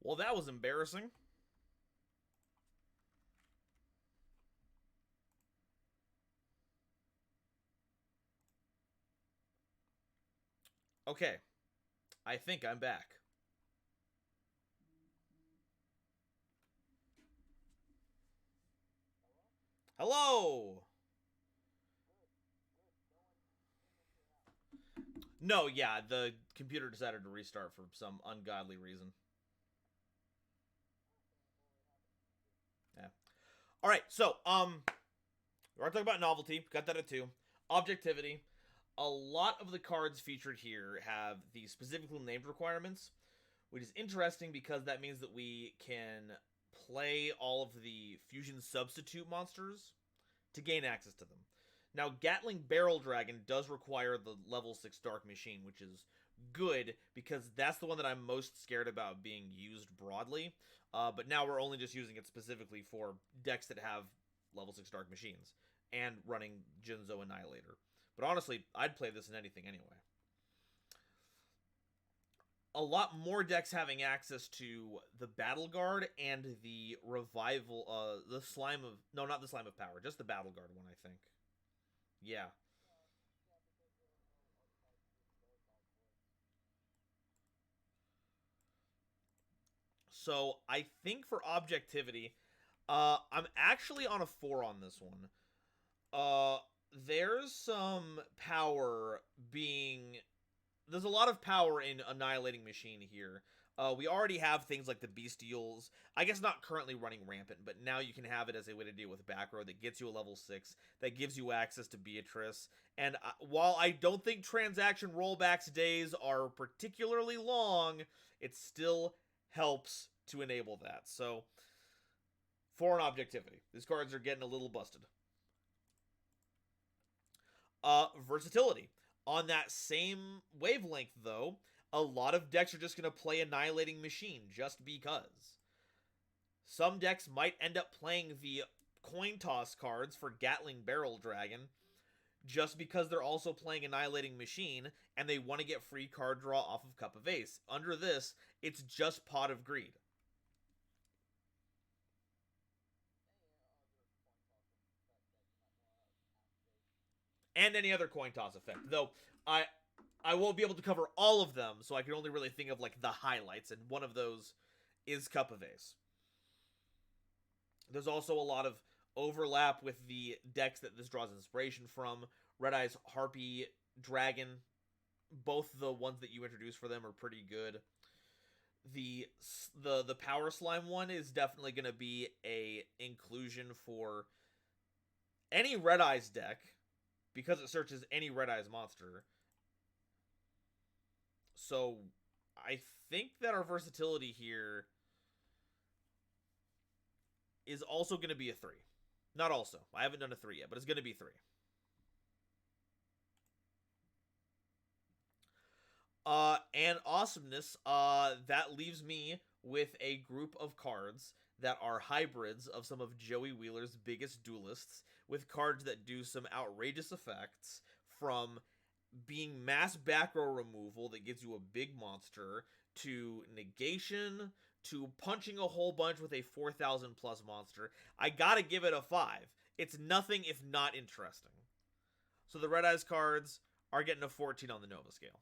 Well, that was embarrassing. Okay, I think I'm back. Hello! No, yeah, the computer decided to restart for some ungodly reason. Yeah. All right, so we're talking about novelty. Got that at two. Objectivity. A lot of the cards featured here have the specifically named requirements, which is interesting because that means that we can play all of the fusion substitute monsters to gain access to them. Now, Gatling Barrel Dragon does require the level 6 Dark Machine, which is good because that's the one that I'm most scared about being used broadly. But now we're only just using it specifically for decks that have level 6 Dark Machines and running Jinzo Annihilator. But honestly, I'd play this in anything anyway. A lot more decks having access to the Battle Guard and the Revival, the Slime of, no, not the Slime of Power, just the Battle Guard one, I think. Yeah. So I think for objectivity, I'm actually on a 4 on this one. Uh, there's some power being there's a lot of power in Annihilating Machine here. We already have things like the Bestials. I guess not currently running rampant, but now you can have it as a way to deal with back row that gets you a level 6, that gives you access to Beatrice. And while I don't think transaction rollbacks days are particularly long, it still helps to enable that. So, foreign objectivity. These cards are getting a little busted. Versatility. On that same wavelength, though, a lot of decks are just going to play Annihilating Machine just because. Some decks might end up playing the coin toss cards for Gatling Barrel Dragon just because they're also playing Annihilating Machine and they want to get free card draw off of Cup of Ace. Under this, it's just Pot of Greed. And any other coin toss effect. Though I won't be able to cover all of them, so I can only really think of like the highlights, and one of those is Cup of Ace. There's also a lot of overlap with the decks that this draws inspiration from. Red Eyes Harpy Dragon, both the ones that you introduced for them are pretty good. The Power Slime one is definitely going to be a inclusion for any Red Eyes deck because it searches any Red Eyes monster. So I think that our versatility here is also going to be a 3. Not also. I haven't done a 3 yet, but it's going to be 3. And awesomeness, that leaves me with a group of cards that are hybrids of some of Joey Wheeler's biggest duelists, with cards that do some outrageous effects from being mass back row removal that gives you a big monster, to negation, to punching a whole bunch with a 4,000 plus monster. I gotta give it a 5. It's nothing if not interesting. So the Red Eyes cards are getting a 14 on the Nova scale.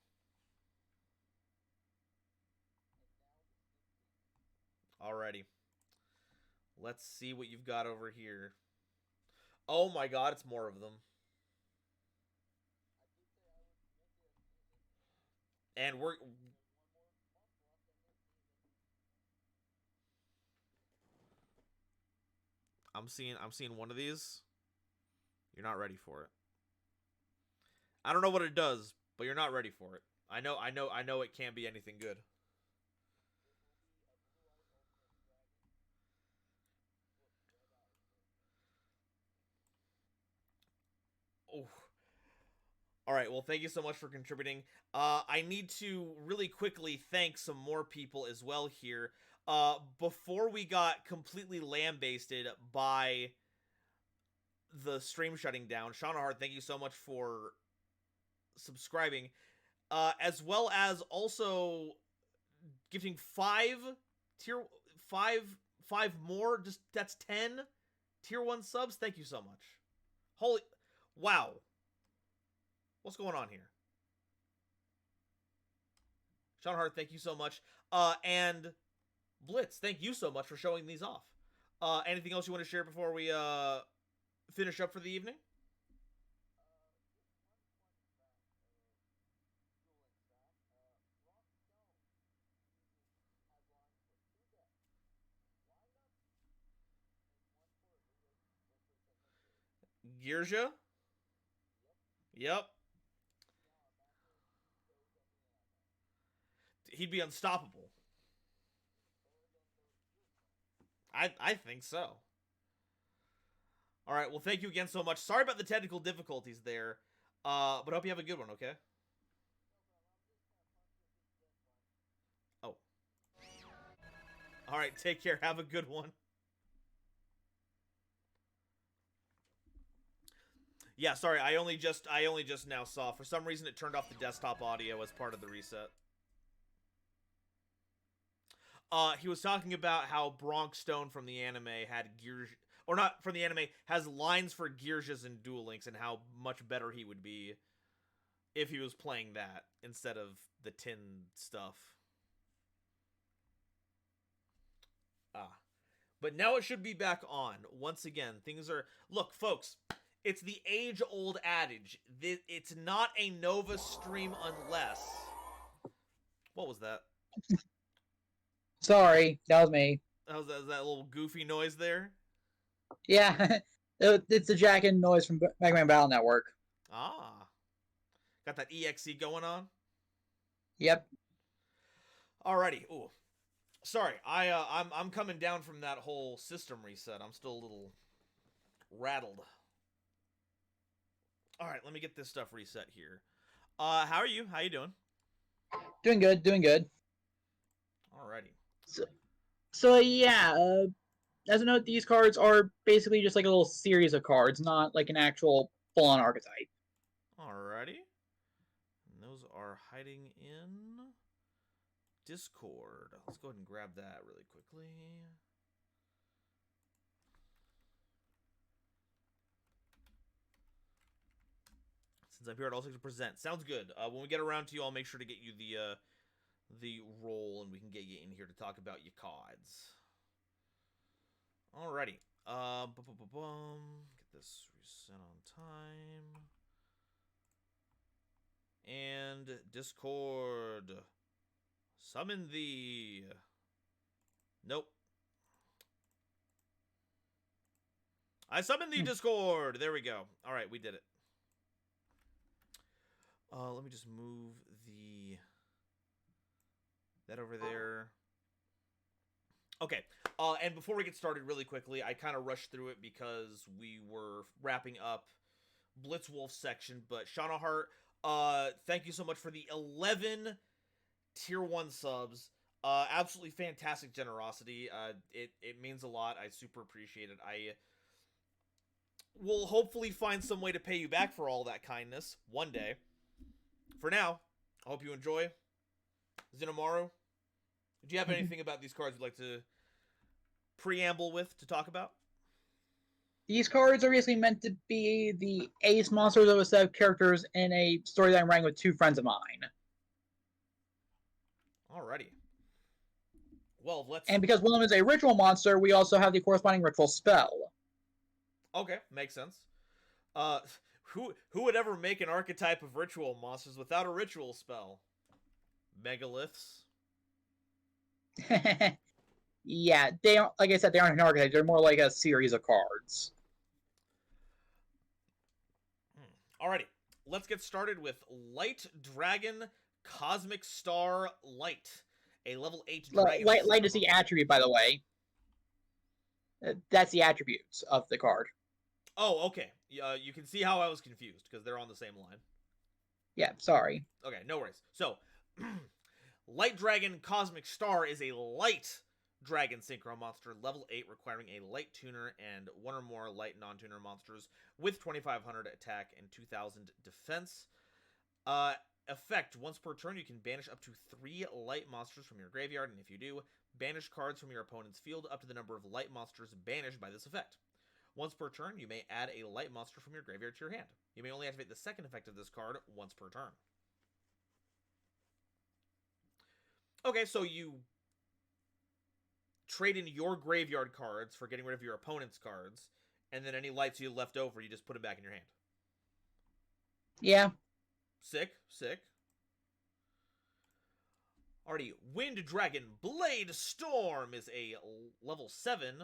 Alrighty. Let's see what you've got over here. Oh my god, it's more of them. And I'm seeing one of these. You're not ready for it. I don't know what it does, but you're not ready for it. I know it can't be anything good. Oh, all right, well, thank you so much for contributing. I need to really quickly thank some more people as well here. Before we got completely lambasted by the stream shutting down, Shauna thank you so much for subscribing, as well as also gifting 5 tier 5 more. Just that's 10 tier 1 subs. Thank you so much. Holy wow. What's going on here? Sean Hart, thank you so much. And Blitz, thank you so much for showing these off. Anything else you want to share before we finish up for the evening? Girja? Yep. He'd be unstoppable. I think so. All right. Well, thank you again so much. Sorry about the technical difficulties there, but hope you have a good one. Okay. Oh. All right. Take care. Have a good one. Yeah. Sorry. I only just now saw. For some reason, it turned off the desktop audio as part of the reset. He was talking about how Bronx Stone from the anime had gears, or not from the anime, has lines for Gearjas and Duel Links, and how much better he would be if he was playing that instead of the tin stuff. But now it should be back on. Once again, things are... Look, folks, it's the age-old adage. It's not a Nova stream unless... What was that? Sorry, that was me. That was that little goofy noise there? Yeah, it's the Jack and noise from Mega Man Battle Network. Ah. Got that EXE going on? Yep. Alrighty. Ooh. Sorry, I'm coming down from that whole system reset. I'm still a little rattled. All right, let me get this stuff reset here. How are you? How you doing? Doing good, doing good. Alrighty. So yeah, as a note, these cards are basically just like a little series of cards, not like an actual full-on archetype. Alrighty. And those are hiding in Discord. Let's go ahead and grab that really quickly. Since I'm here at all 6 to present. Sounds good. When we get around to you, I'll make sure to get you the roll, and we can get you in here to talk about your cards. Alrighty. Get this reset on time. And Discord. Summon thee. Nope. I summoned thee, Discord. There we go. All right, we did it. Let me just move that over there. Okay. And before we get started really quickly, I kind of rushed through it because we were wrapping up Blitzwolf section, but Shauna Hart, thank you so much for the 11 tier 1 subs. Absolutely fantastic generosity. It means a lot. I super appreciate it. I will hopefully find some way to pay you back for all that kindness one day. For now, I hope you enjoy. Zinamaru, do you have anything about these cards you'd like to preamble with to talk about? These cards are basically meant to be the ace monsters of a set of characters in a story that I'm writing with two friends of mine. Alrighty. Well, let's... And because one of them is a ritual monster, we also have the corresponding ritual spell. Okay, makes sense. Who would ever make an archetype of ritual monsters without a ritual spell? Megaliths? Yeah, they aren't, like I said, they aren't an archetype. They're more like a series of cards. Alrighty, let's get started with Light Dragon Cosmic Star Light, a level 8 dragon. Light is the attribute, by the way. That's the attributes of the card. Oh, okay. You can see how I was confused because they're on the same line. Yeah, sorry. Okay, no worries. So, Light Dragon Cosmic Star is a light dragon synchro monster, level 8, requiring a light tuner and one or more light non-tuner monsters with 2500 attack and 2000 defense. effect, once per turn, you can banish up to 3 light monsters from your graveyard, and if you do, banish cards from your opponent's field up to the number of light monsters banished by this effect. Once per turn, you may add a light monster from your graveyard to your hand. You may only activate the second effect of this card once per turn. Okay, so you trade in your graveyard cards for getting rid of your opponent's cards, and then any lights you left over, you just put them back in your hand. Yeah. Sick, sick. Alrighty, Wind Dragon Blade Storm is a level 7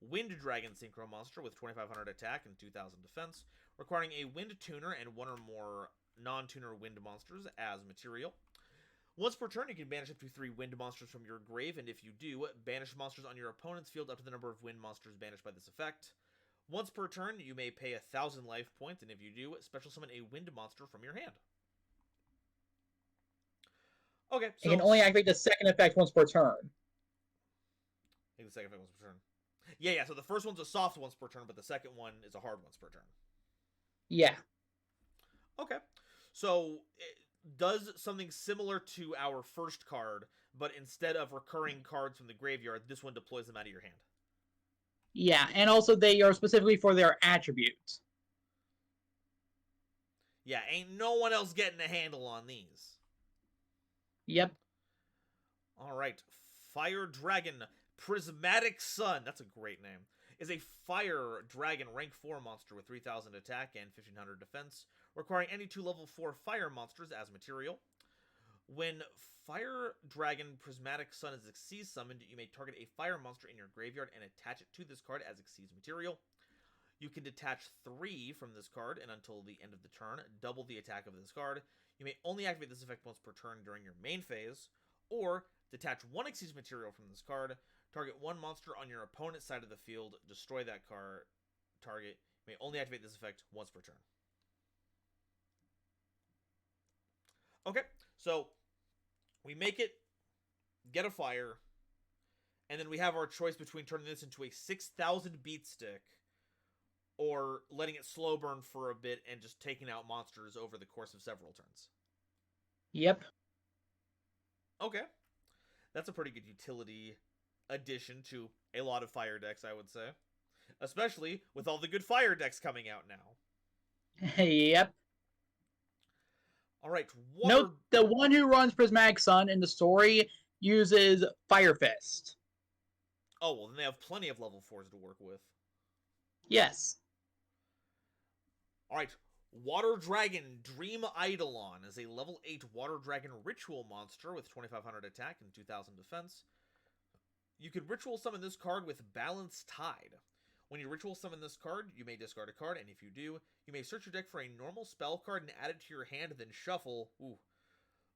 Wind Dragon Synchro monster with 2500 attack and 2000 defense, requiring a Wind Tuner and one or more non-tuner wind monsters as material. Once per turn, you can banish up to 3 wind monsters from your grave, and if you do, banish monsters on your opponent's field up to the number of wind monsters banished by this effect. Once per turn, you may pay 1,000 life points, and if you do, special summon a wind monster from your hand. Okay, so... It can only activate the second effect once per turn. I think the second effect once per turn. Yeah, so the first one's a soft once per turn, but the second one is a hard once per turn. Yeah. Okay. So, it does something similar to our first card, but instead of recurring cards from the graveyard, this one deploys them out of your hand. Yeah, and also they are specifically for their attributes. Yeah, ain't no one else getting a handle on these. Yep. Alright, Fire Dragon Prismatic Sun, that's a great name, is a Fire Dragon rank 4 monster with 3000 attack and 1500 defense, requiring any 2 level 4 fire monsters as material. When Fire Dragon Prismatic Sun is Xyz summoned, you may target a fire monster in your graveyard and attach it to this card as Xyz material. You can detach 3 from this card, and until the end of the turn, double the attack of this card. You may only activate this effect once per turn during your main phase, or detach 1 Xyz material from this card, target 1 monster on your opponent's side of the field, destroy that card target. You may only activate this effect once per turn. Okay, so we make it, get a fire, and then we have our choice between turning this into a 6,000 beat stick or letting it slow burn for a bit and just taking out monsters over the course of several turns. Yep. Okay. That's a pretty good utility addition to a lot of fire decks, I would say. Especially with all the good fire decks coming out now. Yep. Alright, Note, the one who runs Prismatic Sun in the story uses Fire Fist. Oh, well, then they have plenty of level 4s to work with. Yes. Alright, Water Dragon Dream Eidolon is a level 8 Water Dragon Ritual monster with 2500 attack and 2000 defense. You can Ritual Summon this card with Balanced Tide. When you Ritual Summon this card, you may discard a card, and if you do, you may search your deck for a normal spell card and add it to your hand, then shuffle. Ooh.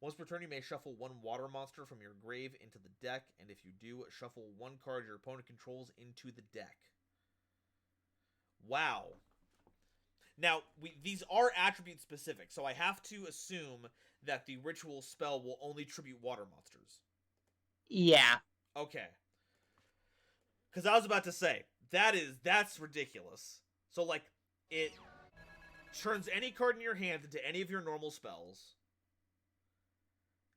Once per turn, you may shuffle 1 water monster from your grave into the deck, and if you do, shuffle 1 card your opponent controls into the deck. Wow. Now, these are attribute specific, so I have to assume that the ritual spell will only tribute water monsters. Yeah. Okay. Because I was about to say, that's ridiculous. So, like, it turns any card in your hand into any of your normal spells,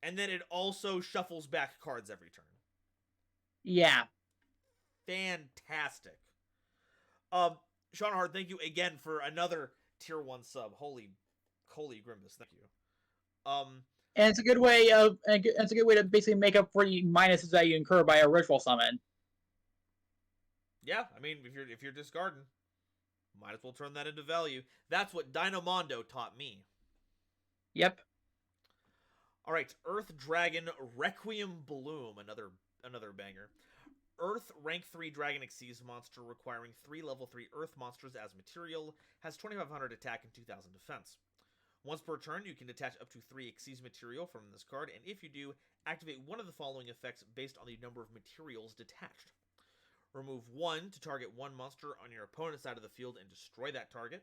and then it also shuffles back cards every turn. Yeah. Fantastic. Sean Hart, thank you again for another tier 1 sub. Holy Grimbus, thank you. And it's a good way to basically make up for the minuses that you incur by a ritual summon. Yeah, I mean, if you're discarding, might as well turn that into value. That's what Dynamondo taught me. Yep. All right, Earth Dragon Requiem Bloom, another banger. Earth rank 3 Dragon Xyz monster requiring 3 level 3 Earth monsters as material, has 2500 attack and 2000 defense. Once per turn, you can detach up to 3 Xyz material from this card, and if you do, activate one of the following effects based on the number of materials detached. Remove 1 to target 1 monster on your opponent's side of the field and destroy that target.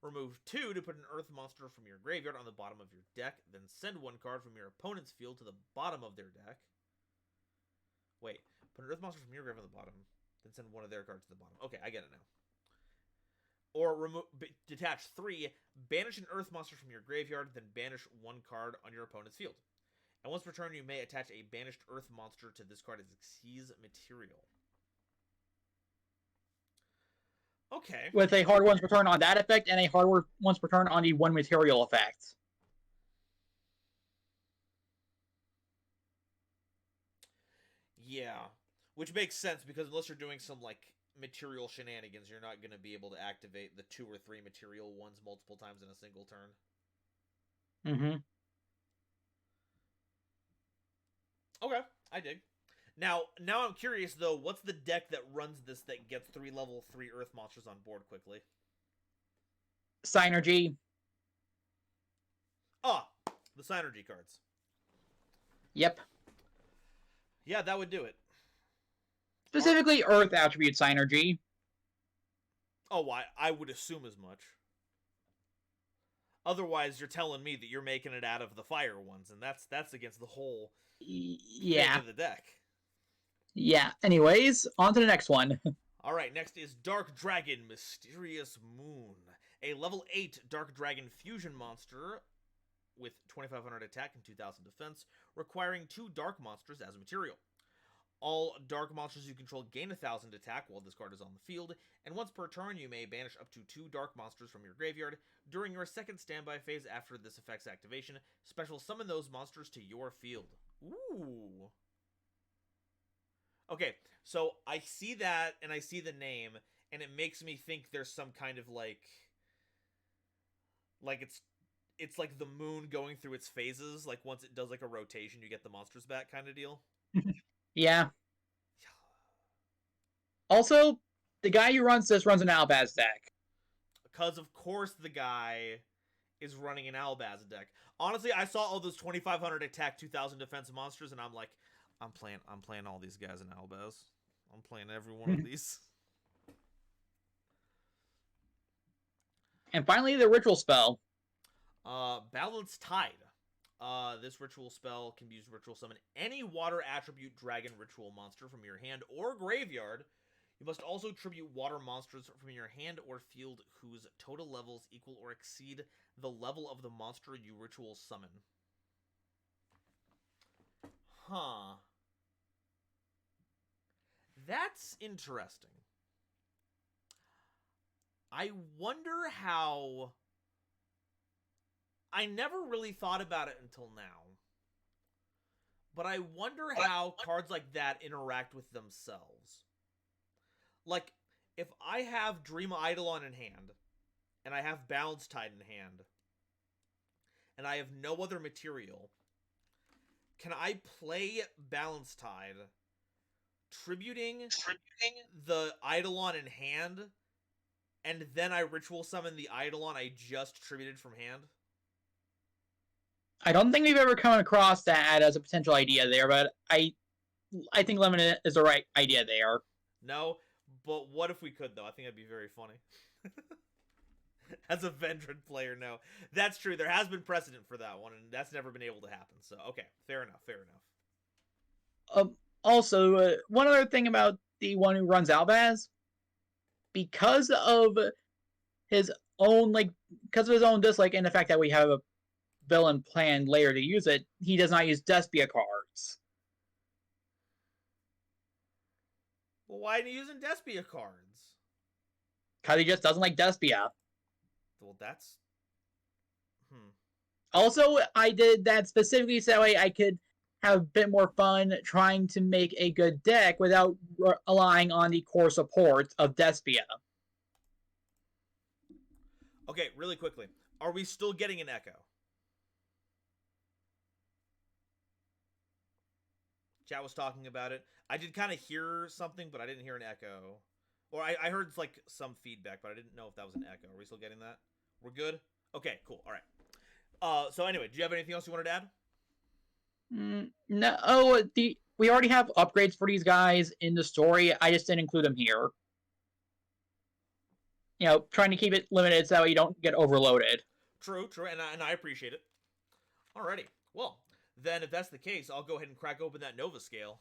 Remove 2 to put an Earth monster from your graveyard on the bottom of your deck, then send 1 card from your opponent's field to the bottom of their deck. Wait, put an Earth monster from your graveyard on the bottom, then send 1 of their cards to the bottom. Okay, I get it now. or detach 3, banish an earth monster from your graveyard, then banish 1 card on your opponent's field. And once per turn, you may attach a banished earth monster to this card as Xyz material. Okay. With a hard once per turn on that effect, and a hard once per turn on the 1 material effect. Yeah. Which makes sense, because unless you're doing some, like, material shenanigans, you're not going to be able to activate the 2 or 3 material ones multiple times in a single turn. Mm-hmm. Okay, I dig. Now I'm curious, though, what's the deck that runs this that gets 3 level 3 earth monsters on board quickly? Synergy. Ah, the Synergy cards. Yep. Yeah, that would do it. Specifically, Earth attribute Synergy. Oh, I would assume as much. Otherwise, you're telling me that you're making it out of the fire ones, and that's against the whole thing of the deck. Yeah. Anyways, on to the next one. Alright, next is Dark Dragon Mysterious Moon. A level 8 Dark Dragon fusion monster with 2500 attack and 2000 defense, requiring 2 dark monsters as a material. All dark monsters you control gain 1000 attack while this card is on the field, and once per turn you may banish up to 2 dark monsters from your graveyard. During your second standby phase after this effect's activation, special summon those monsters to your field. Ooh. Okay, so I see that, and I see the name, and it makes me think there's some kind of, like it's like the moon going through its phases, like once it does like a rotation, you get the monsters back kind of deal. Yeah. Also, the guy who runs this runs an Albaz deck. Because of course the guy is running an Albaz deck. Honestly, I saw all those 2500 attack, 2000 defense monsters, and I'm like, I'm playing all these guys in Albaz. I'm playing every one of these. And finally, the ritual spell. Balanced Tide. This ritual spell can be used to ritual summon any water attribute dragon ritual monster from your hand or graveyard. You must also tribute water monsters from your hand or field whose total levels equal or exceed the level of the monster you ritual summon. Huh. That's interesting. I wonder how... I never really thought about it until now. But I wonder how cards like that interact with themselves. Like, if I have Dream Eidolon in hand, and I have Balance Tide in hand, and I have no other material, can I play Balance Tide, tributing the Eidolon in hand, and then I ritual summon the Eidolon I just tributed from hand? I don't think we've ever come across that as a potential idea there, but I think Lemon is the right idea there. No, but what if we could, though? I think that'd be very funny. As a Vendred player, no. That's true. There has been precedent for that one, and that's never been able to happen. So, okay. Fair enough. Fair enough. Also, one other thing about the one who runs Albaz, because of his own dislike and the fact that we have a villain planned later to use it, he does not use Despia cards. Well, why are you using Despia cards? Because he just doesn't like Despia. Well, that's... Also, I did that specifically so that way I could have a bit more fun trying to make a good deck without relying on the core support of Despia. Okay, really quickly. Are we still getting an echo? Chat was talking about it. I did kind of hear something, but I didn't hear an echo. Or I heard like some feedback, but I didn't know if that was an echo. Are we still getting that? We're good? Okay, cool. All right. So anyway, do you have anything else you wanted to add? No. Oh, we already have upgrades for these guys in the story. I just didn't include them here. Trying to keep it limited so that way you don't get overloaded. True, and I appreciate it. Alrighty. Well, then if that's the case, I'll go ahead and crack open that Nova scale.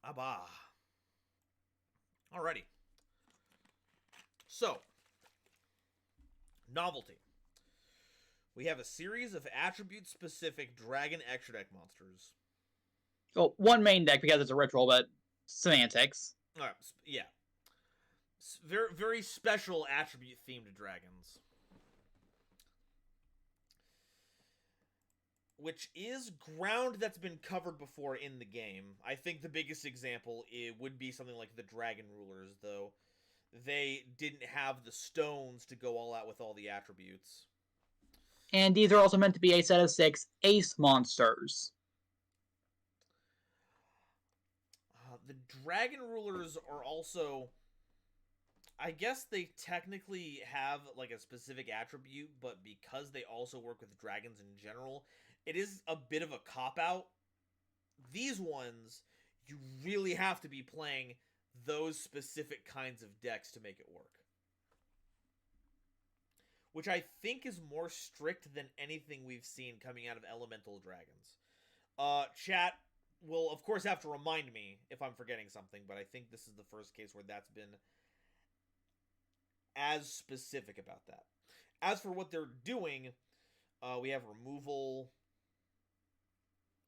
Abba. Alrighty. So, novelty. We have a series of attribute-specific dragon extra deck monsters. Well, one main deck because it's a ritual, but semantics. All right, yeah. Very, very special attribute-themed dragons. Which is ground that's been covered before in the game. I think the biggest example it would be something like the Dragon Rulers, though they didn't have the stones to go all out with all the attributes. And these are also meant to be a set of 6 ace monsters. The Dragon Rulers are also... I guess they technically have like a specific attribute, but because they also work with dragons in general, it is a bit of a cop-out. These ones, you really have to be playing those specific kinds of decks to make it work. Which I think is more strict than anything we've seen coming out of Elemental Dragons. Chat will, of course, have to remind me if I'm forgetting something, but I think this is the first case where that's been as specific about that. As for what they're doing, we have removal.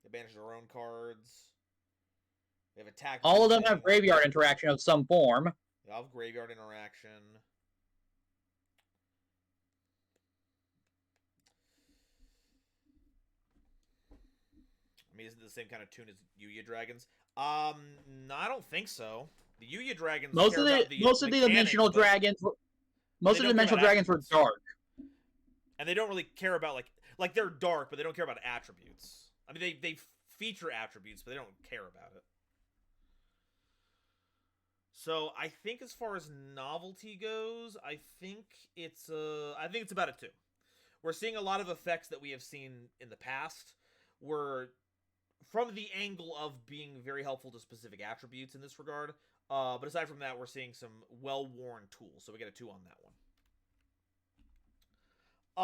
They banish their own cards. They have attack. All of them have graveyard interaction of some form. They all have graveyard interaction. I mean, isn't it the same kind of tune as Yuya Dragons? No, I don't think so. The Yuya Dragons. Most of the dimensional dragons. Most of the dimensional dragons were dark, and they don't really care about like they're dark, but they don't care about attributes. I mean, they feature attributes, but they don't care about it. So I think as far as novelty goes, I think it's about a 2. We're seeing a lot of effects that we have seen in the past, were from the angle of being very helpful to specific attributes in this regard. But aside from that, we're seeing some well-worn tools, so we get a 2 on that one.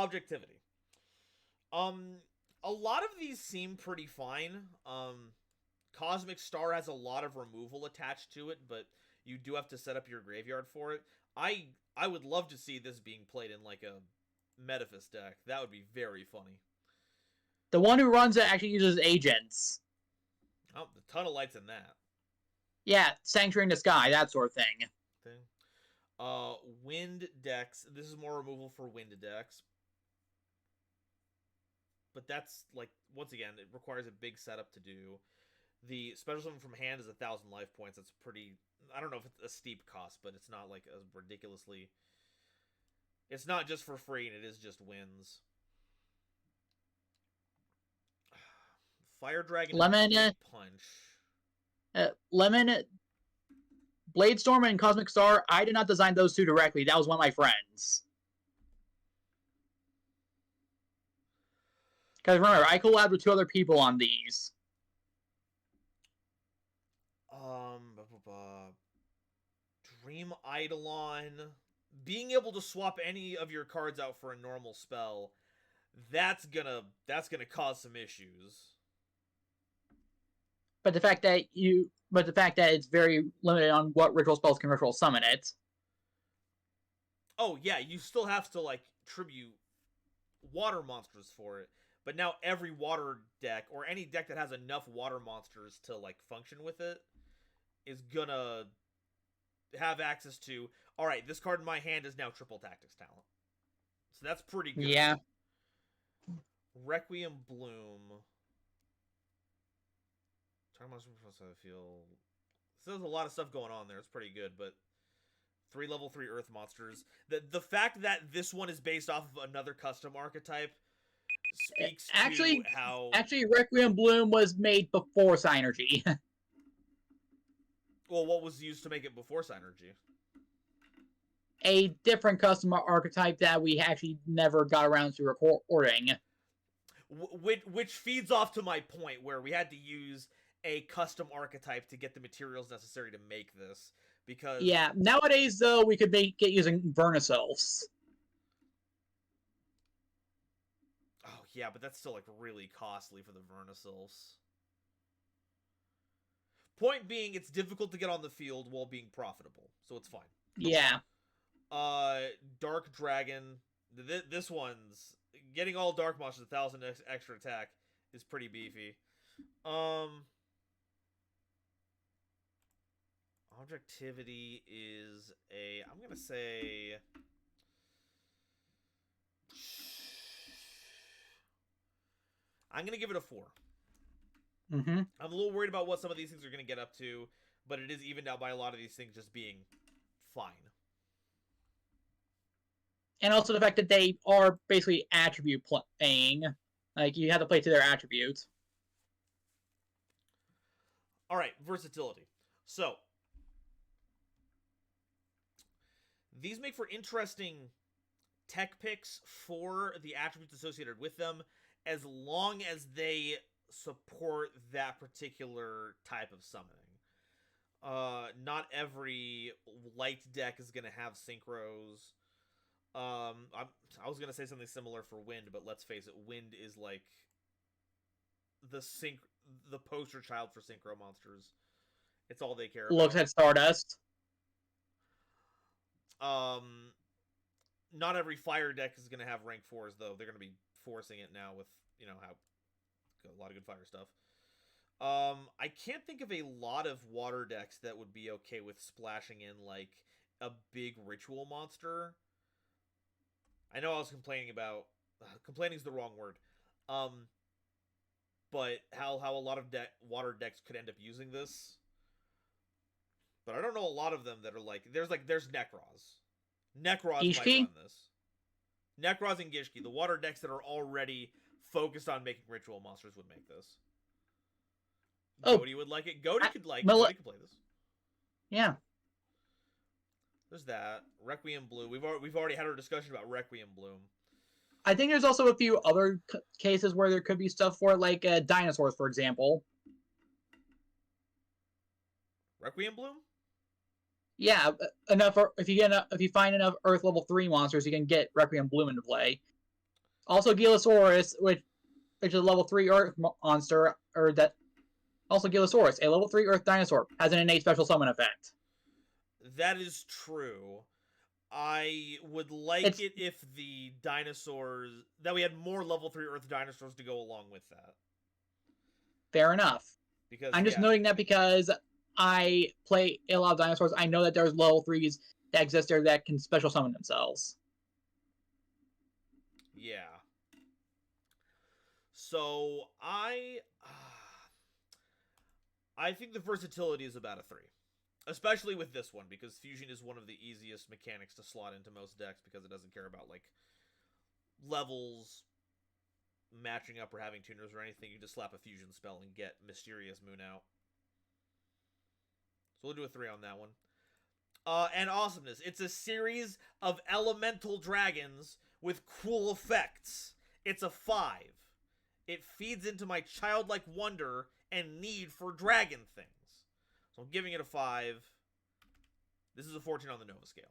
Objectivity. A lot of these seem pretty fine. Cosmic Star has a lot of removal attached to it, but you do have to set up your graveyard for it. I would love to see this being played in like a Metaphys deck. That would be very funny. The one who runs it actually uses agents. Oh, a ton of lights in that. Yeah, Sanctuary in the Sky, that sort of thing. Wind decks. This is more removal for wind decks. But that's, like, once again, it requires a big setup to do. The special summon from hand is 1,000 life points. That's pretty... I don't know if it's a steep cost, but it's not, like, a ridiculously... It's not just for free, and it is just wins. Fire Dragon Punch. Lemon, Bladestorm, and Cosmic Star, I did not design those 2 directly. That was one of my friends. Because remember, I collabed with 2 other people on these. Dream Eidolon. Being able to swap any of your cards out for a normal spell, that's gonna cause some issues. But the fact that it's very limited on what ritual spells can ritual summon it. Oh yeah, you still have to like tribute water monsters for it. But now every water deck, or any deck that has enough water monsters to like function with it, is gonna have access to, alright, this card in my hand is now triple tactics talent. So that's pretty good. Yeah. Requiem Bloom. I feel... So there's a lot of stuff going on there. It's pretty good, but 3 level 3 Earth monsters. The fact that this one is based off of another custom archetype speaks to how... Actually, Requiem Bloom was made before Synergy. Well, what was used to make it before Synergy? A different custom archetype that we actually never got around to recording. Which feeds off to my point, where we had to use a custom archetype to get the materials necessary to make this. Because... Yeah, nowadays, though, we could make it using Vernus Elves. Oh, yeah, but that's still, like, really costly for the Vernus Elves. Point being, it's difficult to get on the field while being profitable, so it's fine. Yeah. Dark Dragon. This one's getting all dark monsters 1,000 extra attack is pretty beefy. Objectivity is a. I'm gonna say. I'm gonna give it a 4. Mm-hmm. I'm a little worried about what some of these things are gonna get up to, but it is evened out by a lot of these things just being fine. And also the fact that they are basically attribute playing. Like, you have to play to their attributes. Alright, versatility. So, these make for interesting tech picks for the attributes associated with them, as long as they support that particular type of summoning. Not every light deck is going to have synchros. I was gonna say something similar for wind, but let's face it, wind is like the poster child for synchro monsters. It's all they care about. Looks at Stardust. Not every fire deck is gonna have rank 4s though. They're gonna be forcing it now with how a lot of good fire stuff. I can't think of a lot of water decks that would be okay with splashing in like a big ritual monster. I know I was complaining about complaining is the wrong word, but how a lot of water decks could end up using this. But I don't know a lot of them that are like there's Nekroz. Nekroz might run this. Nekroz and Gishki, the water decks that are already focused on making ritual monsters would make this. Goaty would like it. Goaty could Goaty could play this. Yeah. There's that. Requiem Blue. We've already had our discussion about Requiem Bloom. I think there's also a few other cases where there could be stuff for it, like dinosaurs, for example. Requiem Bloom? Yeah, if you find enough Earth level 3 monsters, you can get Requiem Bloom into play. Also, Gilosaurus, which is a level 3 Earth monster, also Gilosaurus, a level 3 Earth dinosaur, has an innate special summon effect. That is true. I would like it if the dinosaurs that we had more level 3 Earth dinosaurs to go along with that. Fair enough. Because I'm just noting that because I play a lot of dinosaurs, I know that there's level 3s that exist there that can special summon themselves. Yeah. So I think the versatility is about a 3. Especially with this one, because Fusion is one of the easiest mechanics to slot into most decks because it doesn't care about, like, levels matching up or having tuners or anything. You just slap a Fusion spell and get Mysterious Moon out. So we'll do a 3 on that one. And awesomeness. It's a series of elemental dragons with cool effects. It's a 5. It feeds into my childlike wonder and need for dragon things. So I'm giving it a 5. This is a 14 on the Nova scale.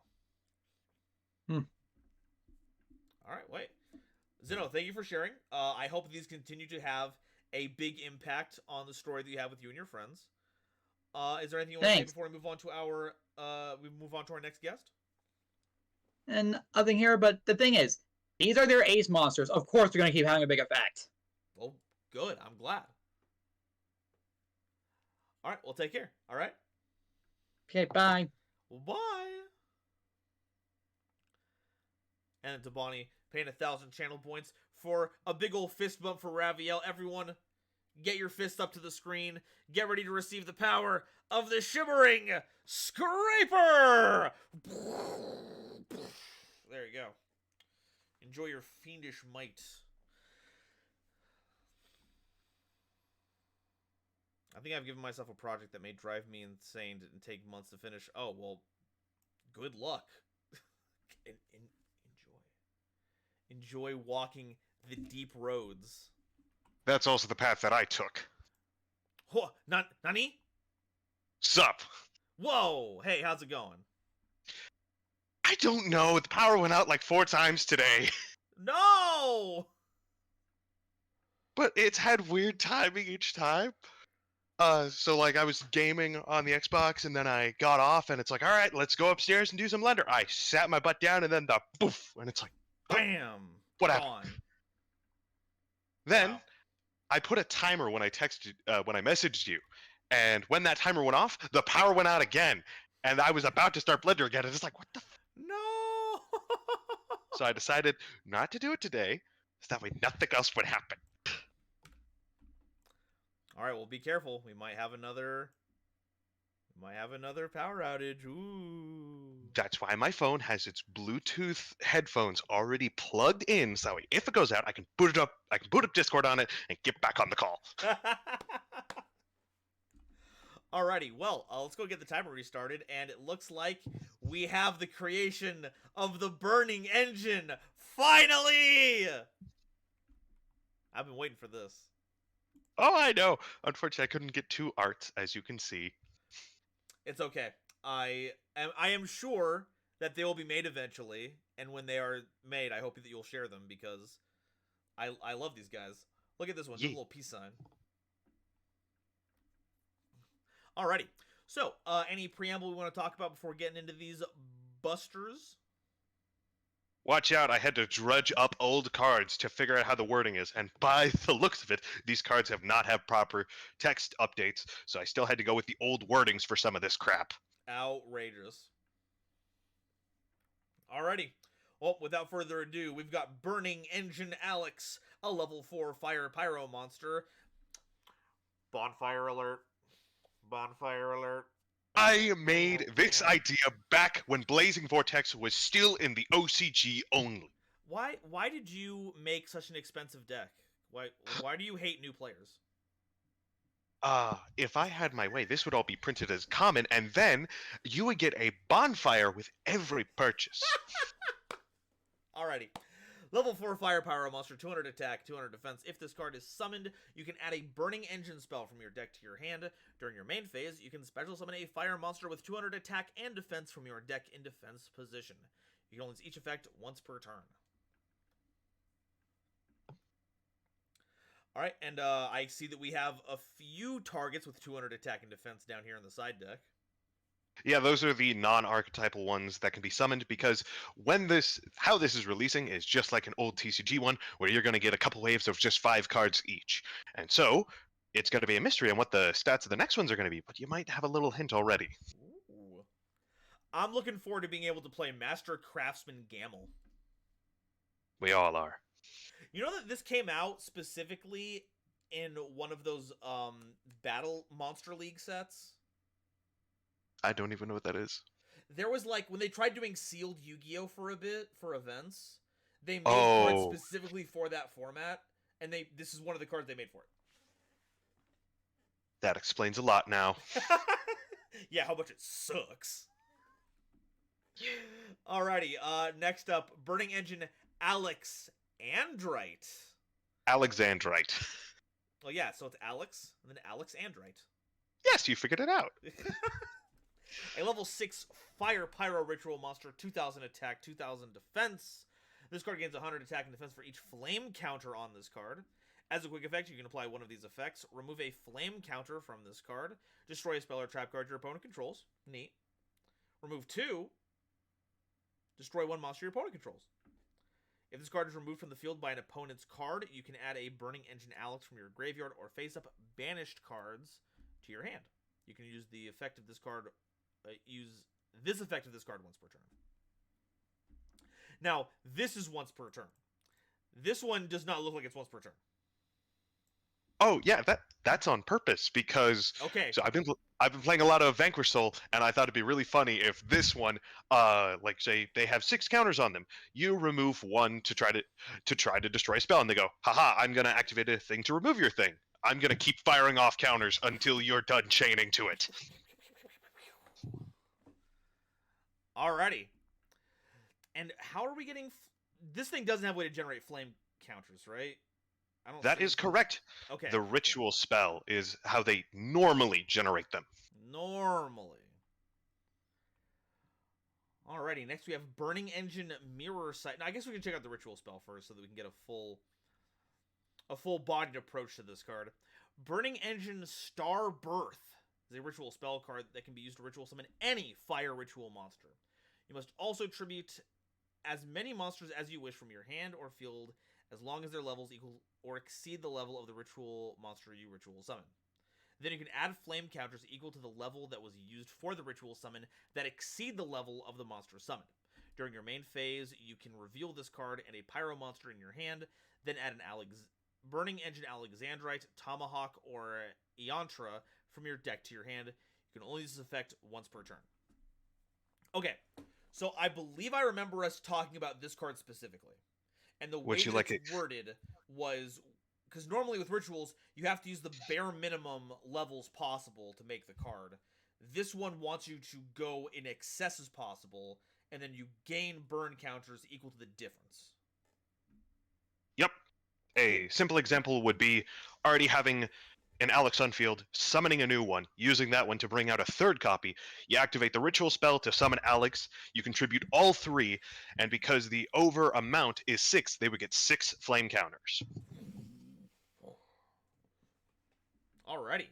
Alright, wait. Zeno, thank you for sharing. I hope these continue to have a big impact on the story that you have with you and your friends. Is there anything you want to say before we move on to our next guest? And nothing here, but the thing is, these are their ace monsters. Of course they're going to keep having a big effect. Well, good. I'm glad. All right, well, take care. All right? Okay, bye. Well, bye. And to Bonnie, paying 1,000 channel points for a big old fist bump for Raviel. Everyone, get your fist up to the screen. Get ready to receive the power of the Shimmering Scraper! There you go. Enjoy your fiendish might. I think I've given myself a project that may drive me insane and take months to finish. Oh, well, good luck. Enjoy walking the deep roads. That's also the path that I took. Nani? Sup? Whoa! Hey, how's it going? I don't know. The power went out like 4 times today. No! But it's had weird timing each time. So like I was gaming on the Xbox and then I got off and it's like, all right, let's go upstairs and do some Blender. I sat my butt down and then the poof, and it's like, Bam! what happened? Gone. Then Wow. I put a timer when I when I messaged you, and when that timer went off, the power went out again, and I was about to start Blender again, and it's like, what the? No! So I decided not to do it today, so that way nothing else would happen. All right, well, be careful. We might have another power outage. Ooh. That's why my phone has its Bluetooth headphones already plugged in, so that way if it goes out, I can boot it up. I can boot up Discord on it and get back on the call. Alrighty, well, let's go get the timer restarted, and it looks like we have the creation of the burning engine. Finally! I've been waiting for this. Oh, I know. Unfortunately, I couldn't get two arts, as you can see. It's okay. I am sure that they will be made eventually, and when they are made, I hope that you'll share them because I love these guys. Look at this one, just a little peace sign. Alrighty. So, any preamble we want to talk about before getting into these busters? Watch out, I had to drudge up old cards to figure out how the wording is, and by the looks of it, these cards have not had proper text updates, so I still had to go with the old wordings for some of this crap. Outrageous. Alrighty. Well, without further ado, we've got Burning Engine Alex, a level 4 fire pyro monster. Bonfire alert. Bonfire alert. I made this idea back when Blazing Vortex was still in the OCG only. Why did you make such an expensive deck? Why do you hate new players? If I had my way, this would all be printed as common, and then you would get a bonfire with every purchase. Alrighty. Level 4 Fire Pyro Monster, 200 attack, 200 defense. If this card is summoned, you can add a Burning Engine spell from your deck to your hand. During your main phase, you can special summon a fire monster with 200 attack and defense from your deck in defense position. You can only use each effect once per turn. Alright, and I see that we have a few targets with 200 attack and defense down here in the side deck. Yeah, those are the non-archetypal ones that can be summoned because how this is releasing is just like an old TCG one where you're going to get a couple waves of just 5 cards each. And so, it's going to be a mystery on what the stats of the next ones are going to be, but you might have a little hint already. Ooh. I'm looking forward to being able to play Master Craftsman Gamel. We all are. You know that this came out specifically in one of those Battle Monster League sets? I don't even know what that is. There was like, when they tried doing sealed Yu-Gi-Oh! For a bit, for events, they made cards specifically for that format, and this is one of the cards they made for it. That explains a lot now. Yeah, how much it sucks. Alrighty, next up, Burning Engine Alex Andrite. Alexandrite. Well, yeah, so it's Alex, and then Alex Andrite. Yes, you figured it out. A level 6 Fire Pyro Ritual Monster, 2000 attack, 2000 defense. This card gains 100 attack and defense for each flame counter on this card. As a quick effect, you can apply one of these effects. Remove a flame counter from this card. Destroy a spell or trap card your opponent controls. Neat. Remove 2. Destroy 1 monster your opponent controls. If this card is removed from the field by an opponent's card, you can add a Burning Engine Alex from your graveyard or face-up banished cards to your hand. You can use the effect of this card... use this effect of this card once per turn. Now, this is once per turn. This one does not look like it's once per turn. Oh yeah, that's on purpose because Okay. So I've been playing a lot of Vanquish Soul, and I thought it'd be really funny if this one, like say they have 6 counters on them, you remove 1 to try to destroy a spell, and they go, haha, I'm gonna activate a thing to remove your thing. I'm gonna keep firing off counters until you're done chaining to it. Alrighty. And how are we getting... This thing doesn't have a way to generate flame counters, right? That is correct. Okay. The ritual spell is how they normally generate them. Normally. Alrighty, next we have Burning Engine Mirror Sight. Now, I guess we can check out the ritual spell first so that we can get a full-bodied approach to this card. Burning Engine Star Birth is a ritual spell card that can be used to ritual summon any fire ritual monster. You must also tribute as many monsters as you wish from your hand or field, as long as their levels equal or exceed the level of the ritual monster you ritual summon. Then you can add flame counters equal to the level that was used for the ritual summon that exceed the level of the monster summoned. During your main phase, you can reveal this card and a pyro monster in your hand, then add an Burning Engine Alexandrite, Tomahawk, or Eontra from your deck to your hand. You can only use this effect once per turn. Okay, so I believe I remember us talking about this card specifically. And the way that it's worded was, because normally with rituals, you have to use the bare minimum levels possible to make the card. This one wants you to go in excess as possible, and then you gain burn counters equal to the difference. Yep. A simple example would be already having an Alex Sunfield, summoning a new one, using that one to bring out a third copy. You activate the ritual spell to summon Alex, you contribute all 3, and because the over amount is 6, they would get 6 flame counters. Alrighty.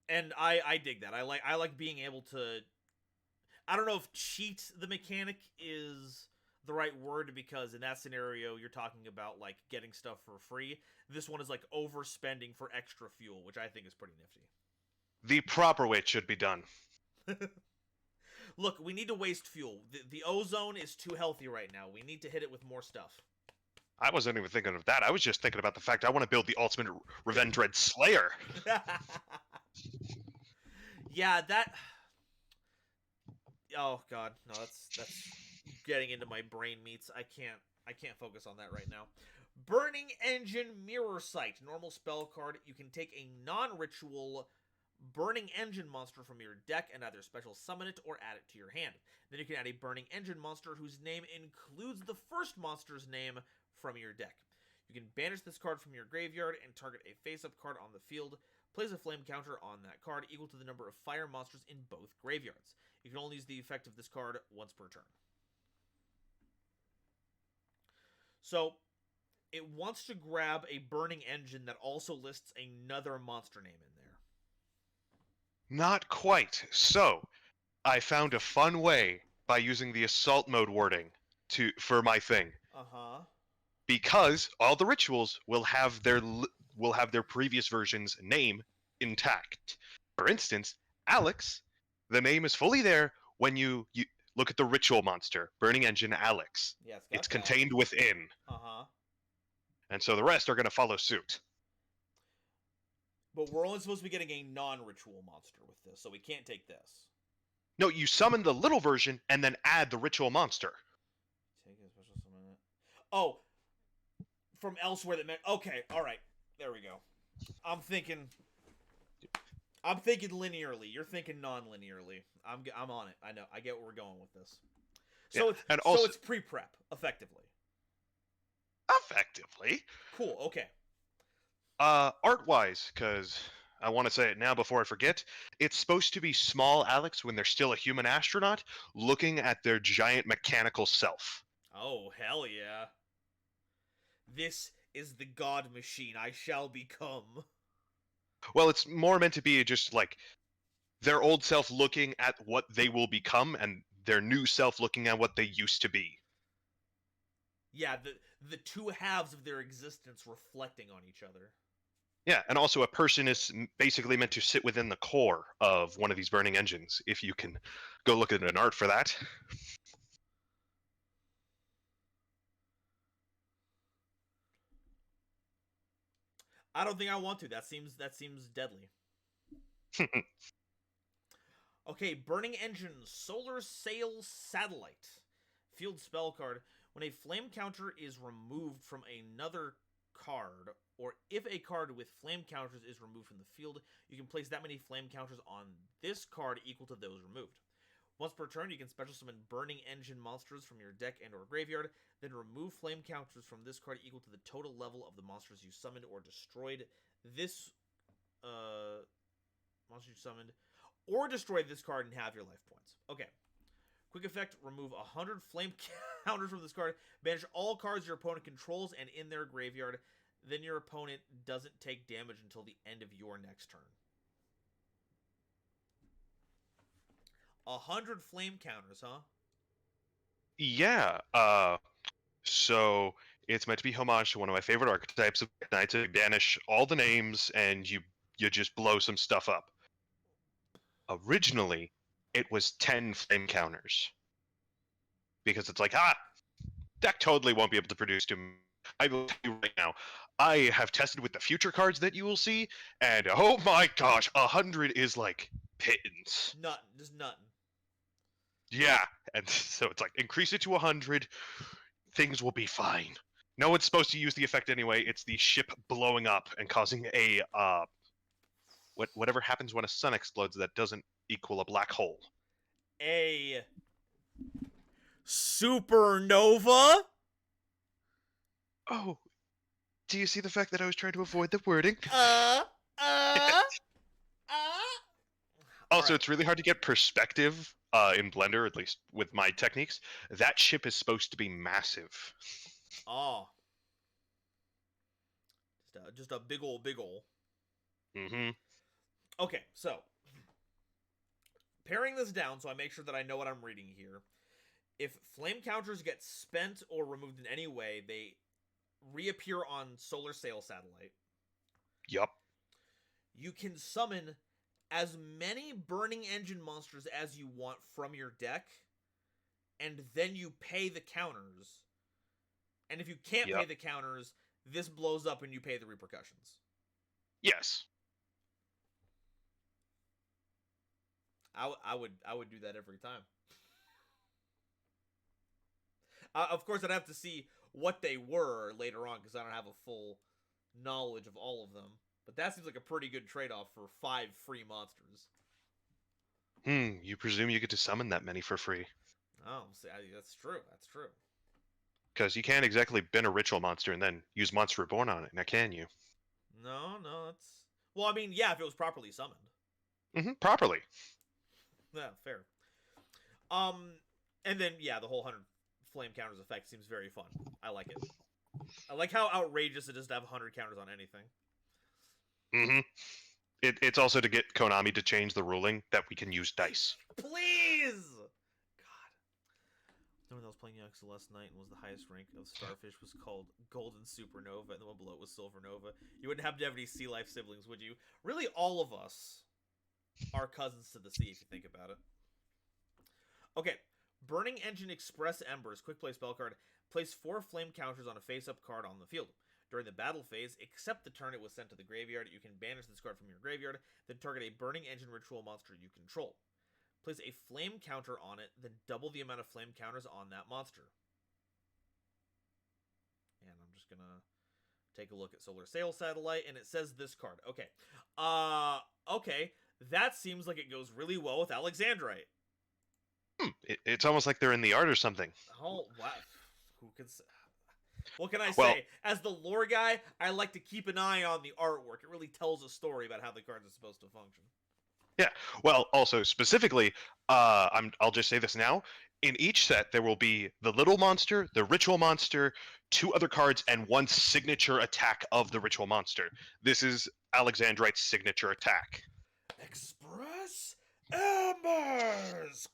And I dig that. I like being able to, I don't know if cheat the mechanic is the right word, because in that scenario you're talking about like getting stuff for free. This one is like overspending for extra fuel, which I think is pretty nifty. The proper way it should be done. Look, we need to waste fuel. The ozone is too healthy right now. We need to hit it with more stuff. I wasn't even thinking of that. I was just thinking about the fact I want to build the ultimate Revenge Red Slayer. Yeah, that. Oh god, no, that's getting into my brain meats. I can't focus on that right now. Burning Engine Mirror Sight, normal spell card. You can take a non-ritual Burning Engine monster from your deck and either special summon it or add it to your hand. Then you can add a Burning Engine monster whose name includes the first monster's name from your deck. You can banish this card from your graveyard and target a face-up card on the field. Place a flame counter on that card equal to the number of fire monsters in both graveyards. You can only use the effect of this card once per turn. So, it wants to grab a Burning Engine that also lists another monster name in there. Not quite. So, I found a fun way by using the assault mode wording for my thing. Uh-huh. Because all the rituals will have their previous version's name intact. For instance, Alex, the name is fully there when you look at the ritual monster, Burning Engine Alex. Yeah, it's contained within. Uh-huh. And so the rest are going to follow suit. But we're only supposed to be getting a non-ritual monster with this, so we can't take this. No, you summon the little version and then add the ritual monster. Take a special summon. Oh, from elsewhere that meant. Okay, all right, there we go. I'm thinking linearly. You're thinking non-linearly. I'm on it. I know. I get where we're going with this. So yeah, it's pre-prep effectively. Effectively. Cool. Okay. Art-wise, because I want to say it now before I forget, it's supposed to be small Alex when they're still a human astronaut, looking at their giant mechanical self. Oh, hell yeah. This is the god machine I shall become. Well, it's more meant to be just like their old self looking at what they will become and their new self looking at what they used to be. Yeah, the two halves of their existence reflecting on each other. Yeah, and also a person is basically meant to sit within the core of one of these burning engines, if you can go look at an art for that. I don't think I want to. That seems deadly. Okay, Burning Engine, Solar Sail Satellite. Field spell card. When a flame counter is removed from another card, or if a card with flame counters is removed from the field, you can place that many flame counters on this card equal to those removed. Once per turn, you can special summon Burning Engine monsters from your deck and or graveyard, then remove flame counters from this card equal to the total level of the monsters you summoned or destroyed. This monster you summoned, or destroy this card and have your life points. Okay. Quick effect, remove 100 flame counters from this card. Banish all cards your opponent controls and in their graveyard. then your opponent doesn't take damage until the end of your next turn. 100 flame counters, huh? Yeah. So it's meant to be homage to one of my favorite archetypes of Knights. To banish all the names and you just blow some stuff up. Originally, it was 10 flame counters because it's like, deck totally won't be able to produce too. I will tell you right now, I have tested with the future cards that you will see, and oh my gosh, 100 is like pittance. Nothing, just nothing. Yeah, and so it's like increase it to 100, things will be fine. No one's supposed to use the effect anyway. It's the ship blowing up and causing a whatever happens when a sun explodes that doesn't equal a black hole. A supernova? Oh, do you see the fact that I was trying to avoid the wording? Also, Alright. it's really hard to get perspective in Blender, at least with my techniques. That ship is supposed to be massive. Oh. Just a big ol'. Mm-hmm. Okay, so paring this down so I make sure that I know what I'm reading here. If flame counters get spent or removed in any way, they reappear on Solar Sail Satellite. Yup. You can summon as many Burning Engine monsters as you want from your deck, and then you pay the counters. And if you can't pay the counters, this blows up and you pay the repercussions. Yes. I would do that every time. Of course, I'd have to see what they were later on because I don't have a full knowledge of all of them. But that seems like a pretty good trade-off for 5 free monsters. You presume you get to summon that many for free. Oh, see, that's true. That's true. Because you can't exactly bin a ritual monster and then use Monster Reborn on it, now can you? No, that's... Well, I mean, yeah, if it was properly summoned. Mm-hmm, properly. Yeah, fair. And then, yeah, the whole 100 flame counters effect seems very fun. I like it. I like how outrageous it is to have 100 counters on anything. Mm-hmm. It's also to get Konami to change the ruling that we can use dice. Please! God. When I was playing Yakuza last night and was the highest rank of Starfish was called Golden Supernova, and the one below it was Silvernova. You wouldn't have to have any Sea Life siblings, would you? Really, all of us are cousins to the sea, if you think about it. Okay. Burning Engine Express Embers, quick play spell card. Place 4 flame counters on a face-up card on the field. During the battle phase, except the turn it was sent to the graveyard, you can banish this card from your graveyard, then target a Burning Engine ritual monster you control. Place a flame counter on it, then double the amount of flame counters on that monster. And I'm just gonna take a look at Solar Sail Satellite, and it says this card. Okay. Okay. That seems like it goes really well with Alexandrite. It's almost like they're in the art or something. Oh, wow. Who can say... What can I say? Well, as the lore guy, I like to keep an eye on the artwork. It really tells a story about how the cards are supposed to function. Yeah. Well, also specifically, I'll just say this now. In each set, there will be the little monster, the ritual monster, 2 other cards, and 1 signature attack of the ritual monster. This is Alexandrite's signature attack. Express Embers!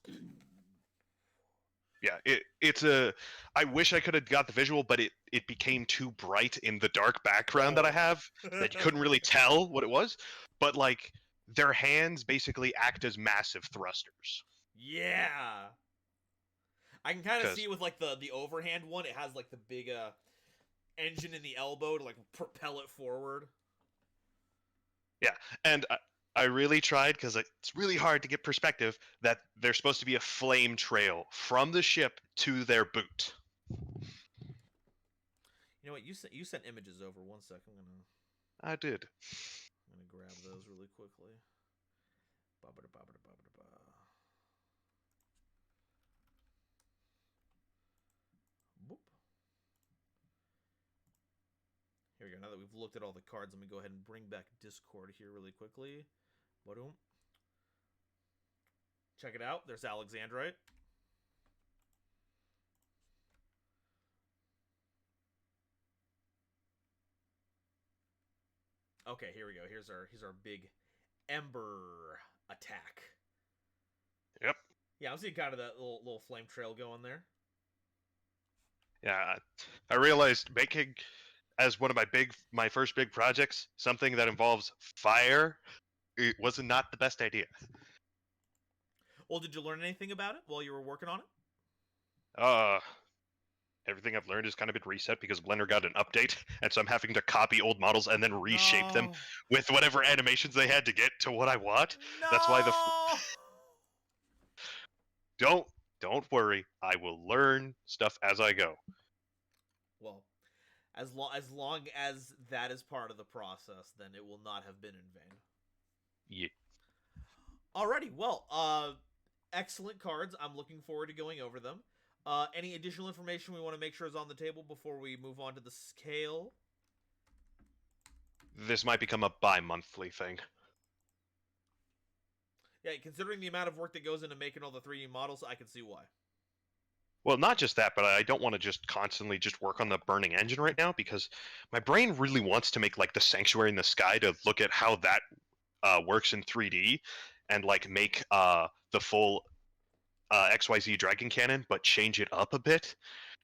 Yeah, it's a... I wish I could have got the visual, but it became too bright in the dark background that I have that you couldn't really tell what it was. But, like, their hands basically act as massive thrusters. Yeah! I can kind of see it with, like, the overhand one. It has, like, the big engine in the elbow to, like, propel it forward. Yeah, and I really tried, because it's really hard to get perspective, that there's supposed to be a flame trail from the ship to their boot. You know what? You sent images over. 1 second. I did. I'm gonna grab those really quickly. Boop. Here we go. Now that we've looked at all the cards, let me go ahead and bring back Discord here really quickly. Boom. Check it out. There's Alexandrite. Okay, here we go. Here's our big Ember attack. Yep. Yeah, I'm seeing kind of that little flame trail going there. Yeah, I realized making as one of my first big projects something that involves fire, it was not the best idea. Well, did you learn anything about it while you were working on it? Uh, Everything I've learned has kind of been reset because Blender got an update, and so I'm having to copy old models and then reshape them No. with whatever animations they had to get to what I want. That's why No. don't don't worry, I will learn stuff as I go. Well, as long as that is part of the process, then it will not have been in vain. Yeah. Alrighty, well, excellent cards. I'm looking forward to going over them. Any additional information we want to make sure is on the table before we move on to the scale? This might become a bi-monthly thing. Yeah, considering the amount of work that goes into making all the 3D models, I can see why. Well, not just that, but I don't want to just constantly just work on the burning engine right now because my brain really wants to make like the sanctuary in the sky to look at how that works in 3D and like make the full XYZ Dragon Cannon, but change it up a bit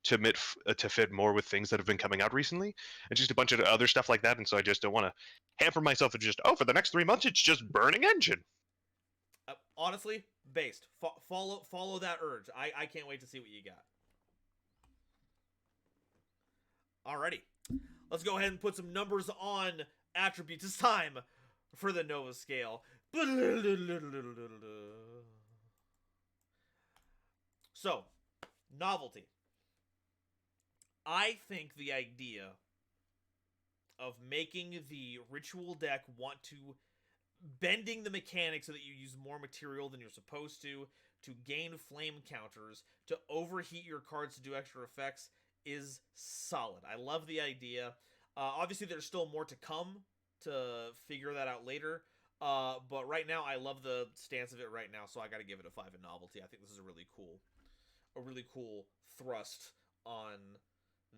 to fit more with things that have been coming out recently, and just a bunch of other stuff like that. And so I just don't want to hamper myself and just for the next 3 months it's just burning engine. Honestly, based. Follow that urge. I can't wait to see what you got. Alrighty. Let's go ahead and put some numbers on attributes. It's time for the Nova scale. So, novelty. I think the idea of making the ritual deck want to bending the mechanics so that you use more material than you're supposed to gain flame counters, to overheat your cards to do extra effects is solid. I love the idea. Obviously, there's still more to come to figure that out later. But right now, I love the stance of it right now, so I got to give it a 5 in novelty. I think this is a really cool thrust on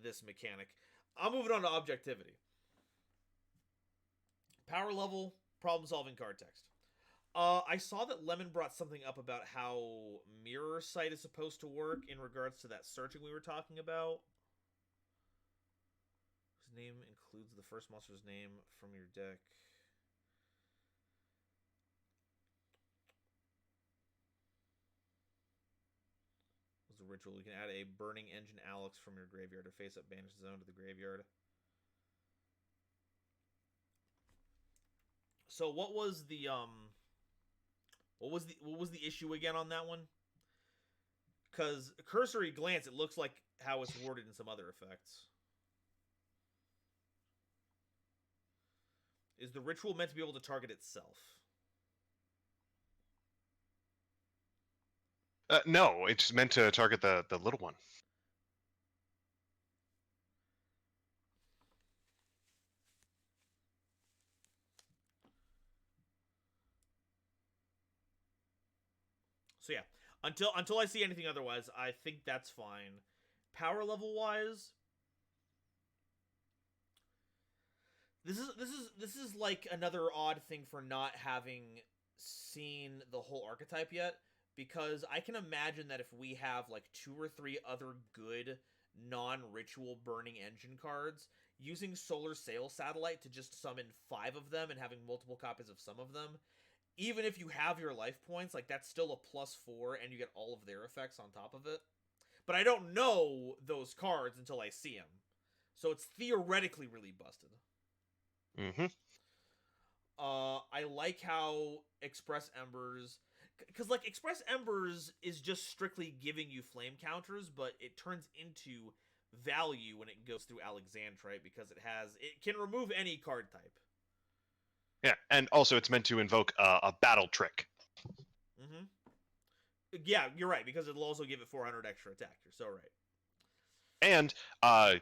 this mechanic. I'm moving on to objectivity. Power level, problem-solving card text. I saw that Lemon brought something up about how mirror sight is supposed to work in regards to that searching we were talking about. His name includes the first monster's name from your deck. Was a ritual. You can add a Burning Engine Alex from your graveyard to face up banished zone to the graveyard. So what was the issue again on that one? Because cursory glance, it looks like how it's worded in some other effects. Is the ritual meant to be able to target itself? No, it's meant to target the little one. So yeah, until I see anything otherwise, I think that's fine. Power level wise, this is like another odd thing for not having seen the whole archetype yet, because I can imagine that if we have like 2 or 3 other good non-ritual burning engine cards, using Solar Sail Satellite to just summon 5 of them and having multiple copies of some of them, even if you have your life points, like that's still a +4 and you get all of their effects on top of it. But I don't know those cards until I see them. So it's theoretically really busted. Mm-hmm. I like how Express Embers, because like Express Embers is just strictly giving you flame counters, but it turns into value when it goes through Alexandrite because it can remove any card type. Yeah, and also it's meant to invoke a battle trick. Mm-hmm. Yeah, you're right, because it'll also give it 400 extra attack. You're so right. And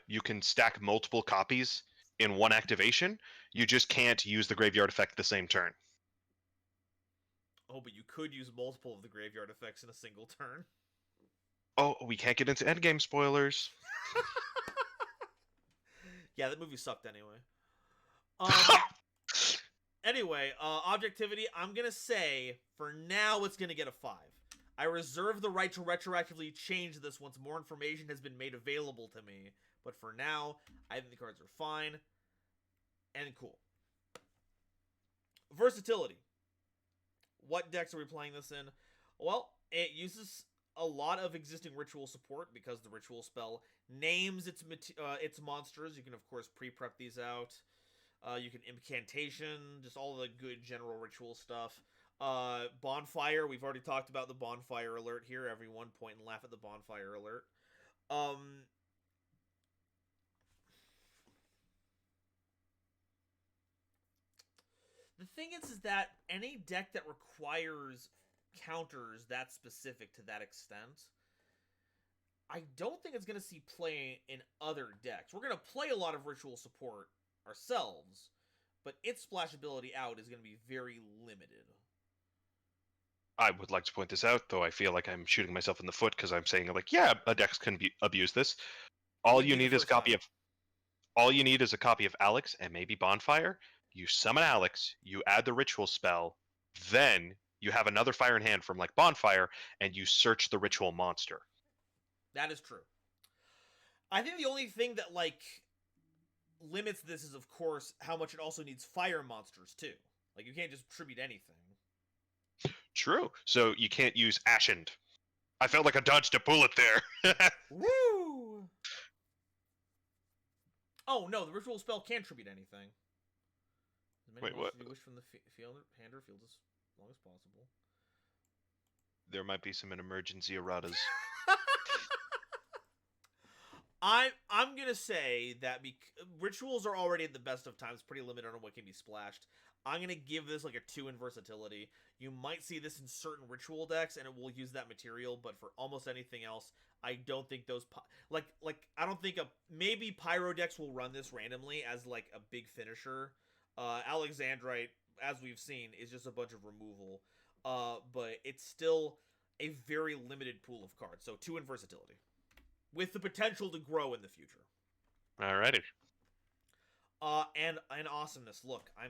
you can stack multiple copies in one activation. You just can't use the graveyard effect the same turn. Oh, but you could use multiple of the graveyard effects in a single turn. Oh, we can't get into endgame spoilers. Yeah, that movie sucked anyway. Anyway, objectivity, I'm gonna say, for now, it's gonna get a 5. I reserve the right to retroactively change this once more information has been made available to me. But for now, I think the cards are fine and cool. Versatility. What decks are we playing this in? Well, it uses a lot of existing ritual support because the ritual spell names its monsters. You can, of course, pre-prep these out. You can incantation, just all the good general ritual stuff. Bonfire, we've already talked about the bonfire alert here. Everyone point and laugh at the bonfire alert. The thing is that any deck that requires counters that specific to that extent, I don't think it's going to see play in other decks. We're going to play a lot of ritual support ourselves, but its splashability out is going to be very limited. I would like to point this out, though I feel like I'm shooting myself in the foot because I'm saying like, yeah, a deck can abuse this. All you need is a copy of Alex and maybe Bonfire. You summon Alex, you add the ritual spell, then you have another fire in hand from like Bonfire, and you search the ritual monster. That is true. I think the only thing that like limits this is, of course, how much it also needs fire monsters too. Like you can't just tribute anything. True. So you can't use Ashened. I felt like I dodged a bullet there. Woo! Oh no, the ritual spell can't tribute anything. As many Wait, monsters what? you wish from the hand or field as long as possible. There might be some emergency erratas. I'm gonna say that rituals are already at the best of times pretty limited on what can be splashed. I'm gonna give this like a 2 in versatility. You might see this in certain ritual decks, and it will use that material. But for almost anything else, I don't think those I don't think maybe Pyro decks will run this randomly as like a big finisher. Alexandrite, as we've seen, is just a bunch of removal. But it's still a very limited pool of cards. So 2 in versatility, with the potential to grow in the future. Alrighty. And awesomeness. Look, I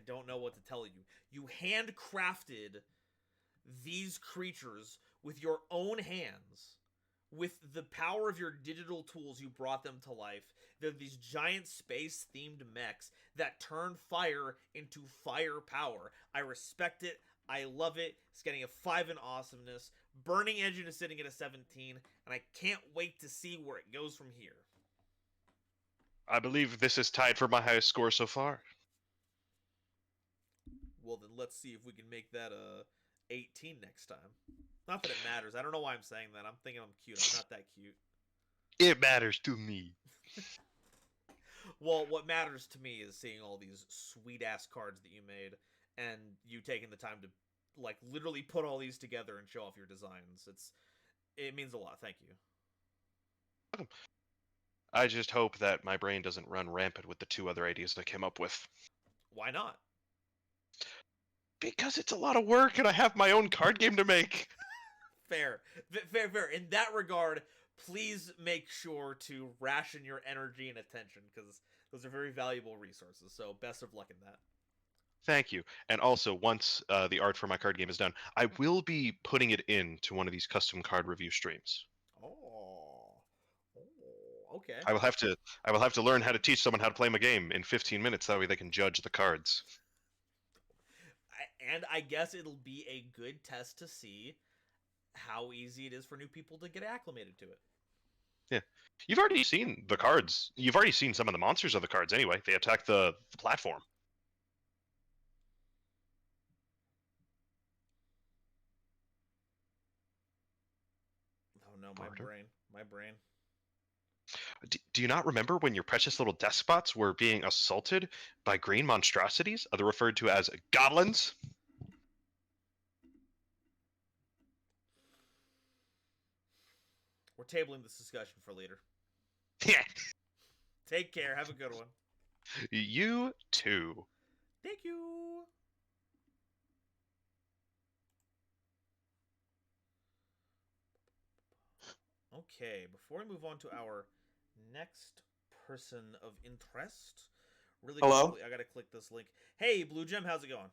don't know what to tell you. You handcrafted these creatures with your own hands. With the power of your digital tools, you brought them to life. They're these giant space-themed mechs that turn fire into fire power. I respect it. I love it. It's getting a 5 in awesomeness. Burning Engine is sitting at a 17, and I can't wait to see where it goes from here. I believe this is tied for my highest score so far. Well, then let's see if we can make that a 18 next time. Not that it matters. I don't know why I'm saying that. I'm thinking I'm cute. I'm not that cute. It matters to me. Well, what matters to me is seeing all these sweet-ass cards that you made, and you taking the time to, like, literally put all these together and show off your designs. It means a lot. Thank you. I just hope that my brain doesn't run rampant with the 2 other ideas I came up with. Why not? Because it's a lot of work and I have my own card game to make. Fair. In that regard, please make sure to ration your energy and attention, because those are very valuable resources. So best of luck in that. Thank you. And also, once the art for my card game is done, I will be putting it into one of these custom card review streams. Okay. I will have to learn how to teach someone how to play my game in 15 minutes. That way they can judge the cards. And I guess it'll be a good test to see how easy it is for new people to get acclimated to it. Yeah. You've already seen the cards. You've already seen some of the monsters of the cards anyway. They attack the platform. Oh no, my brain. Do you not remember when your precious little despots were being assaulted by green monstrosities, other referred to as goblins? We're tabling this discussion for later. Yeah. Take care. Have a good one. You too. Thank you. Okay, before we move on to our next person of interest, really Hello? quickly. I gotta click this link. Hey, Blue Gem, how's it going?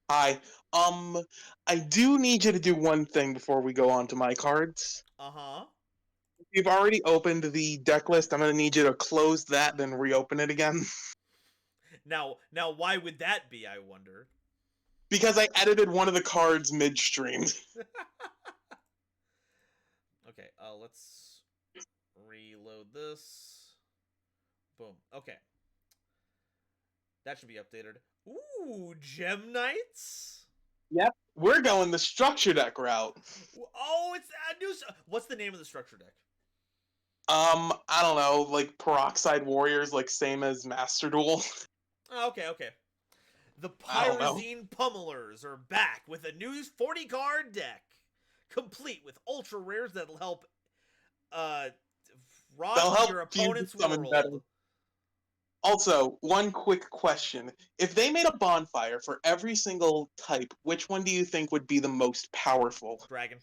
Hi. I do need you to do one thing before we go on to my cards. Uh-huh. You've already opened the deck list. I'm gonna need you to close that, then reopen it again. Now, why would that be, I wonder? Because I edited one of the cards midstream. Okay, let's reload this. Boom. Okay. That should be updated. Ooh, Gem Knights? Yep. We're going the structure deck route. Oh, it's a new... What's the name of the structure deck? I don't know, like Peroxide Warriors, like same as Master Duel. Oh, okay, okay. The I don't know. Pyrazine Pummelers are back with a new 40-card deck, complete with ultra rares that'll help rock They'll help your you opponent's summon world. better. Also, one quick question. If they made a bonfire for every single type, which one do you think would be the most powerful? Dragon.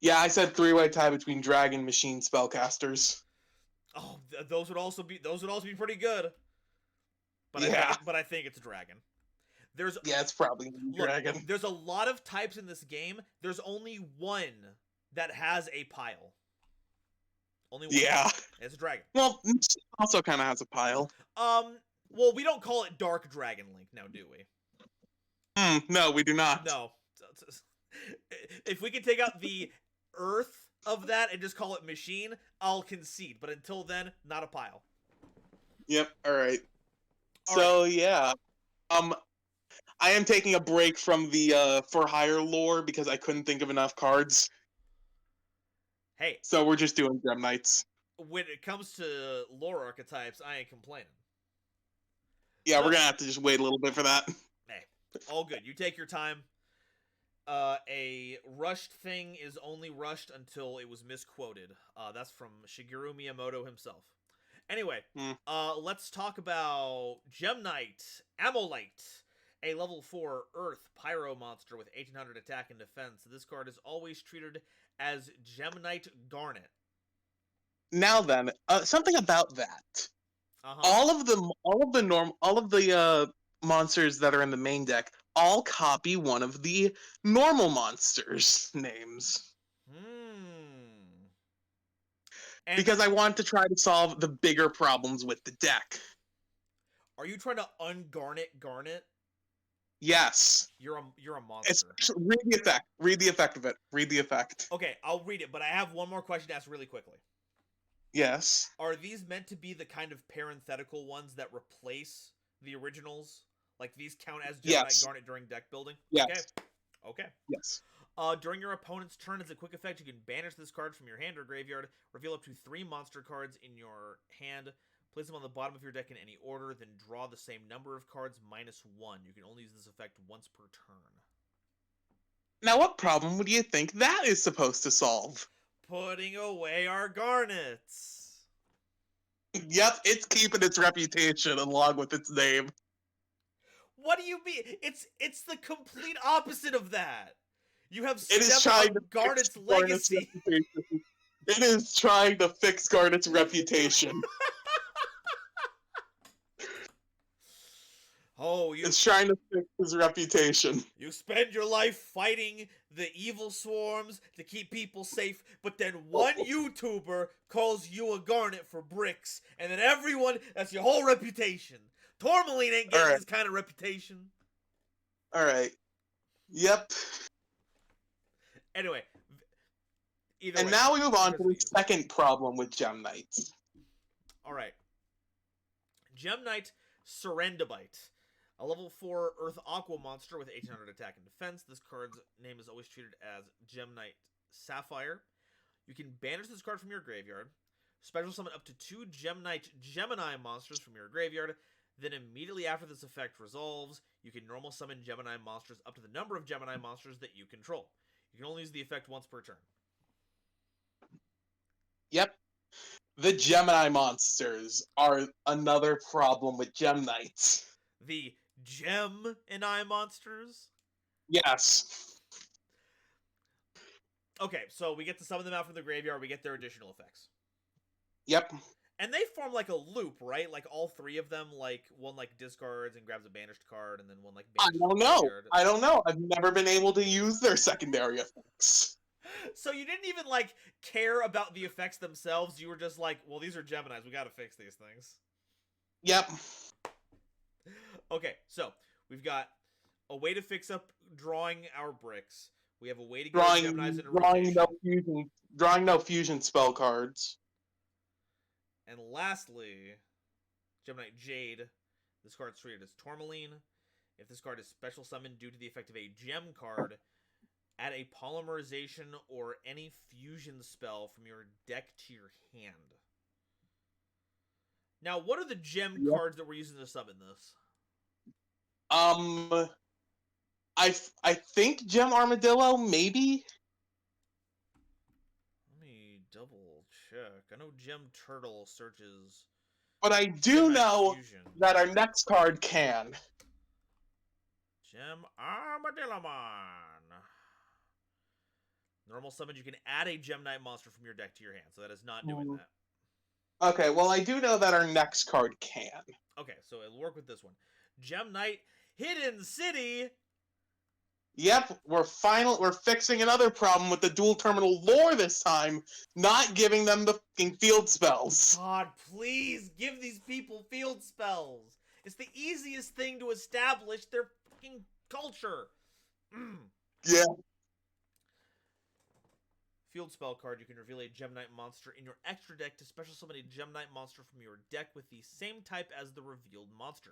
Yeah, I said three-way tie between dragon, machine, spellcasters. Oh, those would also be pretty good. But Yeah. I think it's dragon. There's Yeah, it's probably look, dragon. there's a lot of types in this game. There's only one that has a pile. Only one. Yeah. It's a dragon. Well, machine also kind of has a pile. Well, we don't call it Dark Dragon Link now, do we? No, we do not. No. If we can take out the Earth of that and just call it Machine, I'll concede. But until then, not a pile. Yep. All right. All So yeah, I am taking a break from the for hire lore because I couldn't think of enough cards. Hey, So we're just doing Gem Knights. when it comes to lore archetypes, I ain't complaining. Yeah, So- we're gonna have to just wait a little bit for that. Hey, all good. You take your time. A rushed thing is only rushed until it was misquoted. That's from Shigeru Miyamoto himself. Anyway, let's talk about Gem Knight, Amolite, a level 4 Earth Pyro monster with 1800 attack and defense. This card is always treated as Gem Knight Garnet. Now then, something about that. Uh-huh. All of the monsters that are in the main deck all copy one of the normal monsters' names. And Because I want to try to solve the bigger problems with the deck. are you trying to ungarnet Garnet? Yes. You're a monster. Read the effect. Read the effect of it. Read the effect. Okay, I'll read it, but I have one more question to ask really quickly. Yes. Are these meant to be the kind of parenthetical ones that replace the originals? Like these count as Gem Knight Garnet during deck building? Yes. Okay. Yes. During your opponent's turn, as a quick effect, you can banish this card from your hand or graveyard, reveal up to 3 monster cards in your hand, place them on the bottom of your deck in any order, then draw the same number of cards minus 1. You can only use this effect once per turn. Now, what problem would you think that is supposed to solve? Putting away our garnets. Yep, it's keeping its reputation along with its name. What do you mean? It's the complete opposite of that. You have It is stepped trying on to Garnet's fix Garnet's legacy. reputation. It is trying to fix Garnet's reputation. Oh, It's trying to fix his reputation. You spend your life fighting the evil swarms to keep people safe, but then one YouTuber calls you a Garnet for bricks, and then everyone, that's your whole reputation. Tourmaline ain't getting this kind of reputation. Alright. Yep. Anyway. And now we move on to the second problem with Gem Knights. Alright. Gem Knight Serendibite. A level 4 Earth Aqua monster with 1800 attack and defense. This card's name is always treated as Gem Knight Sapphire. You can banish this card from your graveyard. Special summon up to 2 Gem Knight Gemini monsters from your graveyard. Then immediately after this effect resolves, you can normal summon Gemini monsters up to the number of Gemini monsters that you control. You can only use the effect once per turn. Yep. The Gemini monsters are another problem with Gem Knights. The Gem and I monsters? Yes. Okay, so we get to summon them out from the graveyard, we get their additional effects. Yep. And they form like a loop, right? Like all three of them, like one like discards and grabs a banished card, and then one like I banishes don't a know. card. I don't know. I've never been able to use their secondary effects. So you didn't even like care about the effects themselves. You were just like, well, these are Geminis. We got to fix these things. Yep. Okay, so we've got a way to fix up drawing our bricks. We have a way to get Drawing, Geminis into drawing rotation. no fusion spell cards. And lastly, Gemini Jade. This card's treated as Tourmaline. If this card is special summoned due to the effect of a gem card, add a polymerization or any fusion spell from your deck to your hand. Now, what are the gem cards that we're using to summon this? I think Gem Armadillo, maybe? Let me double check. I know Gem Turtle searches. But I do Gemini know Fusion. that our next card can. Gem Armadillomon. Normal summon, you can add a Gem Knight monster from your deck to your hand, so that is not doing that. Okay, well, I do know that our next card can. Okay, so it'll work with this one. Gem Knight Hidden City. Yep, we're fixing another problem with the dual terminal lore this time, not giving them the fucking field spells. God, please give these people field spells. It's the easiest thing to establish their fucking culture. Yeah. Field spell card, you can reveal a Gem Knight monster in your extra deck to special summon a Gem Knight monster from your deck with the same type as the revealed monster.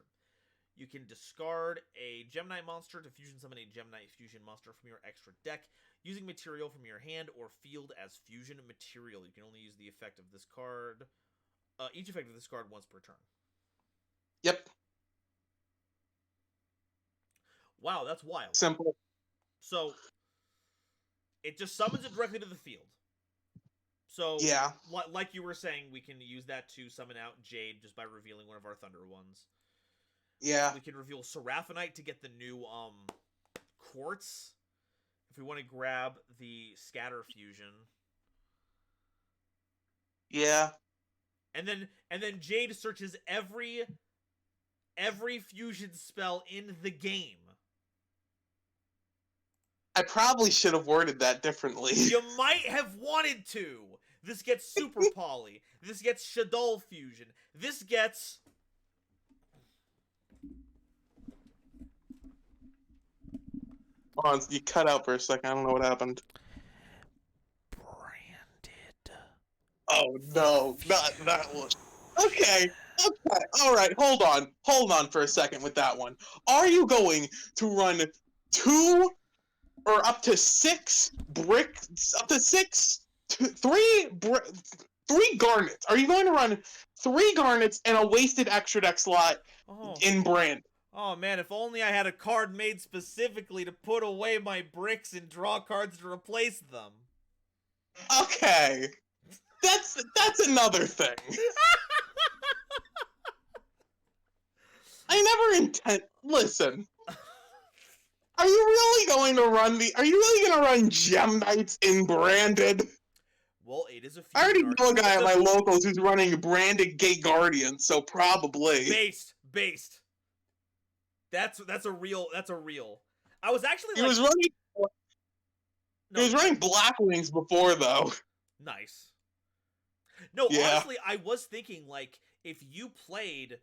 You can discard a Gem Knight monster to fusion summon a Gem Knight fusion monster from your extra deck using material from your hand or field as fusion material. You can only use the effect of this card, each effect of this card once per turn. Yep. Wow, that's wild. Simple. So it just summons it directly to the field. So yeah, like you were saying, we can use that to summon out Jade just by revealing one of our Thunder ones. Yeah. We can reveal Seraphinite to get the new Quartz. If we want to grab the Scatter Fusion. Yeah. And then Jade searches every fusion spell in the game. I probably should have worded that differently. You might have wanted to. This gets Super Poly. This gets Shadol Fusion. This gets... Hold on, you cut out for a second. I don't know what happened. Branded. Oh, no. Not that one. Okay. Okay. All right. Hold on for a second with that one. Are you going to run 2 or up to 6 bricks? Up to 6? 3 garnets. Are you going to run 3 garnets and a wasted extra deck slot in brand? Oh man, if only I had a card made specifically to put away my bricks and draw cards to replace them. Okay. That's another thing. I never intend. Listen. Are you really going to run Gem Knights in branded? Well, it is a I already know a guy at my locals locals who's running branded Gate Guardians, so probably. Based. That's a real. I was actually He was running Black Wings before though. Nice. No, yeah. Honestly, I was thinking like if you played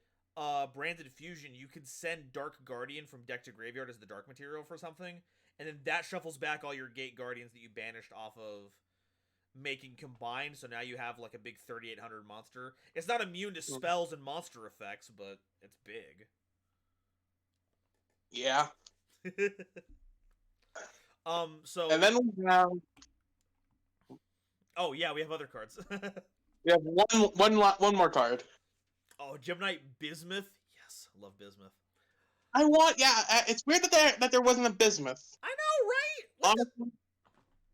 Branded Fusion, you could send Dark Guardian from deck to graveyard as the dark material for something, and then that shuffles back all your Gate Guardians that you banished off of making combined, so now you have like a big 3800 monster. It's not immune to spells and monster effects, but it's big. Yeah. So and then we have. Oh yeah, we have other cards. We have one more card. Oh, Gem Knight Bismuth. Yes, I love Bismuth. It's weird that there wasn't a Bismuth. I know, right?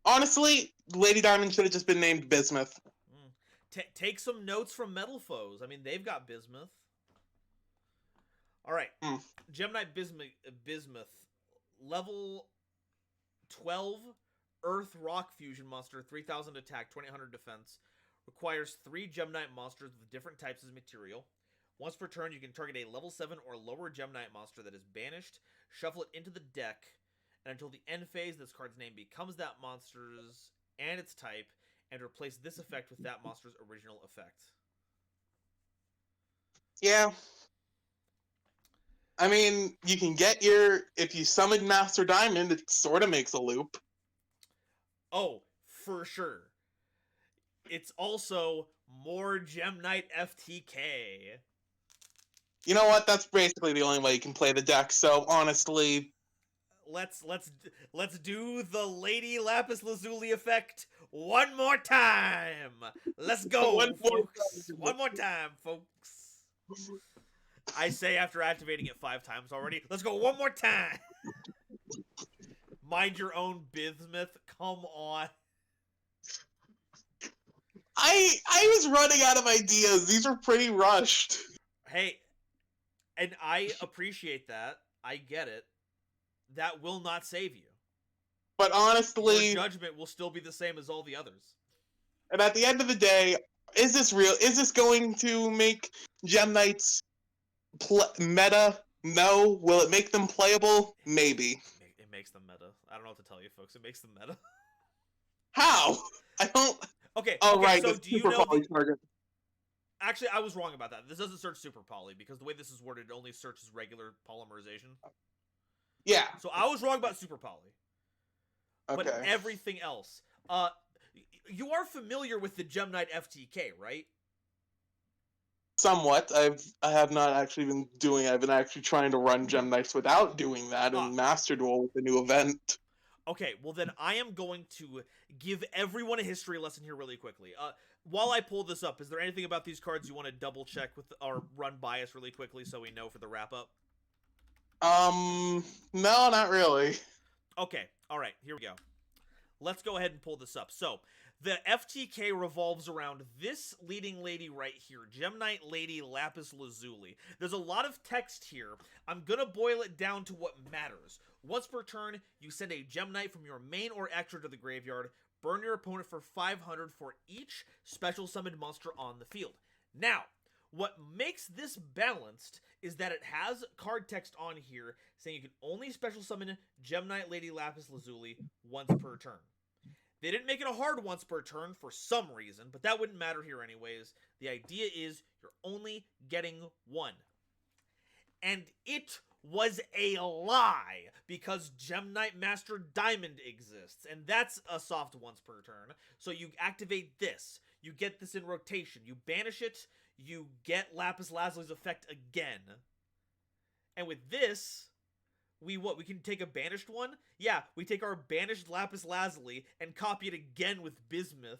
Honestly, Lady Diamond should have just been named Bismuth. Take some notes from Metal Foes. I mean, they've got Bismuth. All right, Gem Knight Bismuth, level 12, Earth Rock Fusion monster, 3000 attack, 2000 defense. Requires 3 Gem Knight monsters with different types of material. Once per turn, you can target a level 7 or lower Gem Knight monster that is banished, shuffle it into the deck, and until the end phase, this card's name becomes that monster's and its type, and replace this effect with that monster's original effect. Yeah. I mean, you can get if you summon Master Diamond, it sort of makes a loop. Oh, for sure. It's also more Gem Knight FTK. You know what? That's basically the only way you can play the deck. So honestly, let's do the Lady Lapis Lazuli effect one more time. Let's go, folks. One more time, folks. I say after activating it 5 times already. Let's go one more time. Mind your own bismuth. Come on. I was running out of ideas. These are pretty rushed. Hey, and I appreciate that. I get it. That will not save you. But honestly, your judgment will still be the same as all the others. And at the end of the day, is this real? Is this going to make Gem Knights meta? No. Will it make them playable? Maybe. It makes them meta. I don't know what to tell you, folks. It makes them meta. How? I don't. Okay. Oh, okay, right. So the do you super know? poly target. Actually, I was wrong about that. This doesn't search super poly because the way this is worded, it only searches regular polymerization. Yeah. So I was wrong about super poly. Okay. But everything else. You are familiar with the Gem Knight FTK, right? Somewhat. I have not actually been doing. I've been actually trying to run Gem Knights without doing that in Master Duel with the new event. Okay, well then I am going to give everyone a history lesson here really quickly. While I pull this up, is there anything about these cards you want to double check with or run by us really quickly so we know for the wrap up? No, not really. Okay, all right, here we go. Let's go ahead and pull this up. So, the FTK revolves around this leading lady right here, Gem Knight Lady Lapis Lazuli. There's a lot of text here. I'm gonna boil it down to what matters. Once per turn, you send a Gem Knight from your main or extra to the graveyard. Burn your opponent for 500 for each special summoned monster on the field. Now, what makes this balanced is that it has card text on here saying you can only special summon Gem Knight Lady Lapis Lazuli once per turn. They didn't make it a hard once per turn for some reason, but that wouldn't matter here anyways. The idea is you're only getting one. And it was a lie, because Gem Knight Master Diamond exists, and that's a soft once per turn. So you activate this, you get this in rotation, you banish it, you get Lapis Lazuli's effect again. And with this, we can take a banished one? Yeah, we take our banished Lapis Lazuli and copy it again with Bismuth.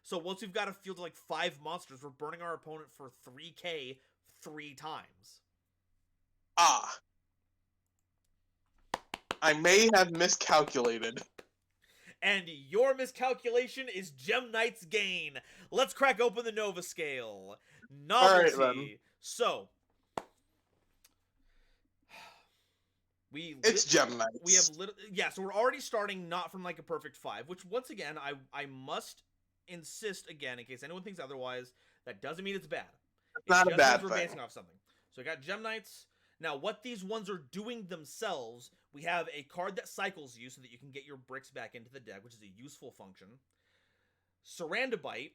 So once we've got a field of like 5 monsters, we're burning our opponent for 3k 3 times. Ah. I may have miscalculated. And your miscalculation is Gem Knight's gain. Let's crack open the Nova scale. Novelty. All right, so, it's Gem Knights. We have so we're already starting not from like a perfect 5, which once again I must insist again in case anyone thinks otherwise. That doesn't mean it's bad. It's not a bad we're thing. basing off something. So we got Gem Knights. Now, what these ones are doing themselves, we have a card that cycles you so that you can get your bricks back into the deck, which is a useful function. Sarandabite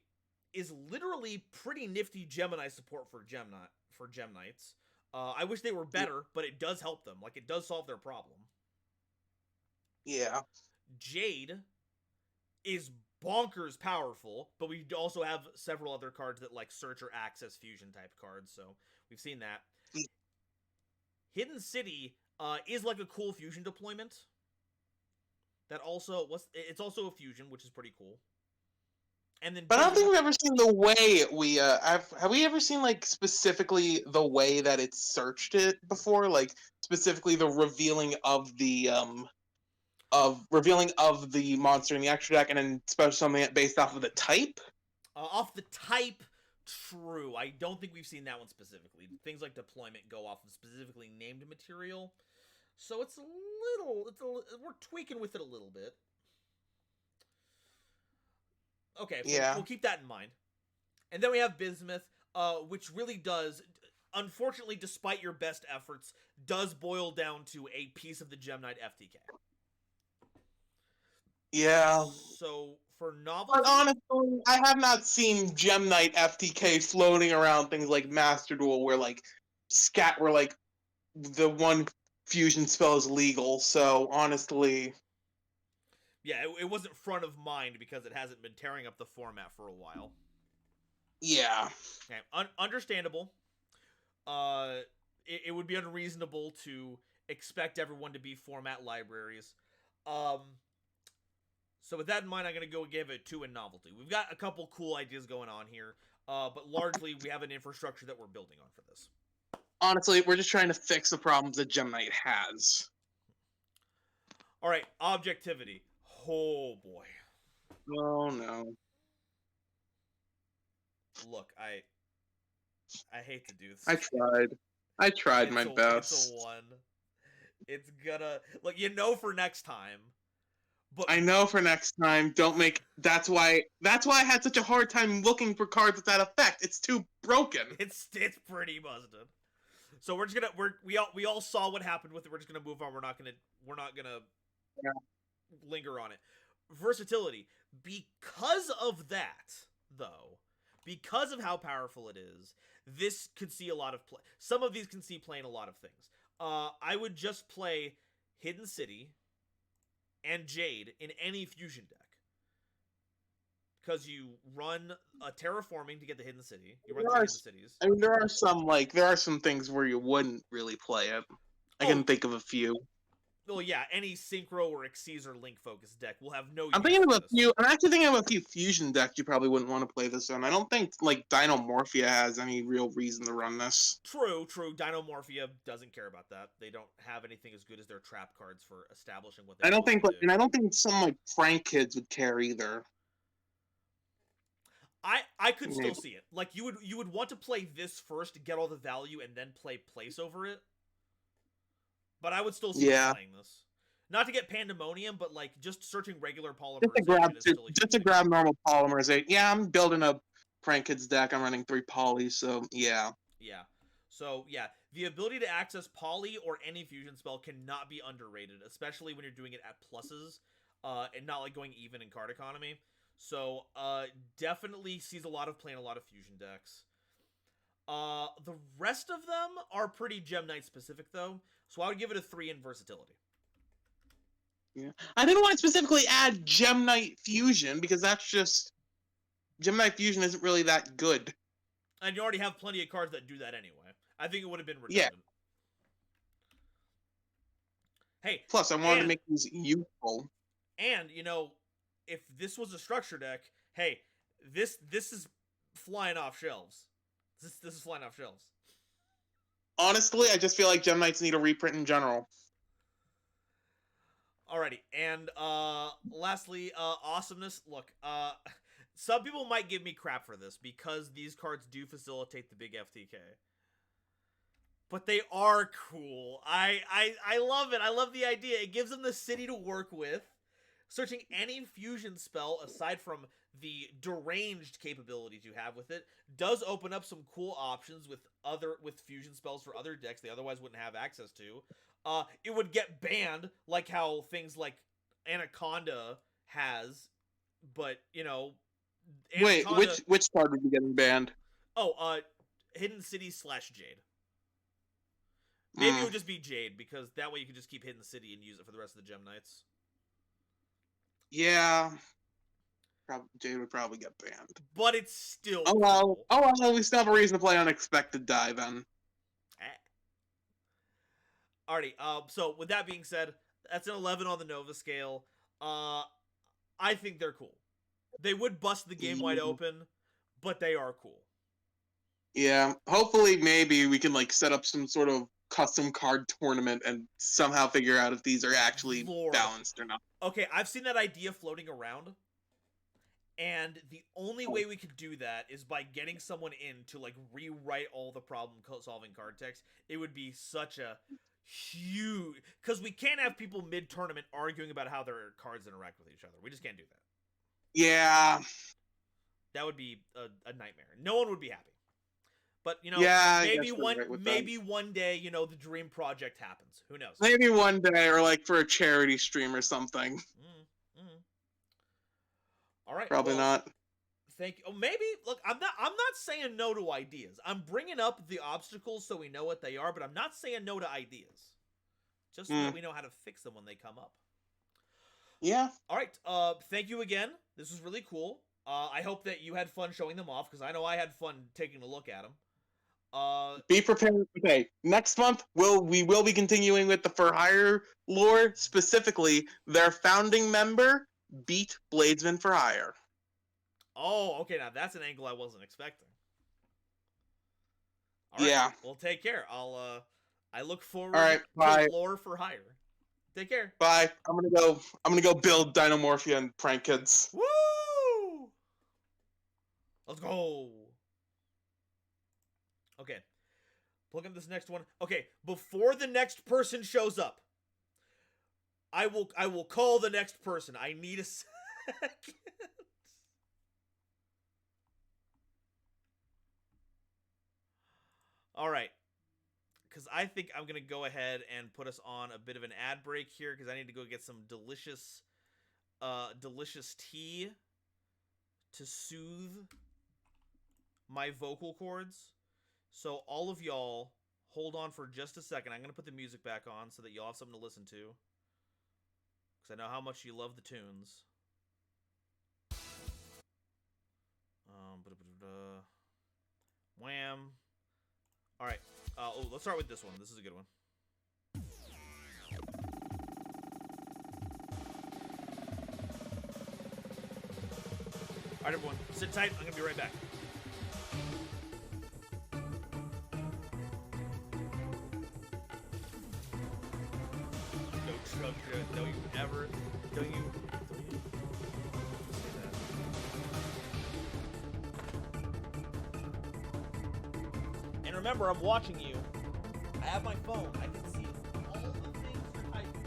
is literally pretty nifty Gemini support for Gem Knights. I wish they were better, but it does help them. Like, it does solve their problem. Yeah. Jade is bonkers powerful, but we also have several other cards that, like, search or access fusion type cards, so we've seen that. Hidden City is like a cool fusion deployment. That also it's also a fusion, which is pretty cool. And then, but I don't think we've ever seen the way we have we ever seen like specifically the way that it searched it before, like specifically the revealing of the monster in the extra deck and then special something based off of the type. Off the type. True. I don't think we've seen that one specifically. Things like deployment go off of specifically named material. So it's we're tweaking with it a little bit. Okay, yeah. We'll keep that in mind. And then we have Bismuth, which really does, unfortunately, despite your best efforts, does boil down to a piece of the Gem Knight FTK. Yeah. So for novelty, But honestly, I have not seen Gem Knight FTK floating around things like Master Duel where like the one fusion spell is legal. So honestly, yeah, it wasn't front of mind because it hasn't been tearing up the format for a while. yeah. Okay, understandable. It would be unreasonable to expect everyone to be format libraries. So with that in mind, I'm going to go give it 2 in novelty. We've got a couple cool ideas going on here, but largely we have an infrastructure that we're building on for this. Honestly, we're just trying to fix the problems that Gem Knight has. All right, objectivity. Oh boy. Oh no. Look, I hate to do this. I tried my It's best. a 1. It's gonna look, for next time. But I know for next time, don't make. That's why I had such a hard time looking for cards with that effect. It's too broken. it's pretty busted. So we're just gonna we all saw what happened with it. We're just gonna move on. We're not gonna Yeah. linger on it. Versatility, because of that, though, because of how powerful it is, this could see a lot of play. Some of these can see playing a lot of things. I would just play Hidden City and Jade in any fusion deck. Because you run a terraforming to get the Hidden City. You run 3 Hidden Cities. I mean, there are some things where you wouldn't really play it. I can think of a few. Well, yeah, any Synchro or Xyz or Link focused deck will have no. I'm actually thinking of a few fusion decks you probably wouldn't want to play this on. I don't think like Dinomorphia has any real reason to run this. True. Dinomorphia doesn't care about that. They don't have anything as good as their trap cards for establishing what they. I don't think some like Frank kids would care either. I could still see it. Like you would want to play this first to get all the value and then play place over it. But I would still see playing this. Not to get Pandemonium, but like just searching regular polymerization just to grab normal polymerization. Yeah, I'm building a Prank Kids deck. I'm running 3 polys, so yeah. Yeah. So yeah, the ability to access poly or any fusion spell cannot be underrated, especially when you're doing it at pluses, and not like going even in card economy. So definitely sees a lot of playing a lot of fusion decks. The rest of them are pretty Gem Knight specific though, so I would give it a 3 in versatility. Yeah, I didn't want to specifically add Gem Knight Fusion because that's just Gem Knight Fusion isn't really that good. And you already have plenty of cards that do that anyway. I think it would have been redundant. Yeah. Hey. Plus, I wanted to make these useful. And if this was a structure deck, hey, this is flying off shelves. This is flying off shelves. Honestly, I just feel like Gem Knights need a reprint in general. Alrighty, and lastly, awesomeness. Look, some people might give me crap for this because these cards do facilitate the big FTK. But they are cool. I love it. I love the idea. It gives them the city to work with. Searching any fusion spell aside from the deranged capabilities you have with it does open up some cool options with fusion spells for other decks they otherwise wouldn't have access to. It would get banned like how things like Anaconda has, but Anaconda... Wait, which card would be getting banned? Oh, Hidden City / Jade. Maybe it would just be Jade because that way you could just keep Hidden City and use it for the rest of the Gem Knights. Yeah, Jade would probably get banned. But it's still cool. Oh well, we still have a reason to play Unexpected Die then. Alrighty, so with that being said, that's an 11 on the Nova scale. I think they're cool. They would bust the game wide open, but they are cool. Yeah, hopefully maybe we can like set up some sort of custom card tournament and somehow figure out if these are actually balanced or not. Okay, I've seen that idea floating around, and the only way we could do that is by getting someone in to like rewrite all the problem-solving card text. It would be such a huge... Because we can't have people mid-tournament arguing about how their cards interact with each other. We just can't do that. Yeah. That would be a nightmare. No one would be happy. But Yeah, I maybe guess you're right with that. one day, the dream project happens. Who knows? Maybe one day, or like for a charity stream or something. Mm-hmm. All right. Probably well, not. Thank you. Oh, maybe look. I'm not saying no to ideas. I'm bringing up the obstacles so we know what they are, but I'm not saying no to ideas. Just so that we know how to fix them when they come up. Yeah. All right. Thank you again. This was really cool. I hope that you had fun showing them off because I know I had fun taking a look at them. Be prepared. Okay, next month we will be continuing with the For Hire lore. Specifically, their founding member beat Bladesman for Hire. Oh, okay. Now that's an angle I wasn't expecting. All right. Yeah. Well, take care. I look forward All right, bye. to lore for hire. Take care. Bye. I'm gonna go build Dinomorphia and Prank Kids. Woo! Let's go. Okay. Plug in this next one. Okay, before the next person shows up, I will call the next person. I need a second. All right. Because I think I'm going to go ahead and put us on a bit of an ad break here because I need to go get some delicious tea to soothe my vocal cords. So all of y'all, hold on for just a second. I'm going to put the music back on so that y'all have something to listen to. Because I know how much you love the tunes. Wham. All right. Let's start with this one. This is a good one. All right, everyone. Sit tight. I'm going to be right back. Don't you ever. Don't you. And remember, I'm watching you. I have my phone. I can see all the things you're typing.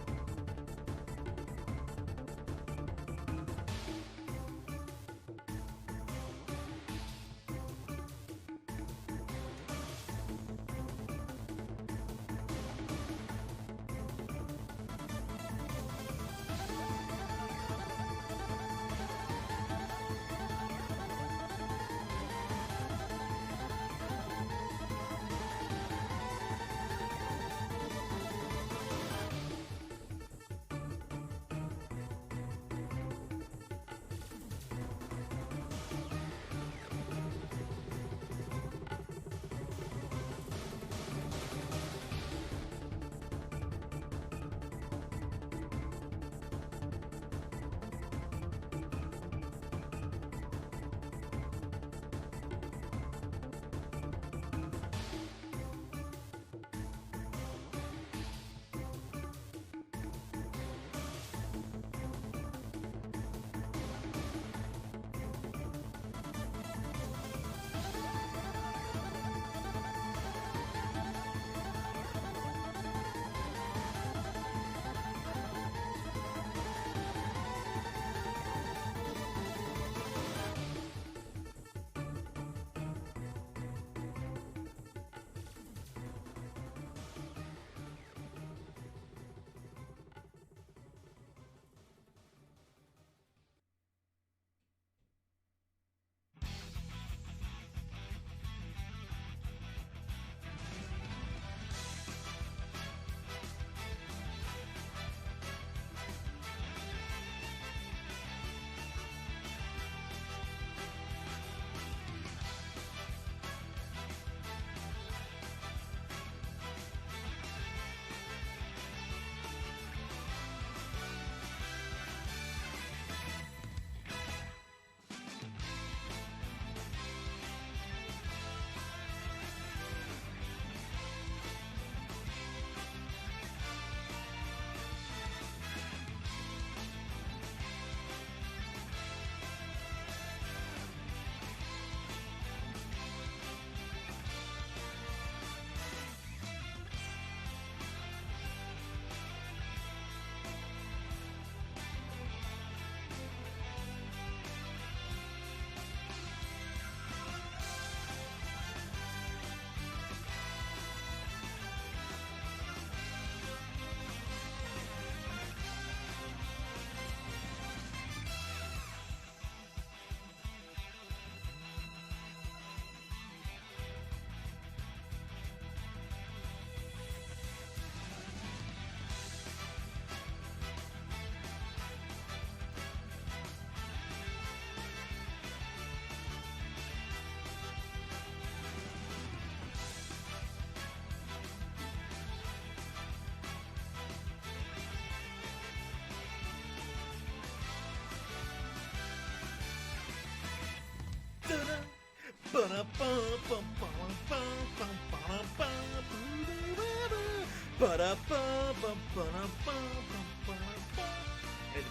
Hey, the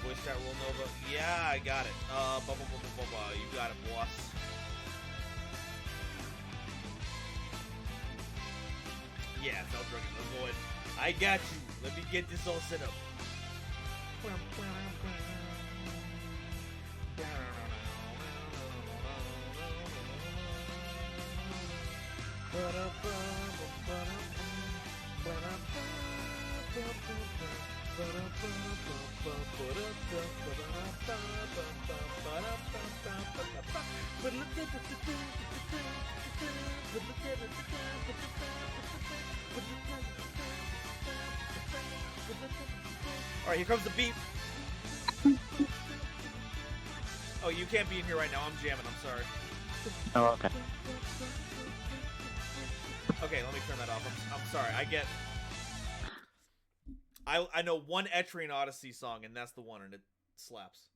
voice chat rule, Nova. Yeah, I got it. You got it, boss. Yeah, Zelda Dragon, let's go ahead. I got you. Let me get this all set up. Alright, here comes the beep. Oh, you can't be in here right now. I'm jamming. I'm sorry. Oh, okay. Okay, let me turn that off. I'm sorry. I know one Etrian Odyssey song, and that's the one, and it slaps.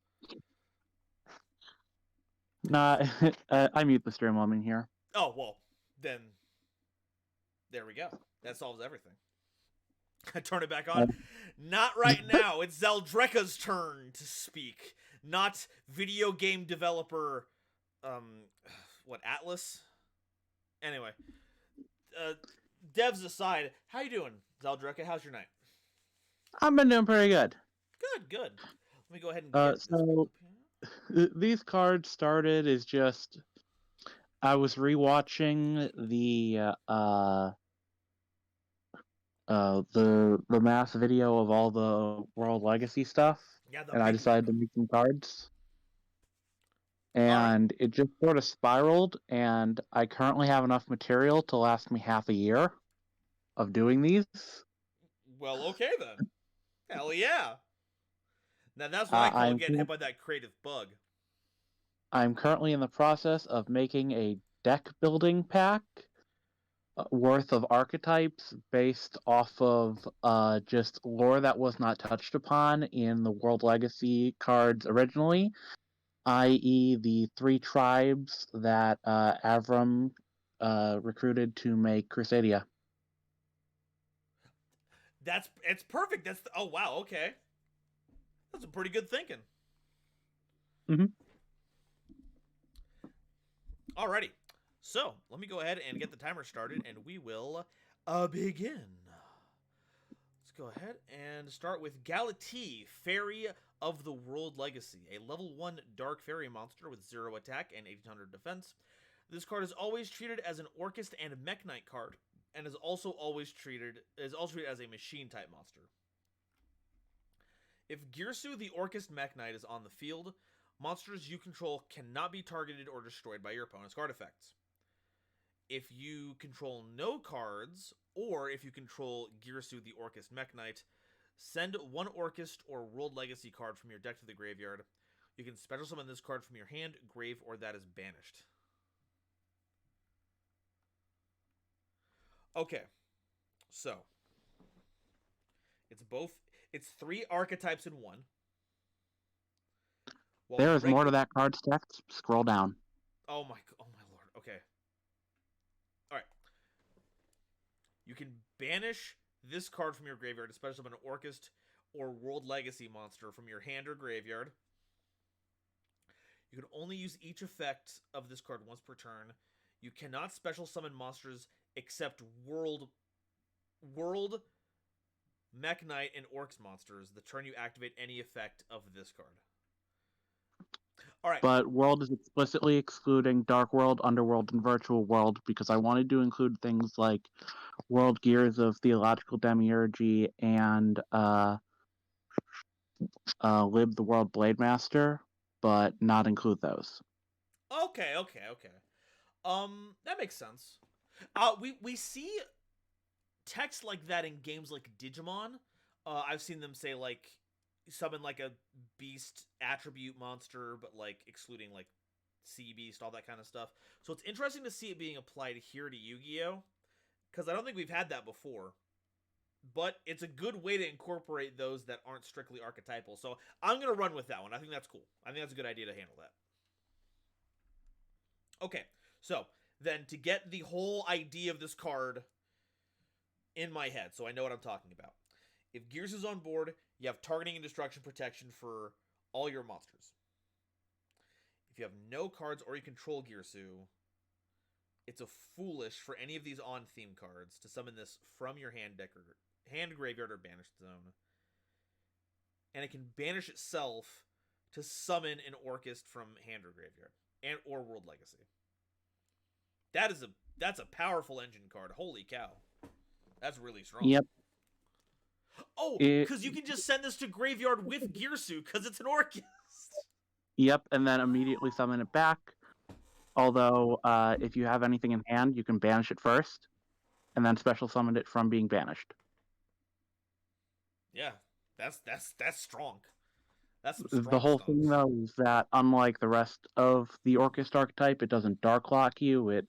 Nah, I mute the stream while I'm in here. Oh, well, then there we go. That solves everything. I turn it back on. Not right now. It's Zeldreka's turn to speak. Not video game developer, Atlas? Anyway, devs aside, how you doing, Zeldreka? How's your night? I've been doing pretty good. Good. Let me go ahead and get So these cards started as just I was rewatching the mass video of all the World Legacy stuff, and I decided to make some cards. And it just sort of spiraled, and I currently have enough material to last me half a year of doing these. Well, okay then. Hell yeah. Now that's what I call getting hit by that creative bug. I'm currently in the process of making a deck building pack worth of archetypes based off of just lore that was not touched upon in the World Legacy cards originally, i.e. the 3 tribes that Avram recruited to make Crusadia. It's perfect. Oh wow, okay. That's some pretty good thinking. Mm-hmm. Alrighty. So, let me go ahead and get the timer started, and we will begin. Let's go ahead and start with Galati, Fairy of the World Legacy, a level 1 Dark Fairy monster with 0 attack and 1800 defense. This card is always treated as an Orcust and Mech Knight card, and is also always treated as a machine-type monster. If Girsu the Orcust Mech Knight is on the field, monsters you control cannot be targeted or destroyed by your opponent's card effects. If you control no cards, or if you control Girsu the Orcust Mech Knight, send 1 Orcust or World Legacy card from your deck to the graveyard. You can special summon this card from your hand, grave, or that is banished. Okay, so it's 3 archetypes in 1. Well, there is more to that card's text. Scroll down. Oh my lord. Okay. All right. You can banish this card from your graveyard, especially summon an Orcust or World Legacy monster from your hand or graveyard. You can only use each effect of this card once per turn. You cannot special summon monsters except World Mech Knight and Orcs monsters the turn you activate any effect of this card. All right. But World is explicitly excluding Dark World, Underworld, and Virtual World because I wanted to include things like World Gears of Theological Demiurgy and Lib the World Blade Master, but not include those. Okay. That makes sense. We see text like that in games like Digimon. I've seen them say like summon like a beast attribute monster, but like excluding like sea beast, all that kind of stuff. So it's interesting to see it being applied here to Yu-Gi-Oh, because I don't think we've had that before. But it's a good way to incorporate those that aren't strictly archetypal. So I'm gonna run with that one. I think that's cool. I think that's a good idea to handle that. Okay, so than to get the whole idea of this card in my head, so I know what I'm talking about. If Girsu's on board, you have targeting and destruction protection for all your monsters. If you have no cards or you control Girsu, it's a foolish for any of these on-theme cards to summon this from your hand deck or hand graveyard or banished zone. And it can banish itself to summon an Orcust from hand or graveyard and or World Legacy. That's a powerful engine card. Holy cow. That's really strong. Yep. Oh, because you can just send this to graveyard with Girsu because it's an Orcust. Yep, and then immediately summon it back. Although, if you have anything in hand, you can banish it first, and then special summon it from being banished. Yeah, that's strong. That's some strong The whole stuff. thing, though, is that unlike the rest of the Orcust archetype, it doesn't dark lock you, it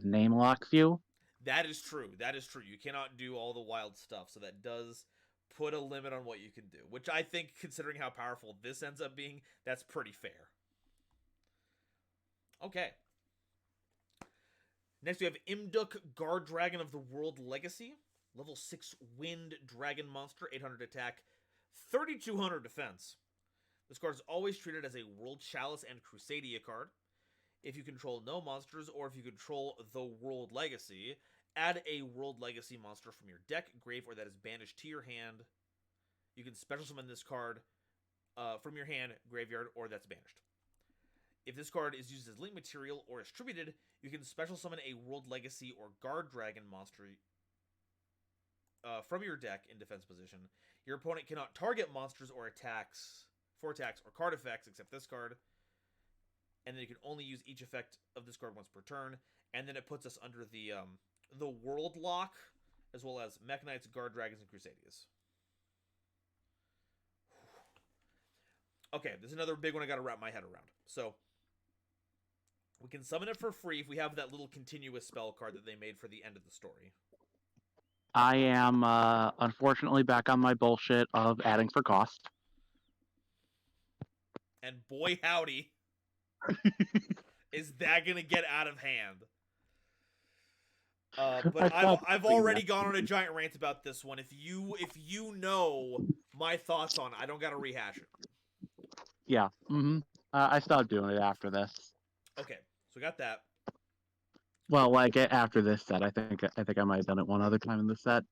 name locks you. That is true. That is true. You cannot do all the wild stuff, so that does put a limit on what you can do, which I think, considering how powerful this ends up being, that's pretty fair. Okay. Next we have Imduk, Guard Dragon of the World Legacy. Level 6 Wind Dragon Monster, 800 attack, 3200 defense. This card is always treated as a World Chalice and Crusadia card. If you control no monsters, or if you control the World Legacy, add a World Legacy monster from your deck, grave, or that is banished to your hand. You can special summon this card from your hand, graveyard, or that's banished. If this card is used as link material or is tributed, you can special summon a World Legacy or Guard Dragon monster from your deck in defense position. Your opponent cannot target monsters or attacks or card effects except this card. And then you can only use each effect of this card once per turn. And then it puts us under the World Lock, as well as Mech Knights, Guard Dragons, and Crusadias. Okay, there's another big one I gotta wrap my head around. So, we can summon it for free if we have that little continuous spell card that they made for the end of the story. I am, unfortunately, back on my bullshit of adding for cost. And boy howdy, is that gonna get out of hand. But I've already gone on a giant rant about this one. If you know my thoughts on it, I don't gotta rehash it. Yeah. I stopped doing it after this. Okay, so we got that. Well, like after this set, I think I might have done it one other time in the set.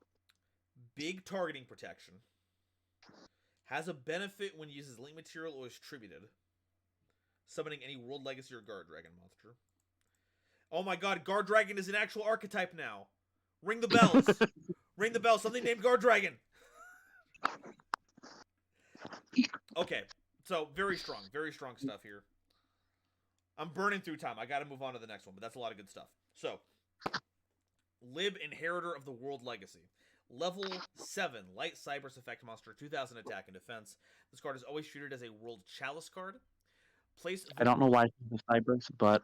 Big targeting protection. Has a benefit when uses link material or is tributed. Summoning any World Legacy or Guard Dragon monster. Oh my god, Guard Dragon is an actual archetype now. Ring the bells. Ring the bells. Something named Guard Dragon. Okay, so very strong stuff here. I'm burning through time. I gotta move on to the next one, but that's a lot of good stuff. So, Lib, Inheritor of the World Legacy. Level 7, Light Cyberse Effect Monster, 2000 attack and defense. This card is always treated as a World Chalice card. I don't know why it's the Cyberse, but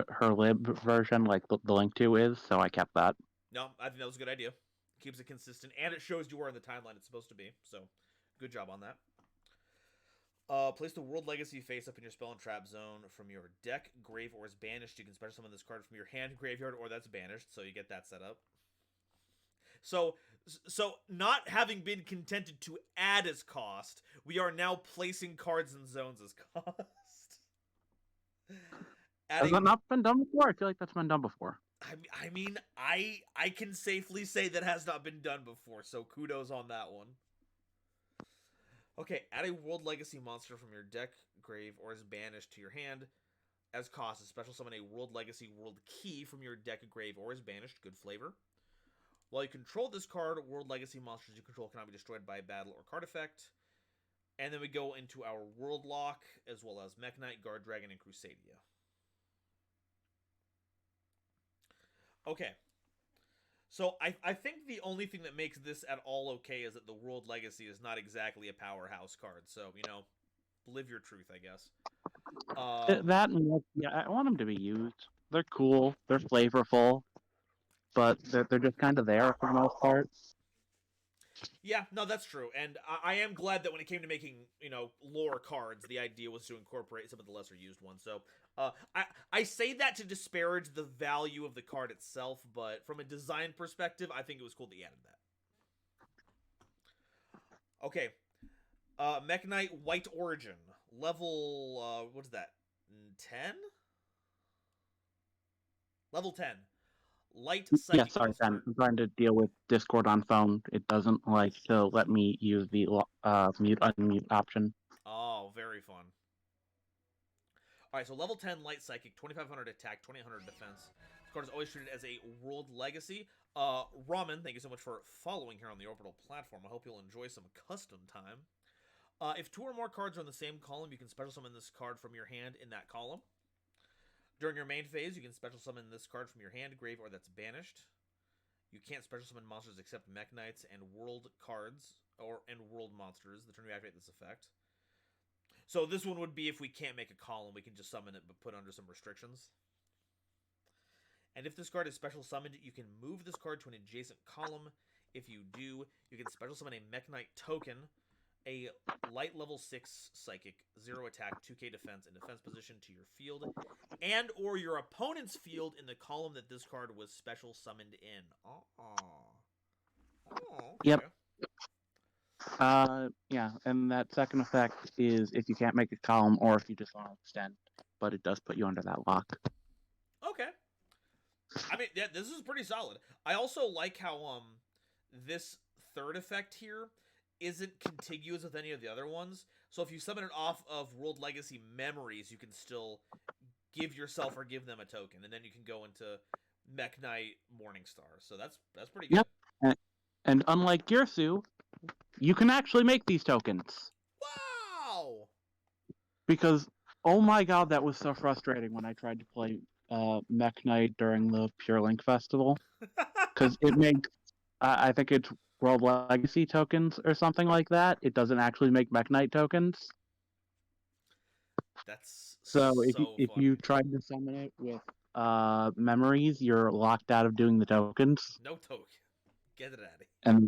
her Lib version, like the link to is, so I kept that. No, I think that was a good idea. Keeps it consistent, and it shows you where in the timeline it's supposed to be, so good job on that. Place the World Legacy face up in your spell and trap zone from your deck, grave, or is banished. You can special summon this card from your hand, graveyard, or that's banished, so you get that set up. So not having been contented to add as cost, we are now placing cards in zones as cost. Has that not been done before? I feel like that's been done before. I mean, I can safely say that has not been done before, so kudos on that one. Okay, add a World Legacy monster from your deck, grave, or is banished to your hand as cost. Special summon a World Legacy World Key from your deck, grave, or is banished. Good flavor. While you control this card, World Legacy monsters you control cannot be destroyed by battle or card effect. And then we go into our World Lock, as well as Mech Knight, Guard Dragon, and Crusadia. Okay. So I think the only thing that makes this at all okay is that the World Legacy is not exactly a powerhouse card. So, live your truth, I guess. That and yeah, I want them to be used. They're cool. They're flavorful, but they're just kind of there for the most part. Yeah, no, that's true, and I am glad that when it came to making, lore cards, the idea was to incorporate some of the lesser used ones. So, I say that to disparage the value of the card itself, but from a design perspective, I think it was cool that you added that. Okay, Mech Knight White Origin, level what is that? 10? Level 10. Light Yeah, Psychic sorry, Ben. Monster. I'm trying to deal with Discord on phone. It doesn't like to let me use the mute unmute option. Oh, very fun. Alright, so level 10 Light Psychic, 2500 attack, 2800 defense. This card is always treated as a World Legacy. Ramen, thank you so much for following here on the Orbital platform. I hope you'll enjoy some custom time. If 2 or more cards are in the same column, you can special summon this card from your hand in that column. During your main phase, you can special summon this card from your hand, grave, or that's banished. You can't special summon monsters except Mech Knights and World cards, and World monsters the turn you activate this effect. So this one would be if we can't make a column, we can just summon it but put under some restrictions. And if this card is special summoned, you can move this card to an adjacent column. If you do, you can special summon a Mech Knight token, a light level 6 psychic, 0 attack, 2k defense, and defense position to your field, and or your opponent's field in the column that this card was special summoned in. Okay. Yep. Yeah, and that second effect is if you can't make a column or if you just want to extend, but it does put you under that lock. Okay. I mean, yeah, this is pretty solid. I also like how this third effect here isn't contiguous with any of the other ones. So if you summon it off of World Legacy memories, you can still give yourself or give them a token, and then you can go into Mech Knight Morningstar. So that's pretty good. Yep. And unlike Girsu, you can actually make these tokens. Wow! Because, oh my god, that was so frustrating when I tried to play Mech Knight during the Pure Link Festival. Because it makes, I think it's World Legacy tokens or something like that. It doesn't actually make Mech Knight tokens. That's So if fun. you tried to summon it with memories, you're locked out of doing the tokens. No token. Get it out of here.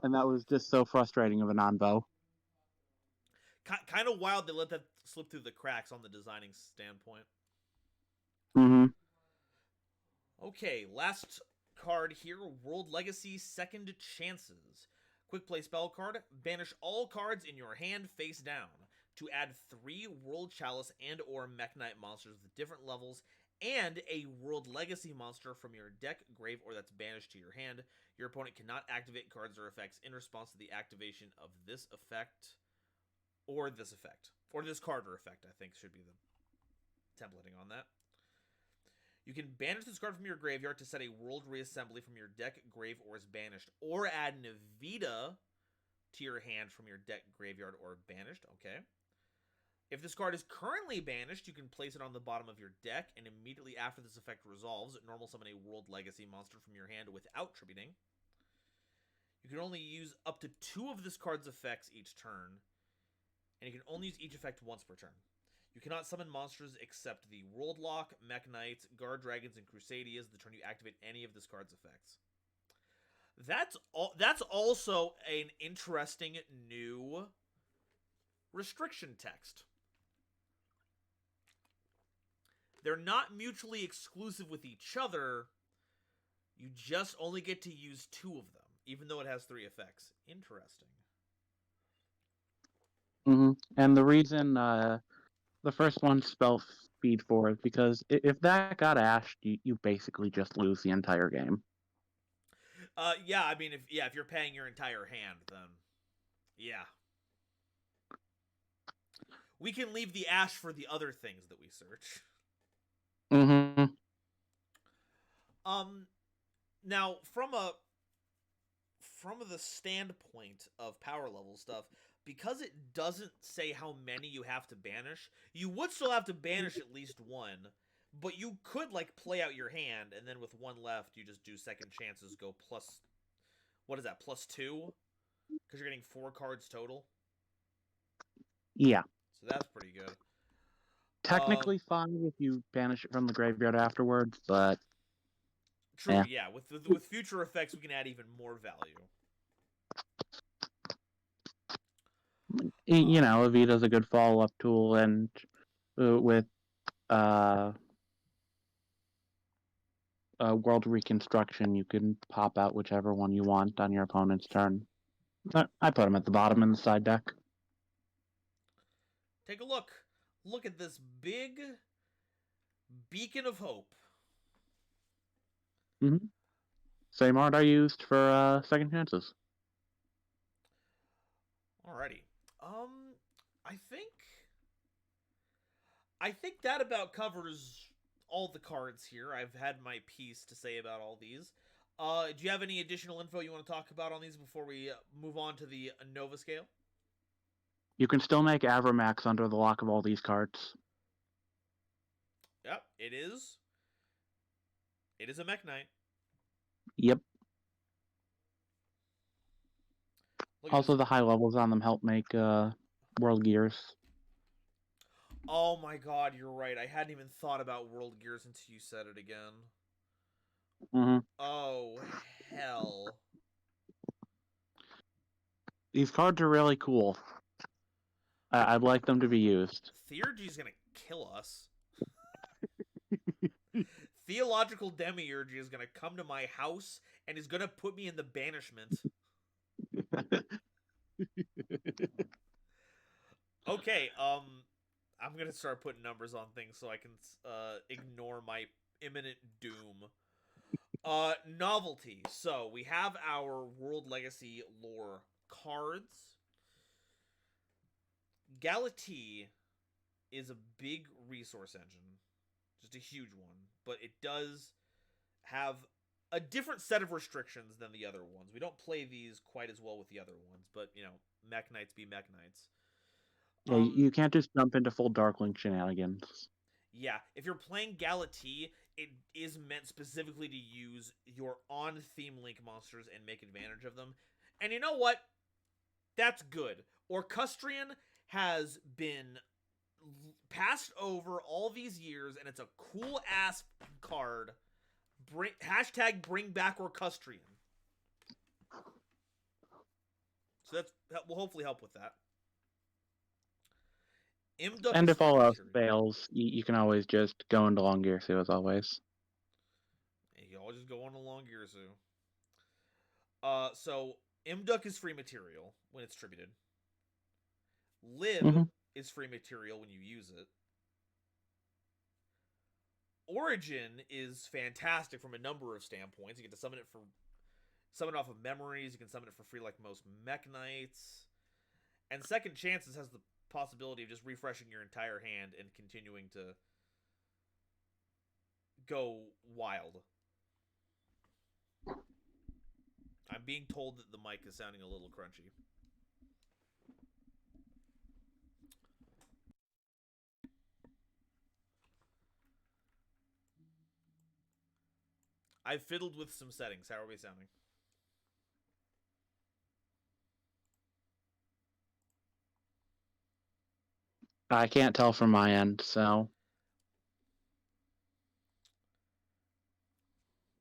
And that was just so frustrating of a non-bow. Kind of wild they let that slip through the cracks on the designing standpoint. Mm-hmm. Okay, last card here, World Legacy Second Chances. Quick play spell card, banish all cards in your hand face down to add 3 World Chalice and or Mech Knight monsters with different levels and a World Legacy monster from your deck, grave, or that's banished to your hand. Your opponent cannot activate cards or effects in response to the activation of this effect or this effect. Or this card or effect, I think, should be the templating on that. You can banish this card from your graveyard to set a World Reassembly from your deck, grave, or is banished. Or add Navita to your hand from your deck, graveyard, or banished. Okay. If this card is currently banished, you can place it on the bottom of your deck, and immediately after this effect resolves, normal summon a World Legacy monster from your hand without tributing. You can only use up to 2 of this card's effects each turn, and you can only use each effect once per turn. You cannot summon monsters except the World Lock, Mech Knights, Guard Dragons, and Crusadias the turn you activate any of this card's effects. That's also an interesting new restriction text. They're not mutually exclusive with each other. You just only get to use 2 of them, even though it has 3 effects. Interesting. Mm-hmm. And the reason the first one spell speed 4 is because if that got ashed, you basically just lose the entire game. Yeah, I mean, if you're paying your entire hand, then yeah. We can leave the ash for the other things that we search. Mm-hmm. Now from the standpoint of power level stuff, because it doesn't say how many you have to banish, you would still have to banish at least 1, but you could like play out your hand, and then with 1 left, you just do second chances, go plus, what is that, plus 2? Because you're getting 4 cards total. Yeah. So that's pretty good. Technically fine if you banish it from the graveyard afterwards, but true, yeah. With future effects, we can add even more value. You know, Evita's a good follow-up tool, and with World Reconstruction, you can pop out whichever one you want on your opponent's turn. I put them at the bottom in the side deck. Take a look. Look at this big beacon of hope. Mm-hmm. Same art I used for Second Chances. Alrighty. I think that about covers all the cards here. I've had my piece to say about all these. Do you have any additional info you want to talk about on these before we move on to the Nova scale? You can still make Avramax under the lock of all these cards. Yep, it is. It is a Mech Knight. Yep. Also, the high levels on them help make World Gears. Oh my god, you're right. I hadn't even thought about World Gears until you said it again. Mm-hmm. Oh, hell. These cards are really cool. I'd like them to be used. Theurgy's gonna kill us. Theological Demiurgy is gonna come to my house and is gonna put me in the banishment. Okay, I'm gonna start putting numbers on things so I can ignore my imminent doom. Novelty. So we have our World Legacy lore cards. Galatea is a big resource engine, just a huge one, but it does have a different set of restrictions than the other ones. We don't play these quite as well with the other ones, but you know, Mech Knights be Mech Knights. Yeah, you can't just jump into full Darkling shenanigans. Yeah, if you're playing Galatea, it is meant specifically to use your on-theme Link monsters and make advantage of them. And you know what? That's good. Orcustrian has been passed over all these years, and it's a cool-ass card. Hashtag bring back Orcustrian. So that will hopefully help with that. And if all else fails, you can always just go into Long Gearsu as always. You can always just go on to Long Gearsu. So Imduk is free material when it's tributed. Lib is free material when you use it. Origin is fantastic from a number of standpoints. You get to summon it off of memories. You can summon it for free like most Mech Knights. And Second Chances has the possibility of just refreshing your entire hand and continuing to go wild. I'm being told that the mic is sounding a little crunchy. I've fiddled with some settings. How are we sounding? I can't tell from my end, so...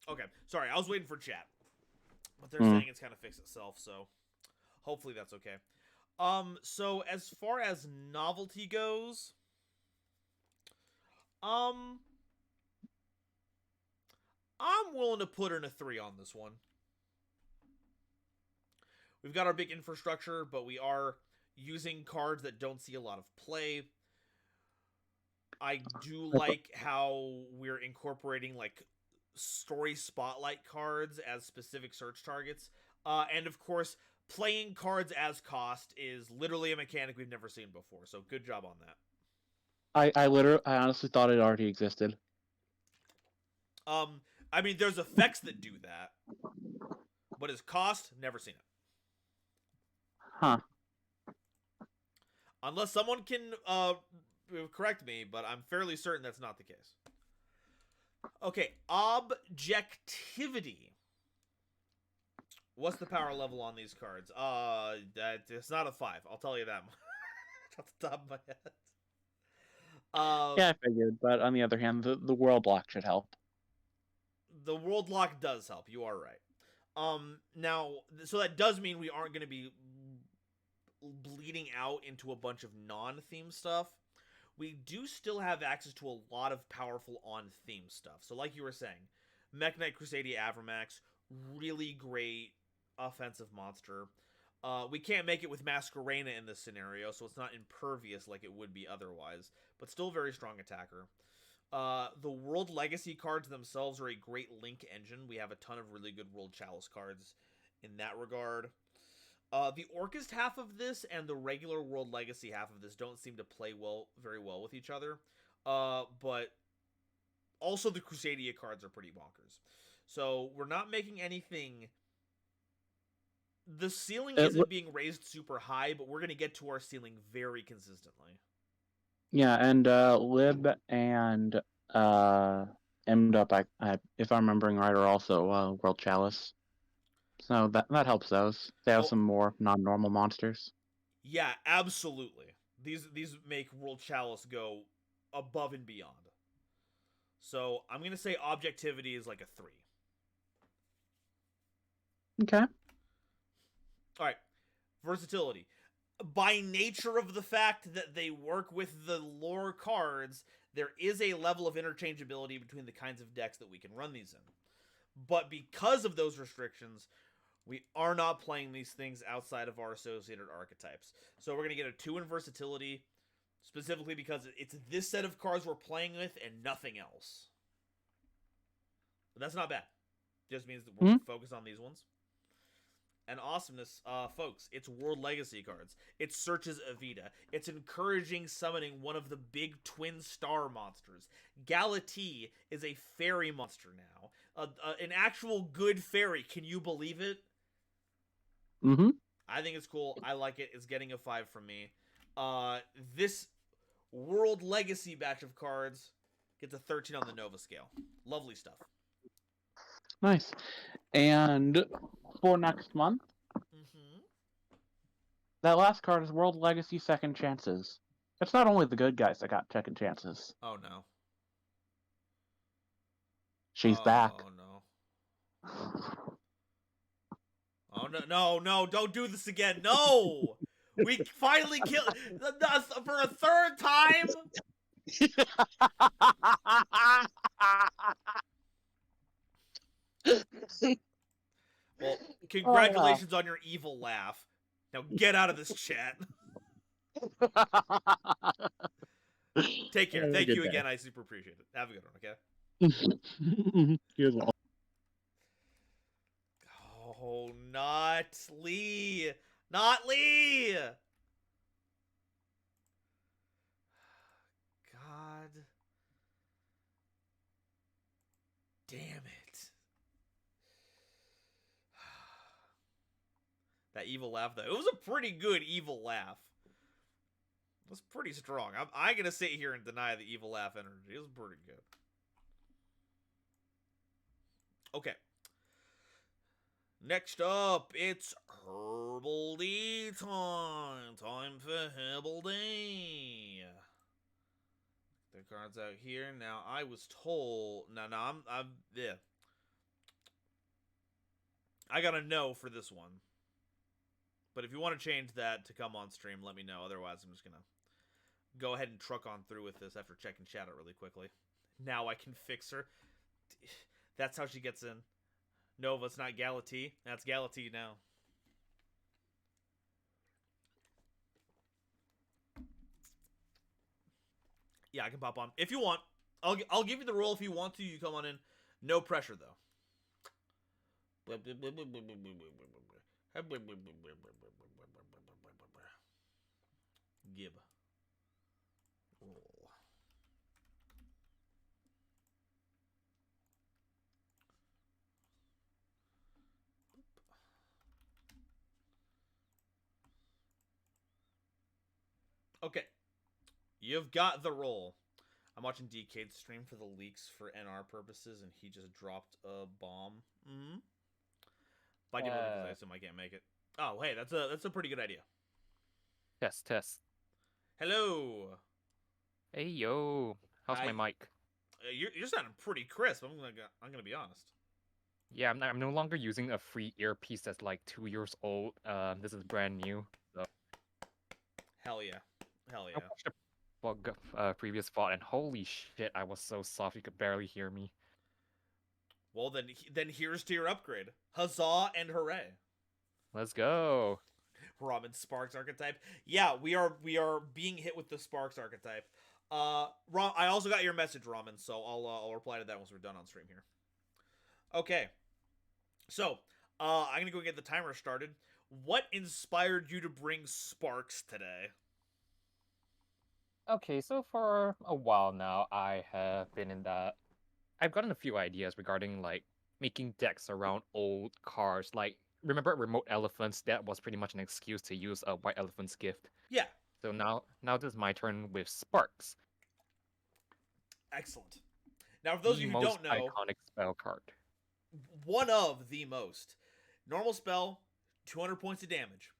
Okay, sorry, I was waiting for chat. But they're saying it's kind of fixed itself, so hopefully that's okay. So as far as novelty goes, I'm willing to put in a 3 on this one. We've got our big infrastructure, but we are using cards that don't see a lot of play. I do like how we're incorporating like story spotlight cards as specific search targets. And of course, playing cards as cost is literally a mechanic we've never seen before. So good job on that. I honestly thought it already existed. I mean, there's effects that do that, but as cost, never seen it. Huh. Unless someone can correct me, but I'm fairly certain that's not the case. Okay, objectivity. What's the power level on these cards? It's not a 5. I'll tell you that much. Off the top of my head. Yeah, I figured, but on the other hand, the world lock should help. The world lock does help. You are right. Now, so that does mean we aren't going to be bleeding out into a bunch of non-theme stuff. We do still have access to a lot of powerful on-theme stuff. So, like you were saying, Mech Knight Crusadia Avramax, really great offensive monster. We can't make it with Masquerena in this scenario, so it's not impervious like it would be otherwise, but still a very strong attacker. The World Legacy cards themselves are a great link engine. We have a ton of really good World Chalice cards in that regard. The Orcust half of this and the regular World Legacy half of this don't seem to play very well with each other. But also the Crusadia cards are pretty bonkers. So we're not making anything. The ceiling isn't being raised super high, but we're going to get to our ceiling very consistently. Yeah, and Lib and MDUP, if I'm remembering right, are also World Chalice. So that helps those. They have some more non-normal monsters. Yeah, absolutely. These make World Chalice go above and beyond. So I'm going to say objectivity is like a 3. Okay. All right. Versatility. By nature of the fact that they work with the lore cards, there is a level of interchangeability between the kinds of decks that we can run these in. But because of those restrictions, we are not playing these things outside of our associated archetypes. So we're going to get a 2 in versatility, specifically because it's this set of cards we're playing with and nothing else. But that's not bad. Just means that we're focused on these ones. And awesomeness, folks, it's World Legacy cards. It searches Evita. It's encouraging summoning one of the big twin star monsters. Galatea is a fairy monster now. An actual good fairy. Can you believe it? Mm-hmm. I think it's cool. I like it. It's getting a 5 from me. This World Legacy batch of cards gets a 13 on the Nova scale. Lovely stuff. Nice. And for next month, that last card is World Legacy Second Chances. It's not only the good guys that got second chances. Oh no. She's back. Oh no. Oh no, don't do this again. No! We finally killed for a third time? Well, congratulations on your evil laugh. Now get out of this chat. Take care. Thank you again. I super appreciate it. Have a good one, okay? Here's all. Oh, not Lee. Not Lee. God. Damn it. That evil laugh, though. It was a pretty good evil laugh. It was pretty strong. I'm going to sit here and deny the evil laugh energy. It was pretty good. Okay. Next up, it's Herbal D time. Time for Herbal D. The cards out here. Now, I was told... No, I'm yeah. I got a no for this one. But if you want to change that to come on stream, let me know. Otherwise, I'm just going to go ahead and truck on through with this after checking chat out really quickly. Now I can fix her. That's how she gets in. Nova, it's not Galatea. That's Galatea now. Yeah, I can pop on. If you want. I'll give you the role if you want to. You come on in. No pressure, though. Gib. Roll. Okay. You've got the roll. I'm watching DK's stream for the leaks for NR purposes, and he just dropped a bomb. Mm-hmm. If I can remember, because I assume I can't make it. Oh, hey, that's a pretty good idea. Test. Hello. Hey yo, how's my mic? You're sounding pretty crisp. I'm gonna be honest. Yeah, I'm no longer using a free earpiece that's like 2 years old. This is brand new. So Hell yeah. Hell I yeah. watched the previous VOD, and holy shit, I was so soft you could barely hear me. Well, then here's to your upgrade. Huzzah and hooray. Let's go. Ramen Sparks archetype. Yeah, we are being hit with the Sparks archetype. I also got your message, Ramen, so I'll reply to that once we're done on stream here. Okay. So, I'm gonna go get the timer started. What inspired you to bring Sparks today? Okay, so for a while now, I have been in that. I've gotten a few ideas regarding like making decks around old cards. Like, remember Remote Elephants? That was pretty much an excuse to use a White Elephant's gift. Yeah, So now this is my turn with Sparks, excellent. Now, for those of the you who most don't know, iconic spell card. one of the most. Normal spell, 200 points of damage.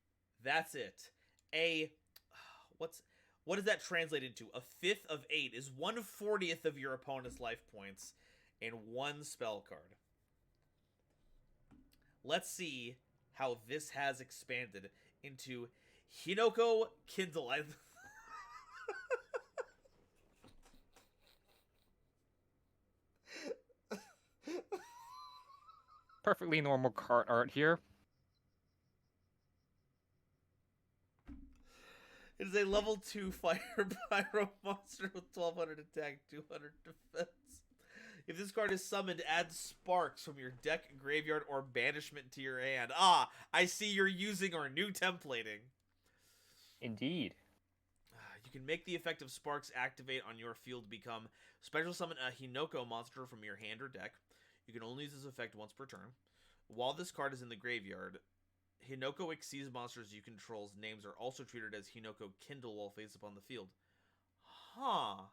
That's it. A what does that translate into? A fifth of 8 is 1/40th of your opponent's life points in one spell card. Let's see how this has expanded into Hinoko Kindle. Perfectly normal card art here. It is a level 2 fire pyro monster with 1200 attack, 200 defense. If this card is summoned, add Sparks from your deck, graveyard, or banishment to your hand. Ah, I see you're using our new templating. Indeed. You can make the effect of Sparks activate on your field to become special summon a Hinoko monster from your hand or deck. You can only use this effect once per turn. While this card is in the graveyard, Hinoko exceeds monsters you control's names are also treated as Hinoko Kindle while face up on the field. Huh.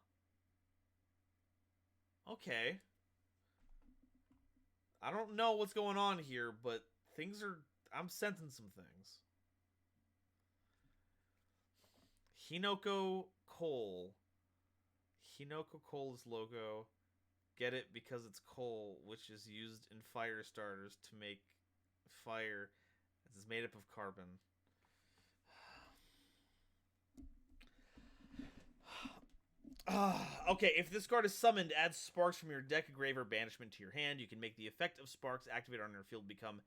Okay. I don't know what's going on here, but I'm sensing some things. Hinoko Coal. Hinoko Coal's logo. Get it because it's coal, which is used in fire starters to make fire. This is made up of carbon. Okay, if this card is summoned, add Sparks from your deck, grave, or banishment to your hand. You can make the effect of Sparks activate on your field become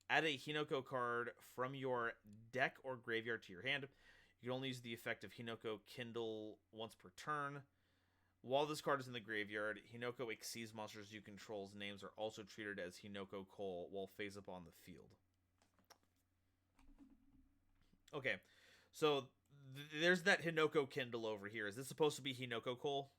add a Hinoko card from your deck or graveyard to your hand. You can only use the effect of Hinoko Kindle once per turn. While this card is in the graveyard, Hinoko exceeds monsters you control's names are also treated as Hinoko Coal while face up on the field. Okay, so there's that Hinoko Kindle over here. Is this supposed to be Hinoko Coal?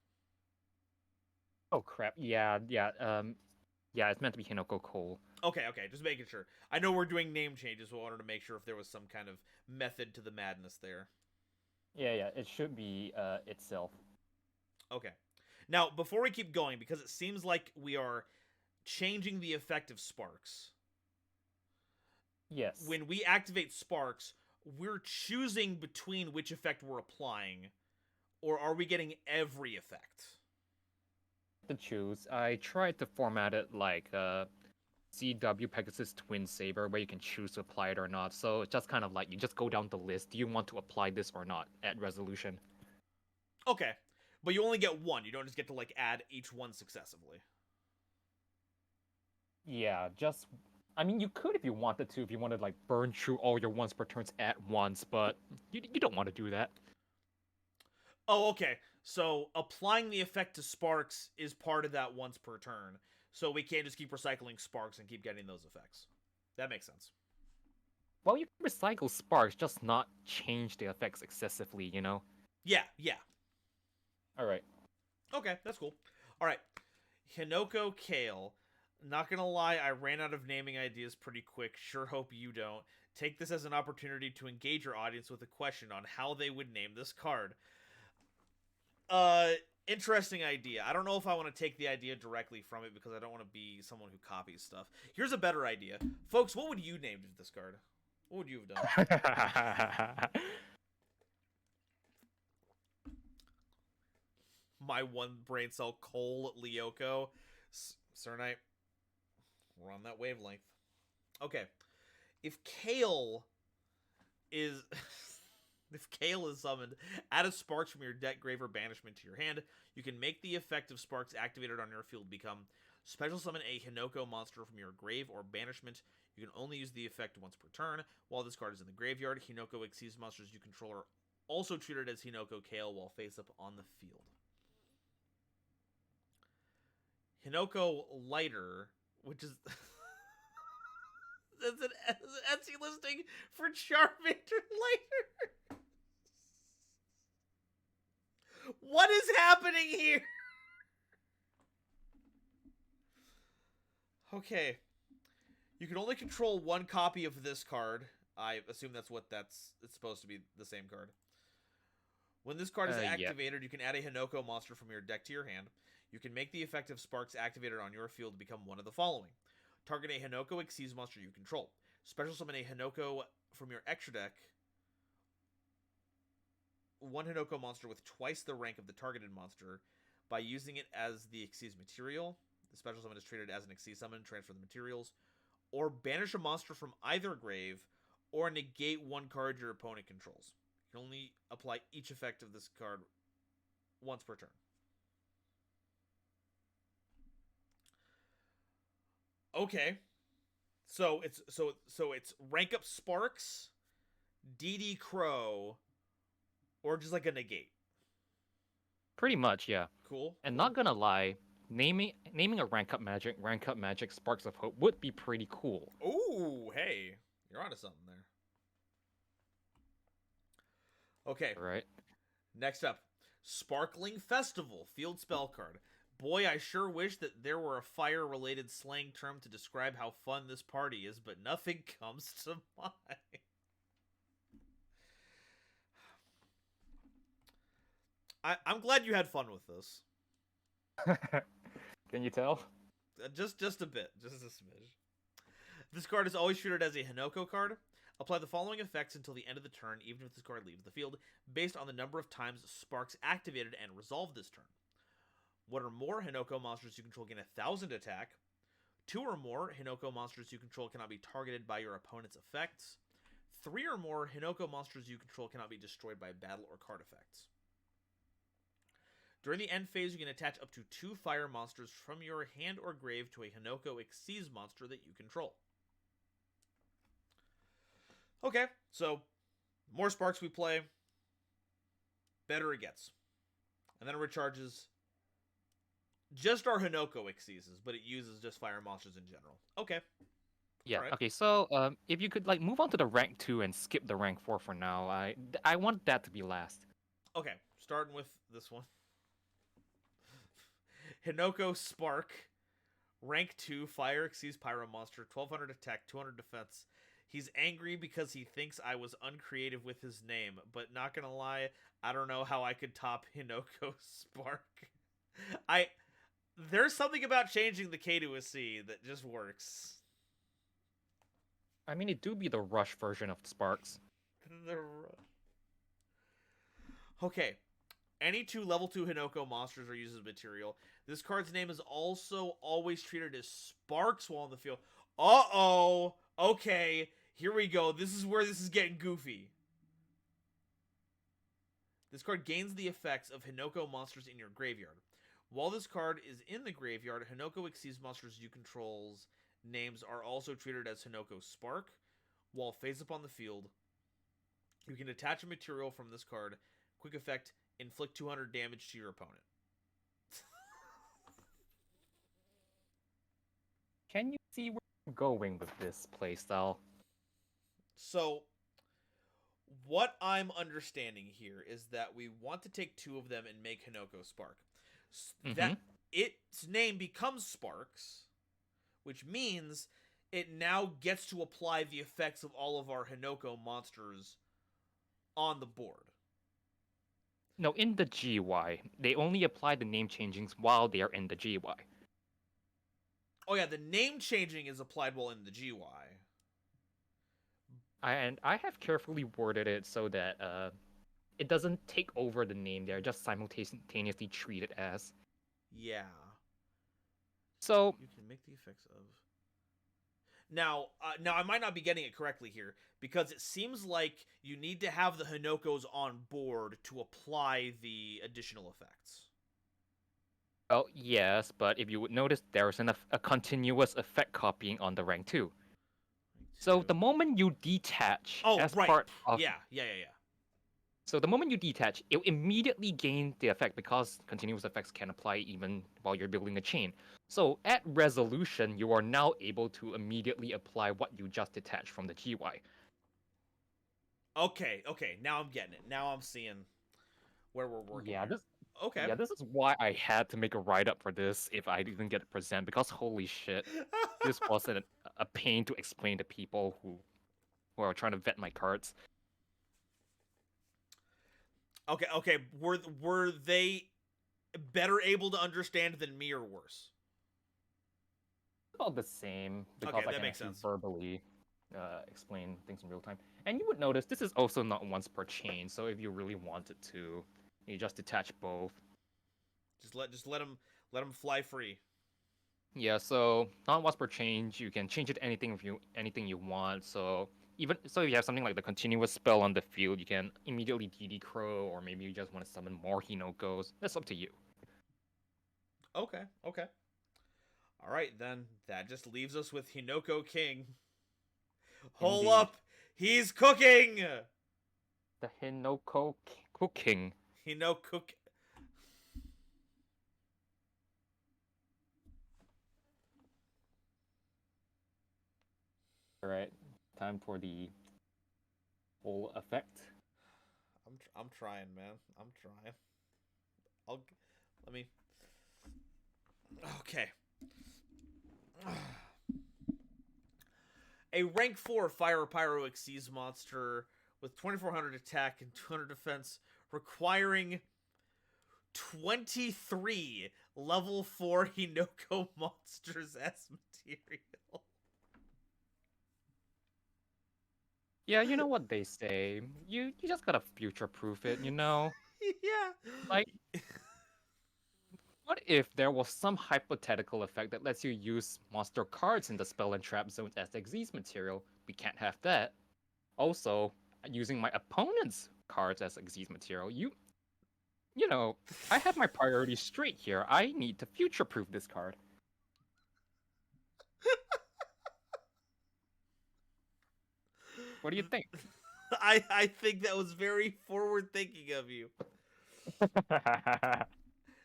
Oh crap. Yeah. Yeah, it's meant to be Hinoko Cole. Okay, just making sure. I know we're doing name changes, so I wanted to make sure if there was some kind of method to the madness there. Yeah, it should be itself. Okay. Now, before we keep going, because it seems like we are changing the effect of Sparks. Yes. When we activate Sparks, we're choosing between which effect we're applying, or are we getting every effect? To choose, I tried to format it like CW Pegasus Twin Saber, where you can choose to apply it or not. So it's just kind of like you just go down the list. Do you want to apply this or not at resolution? Okay. But you only get one. You don't just get to, like, add each one successively. Yeah, just... I mean, you could if you wanted to, if you wanted to, like, burn through all your once per turns at once, but you don't want to do that. Oh, okay. So applying the effect to Sparks is part of that once per turn. So we can't just keep recycling Sparks and keep getting those effects. That makes sense. Well, you can recycle sparks, just not change the effects excessively, you know? Yeah. Alright. Okay, that's cool. Alright. Hinoko Kale. Not gonna lie, I ran out of naming ideas pretty quick. Sure hope you don't. Take this as an opportunity to engage your audience with a question on how they would name this card. Interesting idea. I don't know if I want to take the idea directly from it because I don't want to be someone who copies stuff. Here's a better idea. Folks, what would you name this card? What would you have done? My one brain cell, Cole Lyoko. Sir Knight. We're on that wavelength. Okay. If Kale is if Kale is summoned, add a Sparks from your deck, grave, or banishment to your hand. You can make the effect of Sparks activated on your field become special summon a Hinoko monster from your grave or banishment. You can only use the effect once per turn. While this card is in the graveyard, Hinoko exceeds monsters you control are also treated as Hinoko Kale while face up on the field. Hinoko Lighter, which is that's an Etsy listing for Charmander Lighter. What is happening here? Okay. You can only control one copy of this card. I assume that's what it's supposed to be, the same card. When this card is Yeah. activated, you can add a Hinoko monster from your deck to your hand. You can make the effect of Sparks activated on your field become one of the following. Target a Hinoko Exceeds monster you control. Special summon a Hinoko from your extra deck. One Hinoko monster with twice the rank of the targeted monster by using it as the Xyz material. The special summon is treated as an Xyz summon, transfer the materials. Or banish a monster from either grave, or negate one card your opponent controls. You can only apply each effect of this card once per turn. Okay. So it's rank up Sparks, DD Crow, or just like a negate. Pretty much, yeah. Cool. And not gonna lie, naming a rank up magic Sparks of Hope would be pretty cool. Ooh, hey, you're onto something there. Okay. Right. Next up, Sparkling Festival, field spell card. Boy, I sure wish that there were a fire-related slang term to describe how fun this party is, but nothing comes to mind. I'm glad you had fun with this. Can you tell? Just a bit, just a smidge. This card is always treated as a Hinoko card. Apply the following effects until the end of the turn, even if this card leaves the field, based on the number of times Sparks activated and resolved this turn. One or more Hinoko monsters you control gain 1,000 attack. 2 or more Hinoko monsters you control cannot be targeted by your opponent's effects. 3 or more Hinoko monsters you control cannot be destroyed by battle or card effects. During the end phase, you can attach up to 2 fire monsters from your hand or grave to a Hinoko Xyz monster that you control. Okay, so more Sparks we play, better it gets. And then it recharges just our Hinoko Xyzes, but it uses just fire monsters in general. Okay. Yeah. Alright. Okay. So, if you could move on to the rank 2 and skip the rank 4 for now, I want that to be last. Okay, starting with this one. Hinoko Spark, rank 2, fire Xyz pyro monster, 1200 attack, 200 defense. He's angry because he thinks I was uncreative with his name, but not gonna lie, I don't know how I could top Hinoko Spark. There's something about changing the K to a C that just works. I mean, it do be the Rush version of Sparks. Okay. Any 2 level 2 Hinoko monsters are used as material. This card's name is also always treated as Sparks while in the field. Uh-oh! Okay, here we go. This is where this is getting goofy. This card gains the effects of Hinoko monsters in your graveyard. While this card is in the graveyard, Hinoko Xyz monsters you control's names are also treated as Hinoko Spark. While face up on the field, you can attach a material from this card. Quick effect, inflict 200 damage to your opponent. Can you see where I'm going with this playstyle? So, what I'm understanding here is that we want to take 2 of them and make Hinoko Spark. That its name becomes Sparks, which means it now gets to apply the effects of all of our Hinoko monsters on the board. No, in the GY, they only apply the name changings while they are in the GY. Oh yeah, the name changing is applied while in the GY. And I have carefully worded it so that it doesn't take over the name. They're just simultaneously treated as. Yeah. So You can make the effects of. Now I might not be getting it correctly here because it seems like you need to have the Hinokos on board to apply the additional effects. Oh, yes, but if you would notice, there is a continuous effect copying on the rank 2. So the moment you detach Oh, as right. part of Yeah. So the moment you detach, it will immediately gain the effect because continuous effects can apply even while you're building a chain. So at resolution, you are now able to immediately apply what you just detached from the GY. Okay. Now I'm getting it. Now I'm seeing where we're working. Yeah, here. Okay. Yeah, this is why I had to make a write-up for this if I didn't get to present, because holy shit, this wasn't a pain to explain to people who are trying to vet my cards. Okay. Were they better able to understand than me or worse? About the same, because Okay, I that can makes actually sense. verbally explain things in real time. And you would notice this is also not once per chain, so if you really wanted to, you just detach both. Just let them fly free. Yeah, so not once per chain, you can change it to anything you want. So even so, if you have something like the continuous spell on the field, you can immediately DD Crow, or maybe you just want to summon more Hinokos. That's up to you. Okay. All right, then that just leaves us with Hinoko King. Hold Indeed. up, he's cooking. The Hinoko cooking. Hinoko. All right, time for the full effect. I'm trying, man. I'm trying. Let me. Okay. A rank 4 Fire Pyro Exceeds monster with 2400 attack and 200 defense, requiring 23 level 4 Hinoko monsters as material. Yeah, you know what they say. You just gotta future proof it, you know? Yeah. Like, what if there was some hypothetical effect that lets you use monster cards in the spell and trap zones as Xyz material? We can't have that. Also, using my opponent's cards as Xyz material, you know, I have my priorities straight here. I need to future proof this card. What do you think? I think that was very forward thinking of you.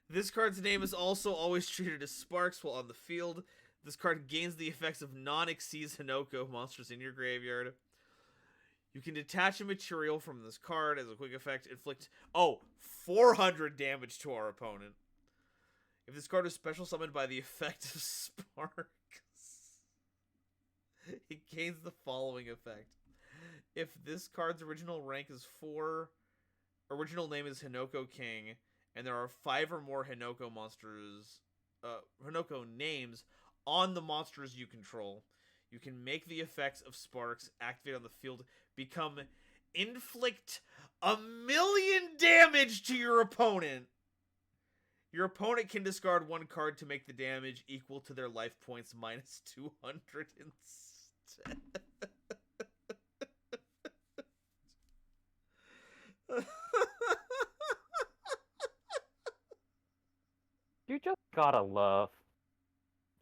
This card's name is also always treated as Sparks while on the field. This card gains the effects of non-Xyz Hinoko monsters in your graveyard. You can detach a material from this card as a quick effect, inflict 400 damage to our opponent. If this card is special summoned by the effect of Sparks, it gains the following effect. If this card's original rank is 4, original name is Hinoko King, and there are 5 or more Hinoko monsters, Hinoko names on the monsters you control, you can make the effects of Sparks activate on the field become inflict 1,000,000 damage to your opponent. Your opponent can discard 1 card to make the damage equal to their life points minus 200 instead. You just gotta love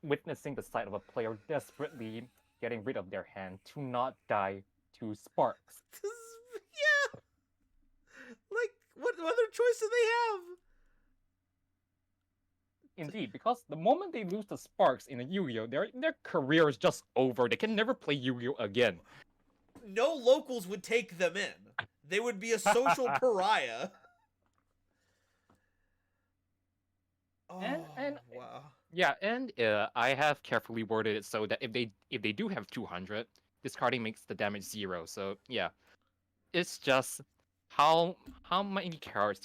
witnessing the sight of a player desperately getting rid of their hand to not die to Sparks. Yeah. Like, what other choice do they have? Indeed, because the moment they lose the Sparks in a Yu-Gi-Oh, their career is just over. They can never play Yu-Gi-Oh again. No locals would take them in. They would be a social pariah. And Wow. yeah, and I have carefully worded it so that if they do have 200, discarding makes the damage 0. So yeah, it's just how many cards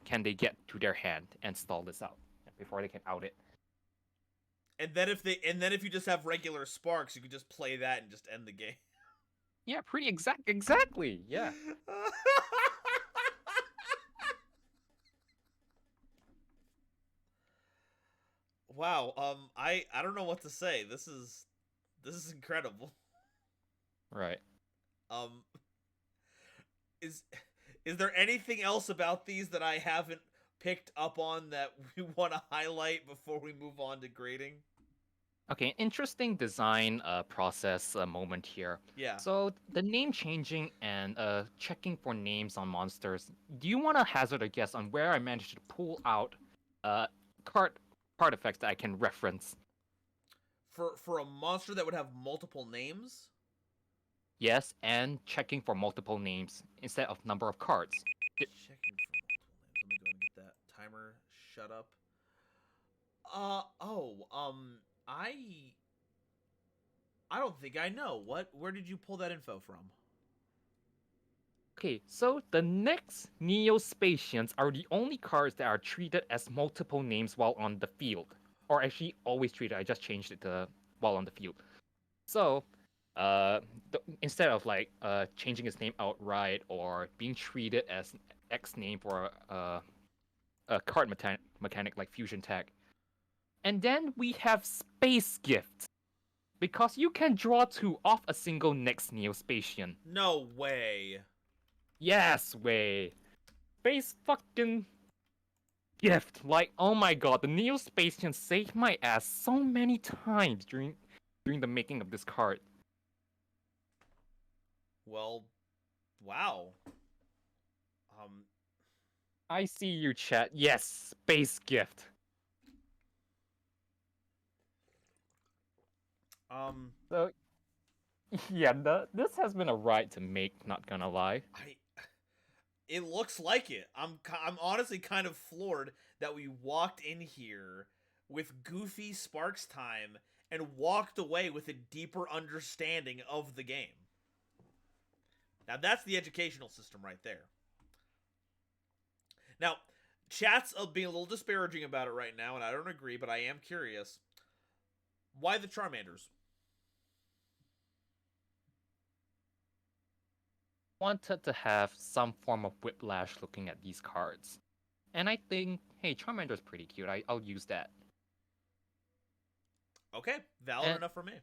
can they get to their hand and stall this out before they can out it. And then if you just have regular Sparks, you could just play that and just end the game. Yeah, exactly. Yeah. Wow. I don't know what to say. This is This is incredible. Right. Um, is there anything else about these that I haven't picked up on that we want to highlight before we move on to grading? Okay, interesting design process moment here. Yeah. So the name changing and checking for names on monsters. Do you want to hazard a guess on where I managed to pull out card effects that I can reference? For a monster that would have multiple names? Yes, and checking for multiple names instead of number of cards. Checking for multiple names. Let me go ahead and get that timer shut up. I don't think I know. Where did you pull that info from? Okay, so the next Neospatians are the only cards that are treated as multiple names while on the field. Or actually always treated, I just changed it to while on the field. So, instead of like changing his name outright or being treated as X name for a card mechanic like Fusion Tech. And then we have Space Gift. Because you can draw 2 off a single next Neospatian. No way. Yes, way. Space fucking gift. Like, oh my god, the Neospatian saved my ass so many times during the making of this card. Well, wow. I see you, chat. Yes, space gift. So, yeah, this has been a ride to make. Not gonna lie. It looks like it. I'm honestly kind of floored that we walked in here with goofy Sparks time and walked away with a deeper understanding of the game. Now that's the educational system right there. Now, chat's being a little disparaging about it right now, and I don't agree, but I am curious. Why the Charmanders? Wanted to have some form of whiplash looking at these cards. And I think, hey, Charmander's pretty cute. I'll use that. Okay, valid enough for me.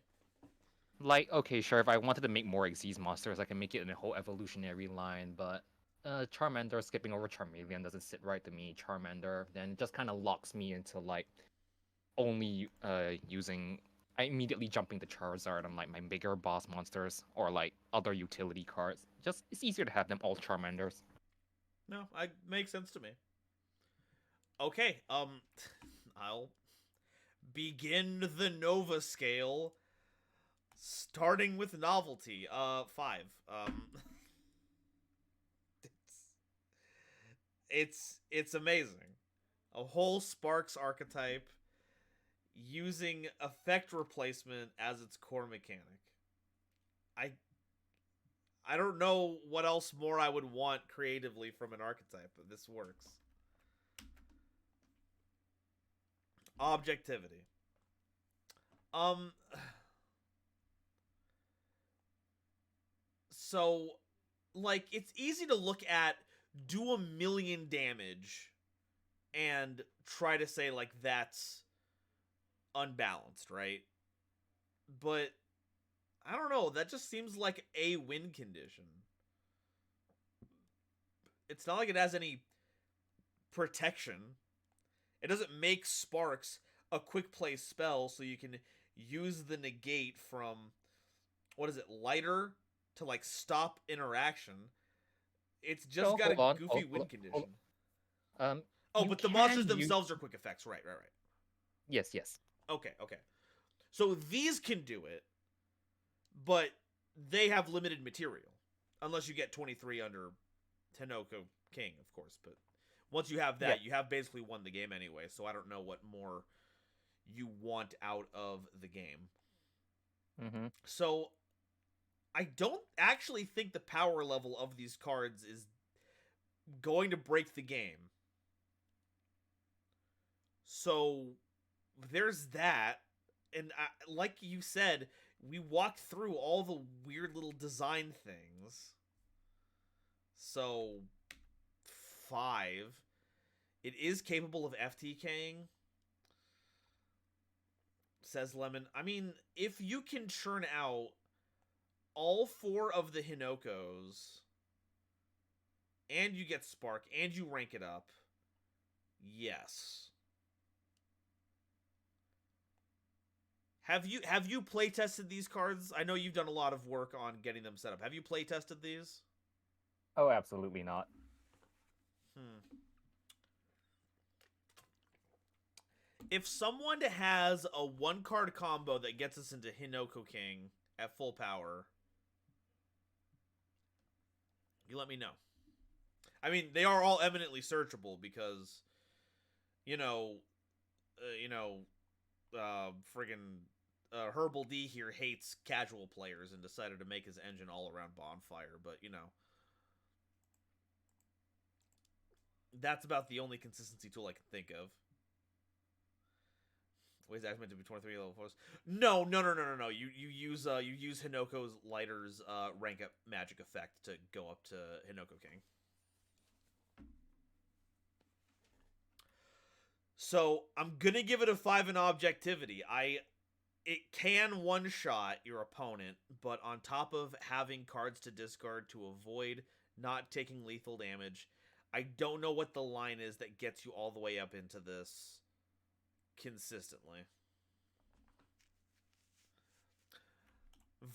Like, okay, sure, if I wanted to make more Xyz monsters, I can make it in a whole evolutionary line, but Charmander skipping over Charmeleon doesn't sit right to me. Charmander then just kind of locks me into, like, only using... I immediately jumping to Charizard on, like, my bigger boss monsters, or, like, other utility cards. Just, it's easier to have them all Charmanders. No, makes sense to me. Okay, I'll begin the Nova scale, starting with novelty. 5. It's amazing. A whole Sparks archetype using effect replacement as its core mechanic. I don't know what else more I would want creatively from an archetype, but this works. Objectivity. So, like, it's easy to look at do a million damage and try to say, like, that's unbalanced, right? But I don't know, that just seems like a win condition. It's not like it has any protection. It doesn't make Sparks a quick play spell so you can use the negate from, what is it, lighter to, like, stop interaction. It's just got a goofy win condition. But the monsters themselves are quick effects. Right. Yes. Okay. So these can do it, but they have limited material. Unless you get 23 under Tenoko King, of course. But once you have that, you have basically won the game anyway, so I don't know what more you want out of the game. Mm-hmm. So I don't actually think the power level of these cards is going to break the game. So there's that. And like you said, we walked through all the weird little design things. So 5. It is capable of FTKing. says Lemon. I mean, if you can churn out all 4 of the Hinokos, and you get Spark, and you rank it up, yes. Have you play tested these cards? I know you've done a lot of work on getting them set up. Have you play tested these? Oh, absolutely not. If someone has a 1-card combo that gets us into Hinoko King at full power, you let me know. I mean, they are all eminently searchable because, friggin' Herbal D here hates casual players and decided to make his engine all around Bonfire, but, that's about the only consistency tool I can think of. Wait, that's meant to be 23 level 4s? No. You use Hinoko's Lighter's rank up magic effect to go up to Hinoko King. So I'm gonna give it a 5 in objectivity. It can one-shot your opponent, but on top of having cards to discard to avoid not taking lethal damage, I don't know what the line is that gets you all the way up into this consistently.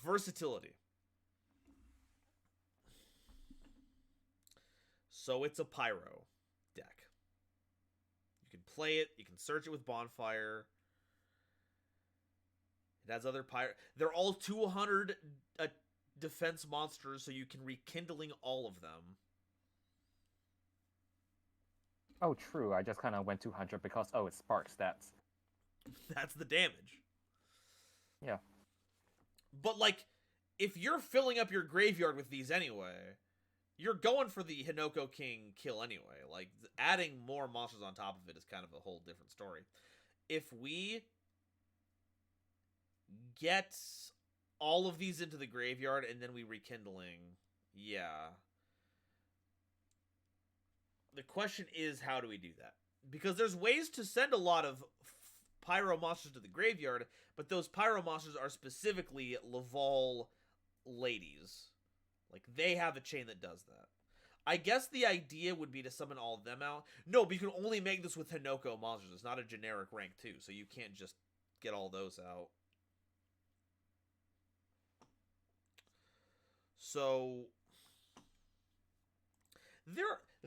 Versatility. So it's a Pyro deck. You can play it, you can search it with Bonfire. It has other Pyro. They're all 200 defense monsters, so you can rekindling all of them. Oh, true. I just kind of went 200 because, oh, it's spark stats. That's the damage. Yeah. But, like, if you're filling up your graveyard with these anyway, you're going for the Hinoko King kill anyway. Like, adding more monsters on top of it is kind of a whole different story. If we get all of these into the graveyard and then we rekindling, yeah. The question is, how do we do that? Because there's ways to send a lot of Pyro monsters to the graveyard, but those Pyro monsters are specifically Laval ladies. Like, they have a chain that does that. I guess the idea would be to summon all of them out. No, but you can only make this with Hinoko monsters. It's not a generic rank 2, so you can't just get all those out. So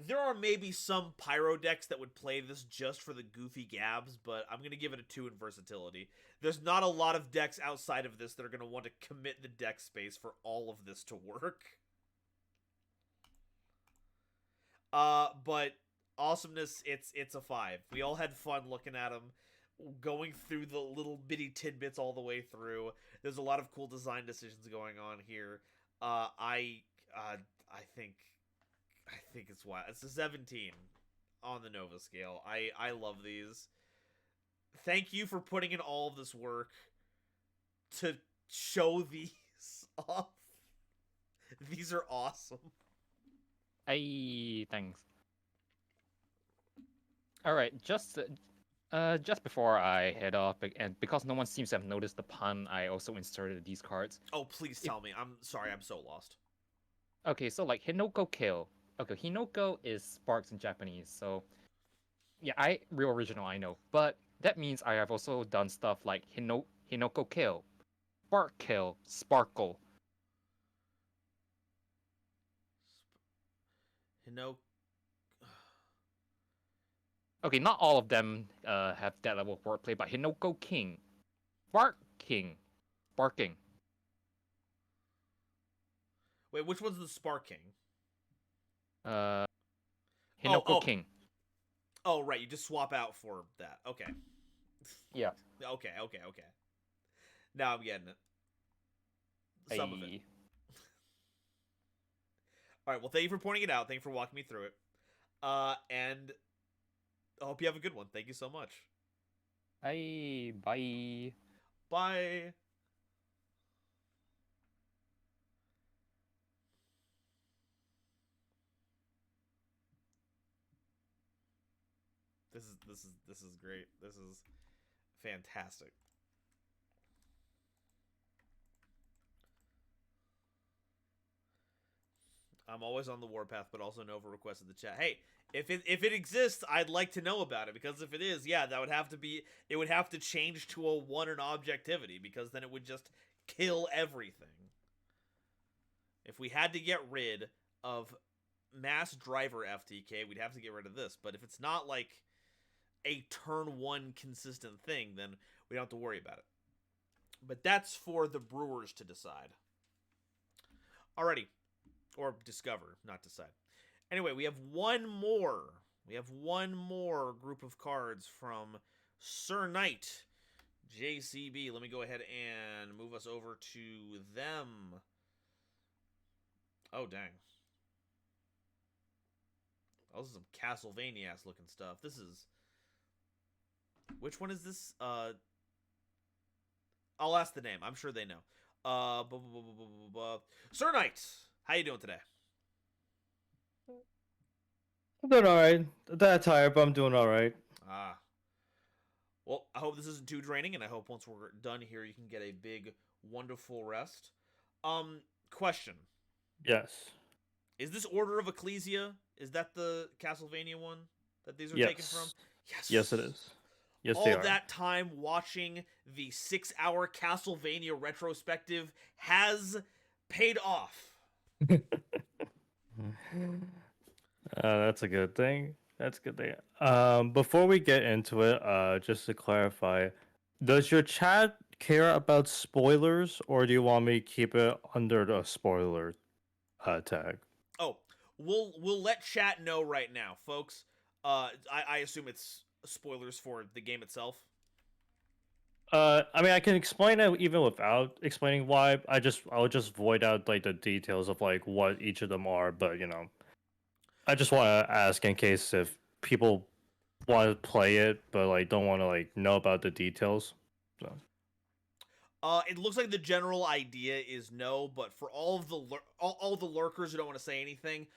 there are maybe some Pyro decks that would play this just for the goofy gabs, but I'm going to give it a 2 in versatility. There's not a lot of decks outside of this that are going to want to commit the deck space for all of this to work. But awesomeness, it's a 5. We all had fun looking at them, going through the little bitty tidbits all the way through. There's a lot of cool design decisions going on here. I think it's wild. It's a 17 on the Nova scale. I love these. Thank you for putting in all of this work to show these off. These are awesome. Hey, thanks. All right, just before I head off, and because no one seems to have noticed the pun, I also inserted these cards. Oh, please tell me. I'm sorry, I'm so lost. Okay, so like Hinoko Kill. Okay, Hinoko is sparks in Japanese, so yeah, real original, I know, but that means I have also done stuff like Hinoko Kill, Spark Kill, Sparkle. Hinoko. Okay, not all of them have that level of wordplay, but Hinoko King, Spark King, Sparking. Wait, which one's the Spark King? Hinoko King. Oh, right, you just swap out for that. Okay. Yeah. Okay. Now I'm getting it. Some of it. Alright, well, thank you for pointing it out. Thank you for walking me through it. And I hope you have a good one. Thank you so much. Hey, bye. Bye. This is great. This is fantastic. I'm always on the warpath, but also Nova requested the chat. Hey, if it exists, I'd like to know about it, because if it is, yeah, that would have to be, it would have to change to a 1 in objectivity, because then it would just kill everything. If we had to get rid of mass driver FTK, we'd have to get rid of this. But if it's not like a turn 1 consistent thing, then we don't have to worry about it. But that's for the Brewers to decide. Alrighty. Or discover, not decide. Anyway, we have one more. We have one more group of cards from Sir Knight, JCB. Let me go ahead and move us over to them. Oh, dang. Oh, this is some Castlevania-ass looking stuff. This is... Which one is this? I'll ask the name. I'm sure they know. Sir Knight, how you doing today? I'm doing alright. That tired, but I'm doing alright. Well, I hope this isn't too draining, and I hope once we're done here, you can get a big, wonderful rest. Question. Yes. Is this Order of Ecclesia? Is that the Castlevania one that these are Yes. taken from? Yes. Yes, it is. Yes, All they are. that time watching the 6-hour Castlevania retrospective has paid off. That's a good thing. That's a good thing. Before we get into it, just to clarify, does your chat care about spoilers, or do you want me to keep it under the spoiler tag? Oh, we'll let chat know right now, folks. I assume it's spoilers for the game itself. I mean, I can explain it even without explaining why. I'll just void out like the details of like what each of them are, but I just want to ask in case if people want to play it but like don't want to like know about the details. So. It looks like the general idea is no, but for all of the all the lurkers who don't want to say anything,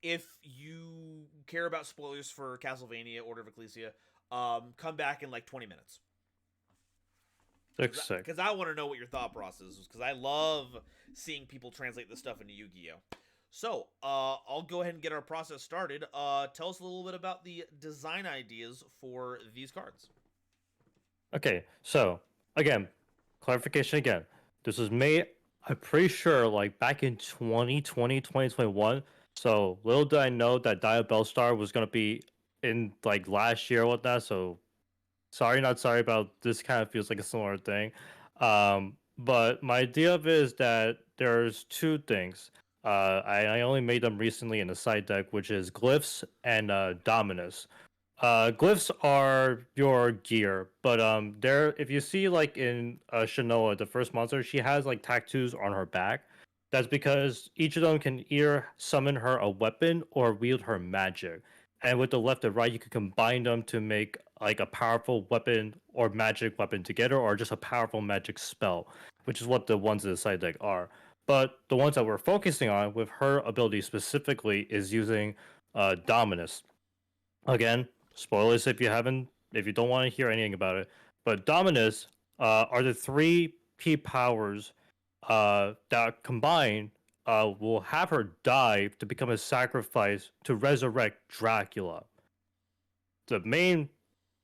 if you care about spoilers for Castlevania Order of Ecclesia, come back in like 20 minutes. Because I want to know what your thought process is, because I love seeing people translate this stuff into Yu-Gi-Oh! So, I'll go ahead and get our process started. Tell us a little bit about the design ideas for these cards. Okay, so again, clarification again. This was made, I'm pretty sure, like back in 2020, 2021. So little did I know that Dia Bellstar was gonna be in like last year or whatnot. So sorry, not sorry about this. Kind of feels like a similar thing. But my idea of it is that there's two things. I only made them recently in the side deck, which is Glyphs and Dominus. Glyphs are your gear, but there, if you see like in Shinoa, the first monster, she has like tattoos on her back. That's because each of them can either summon her a weapon or wield her magic. And with the left and right, you can combine them to make like a powerful weapon or magic weapon together, or just a powerful magic spell, which is what the ones in the side deck are. But the ones that we're focusing on with her ability specifically is using Dominus. Again, spoilers if you don't want to hear anything about it. But Dominus are the three key powers that combined will have her die to become a sacrifice to resurrect Dracula. The main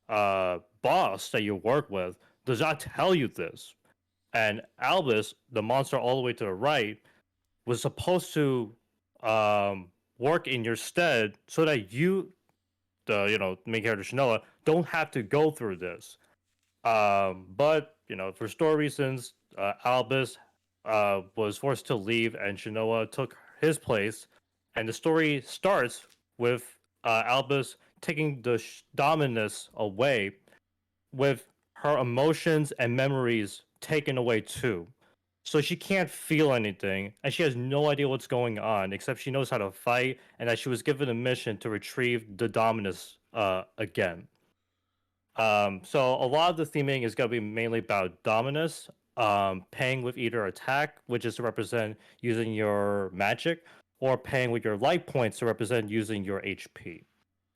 boss that you work with does not tell you this. And Albus, the monster all the way to the right, was supposed to work in your stead so that you, the main character Shinoa, don't have to go through this. But for story reasons, Albus was forced to leave, and Shinoa took his place. And the story starts with Albus taking the Dominus away, with her emotions and memories taken away too. So she can't feel anything, and she has no idea what's going on, except she knows how to fight, and that she was given a mission to retrieve the Dominus again. So a lot of the theming is going to be mainly about Dominus, paying with either attack, which is to represent using your magic, or paying with your life points to represent using your HP.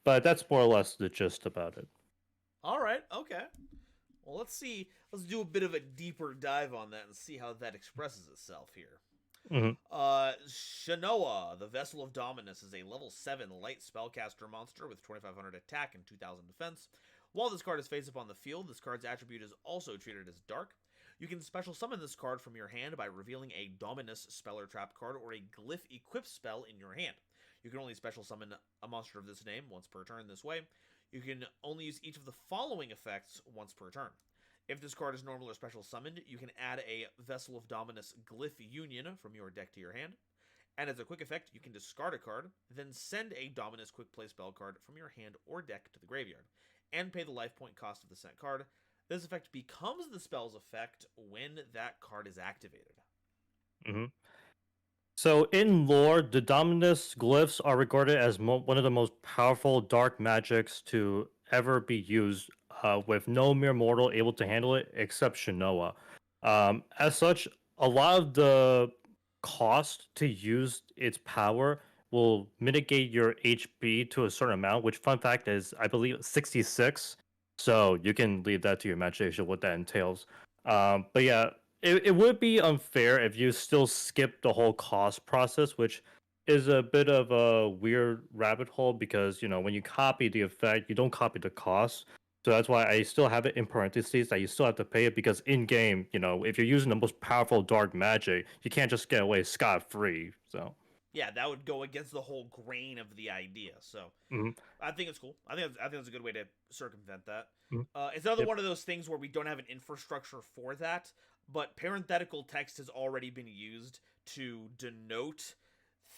But that's more or less the gist about it. All right, okay. Well, let's see. Let's do a bit of a deeper dive on that and see how that expresses itself here. Mhm. Shanoa, the Vessel of Dominus, is a level 7 light spellcaster monster with 2500 attack and 2000 defense. While this card is face up on the field, this card's attribute is also treated as dark. You can special summon this card from your hand by revealing a Dominus spell or trap card or a glyph equip spell in your hand. You can only special summon a monster of this name once per turn this way. You can only use each of the following effects once per turn. If this card is normal or special summoned, you can add a Vessel of Dominus Glyph Union from your deck to your hand. And as a quick effect, you can discard a card, then send a Dominus Quick Play spell card from your hand or deck to the graveyard, and pay the life point cost of the sent card. This effect becomes the spell's effect when that card is activated. Mm-hmm. So in lore, the Dominus glyphs are regarded as one of the most powerful dark magics to ever be used, with no mere mortal able to handle it except Shinoa. As such, a lot of the cost to use its power will mitigate your HP to a certain amount, which, fun fact, is, I believe, 66. So you can leave that to your imagination what that entails. But yeah, it would be unfair if you still skip the whole cost process, which is a bit of a weird rabbit hole because, when you copy the effect, you don't copy the cost. So that's why I still have it in parentheses that you still have to pay it because in game, if you're using the most powerful dark magic, you can't just get away scot free. So Yeah, that would go against the whole grain of the idea. So mhm, I think it's cool. I think that's a good way to circumvent that. mhm, It's another yep. one of those things where we don't have an infrastructure for that, but parenthetical text has already been used to denote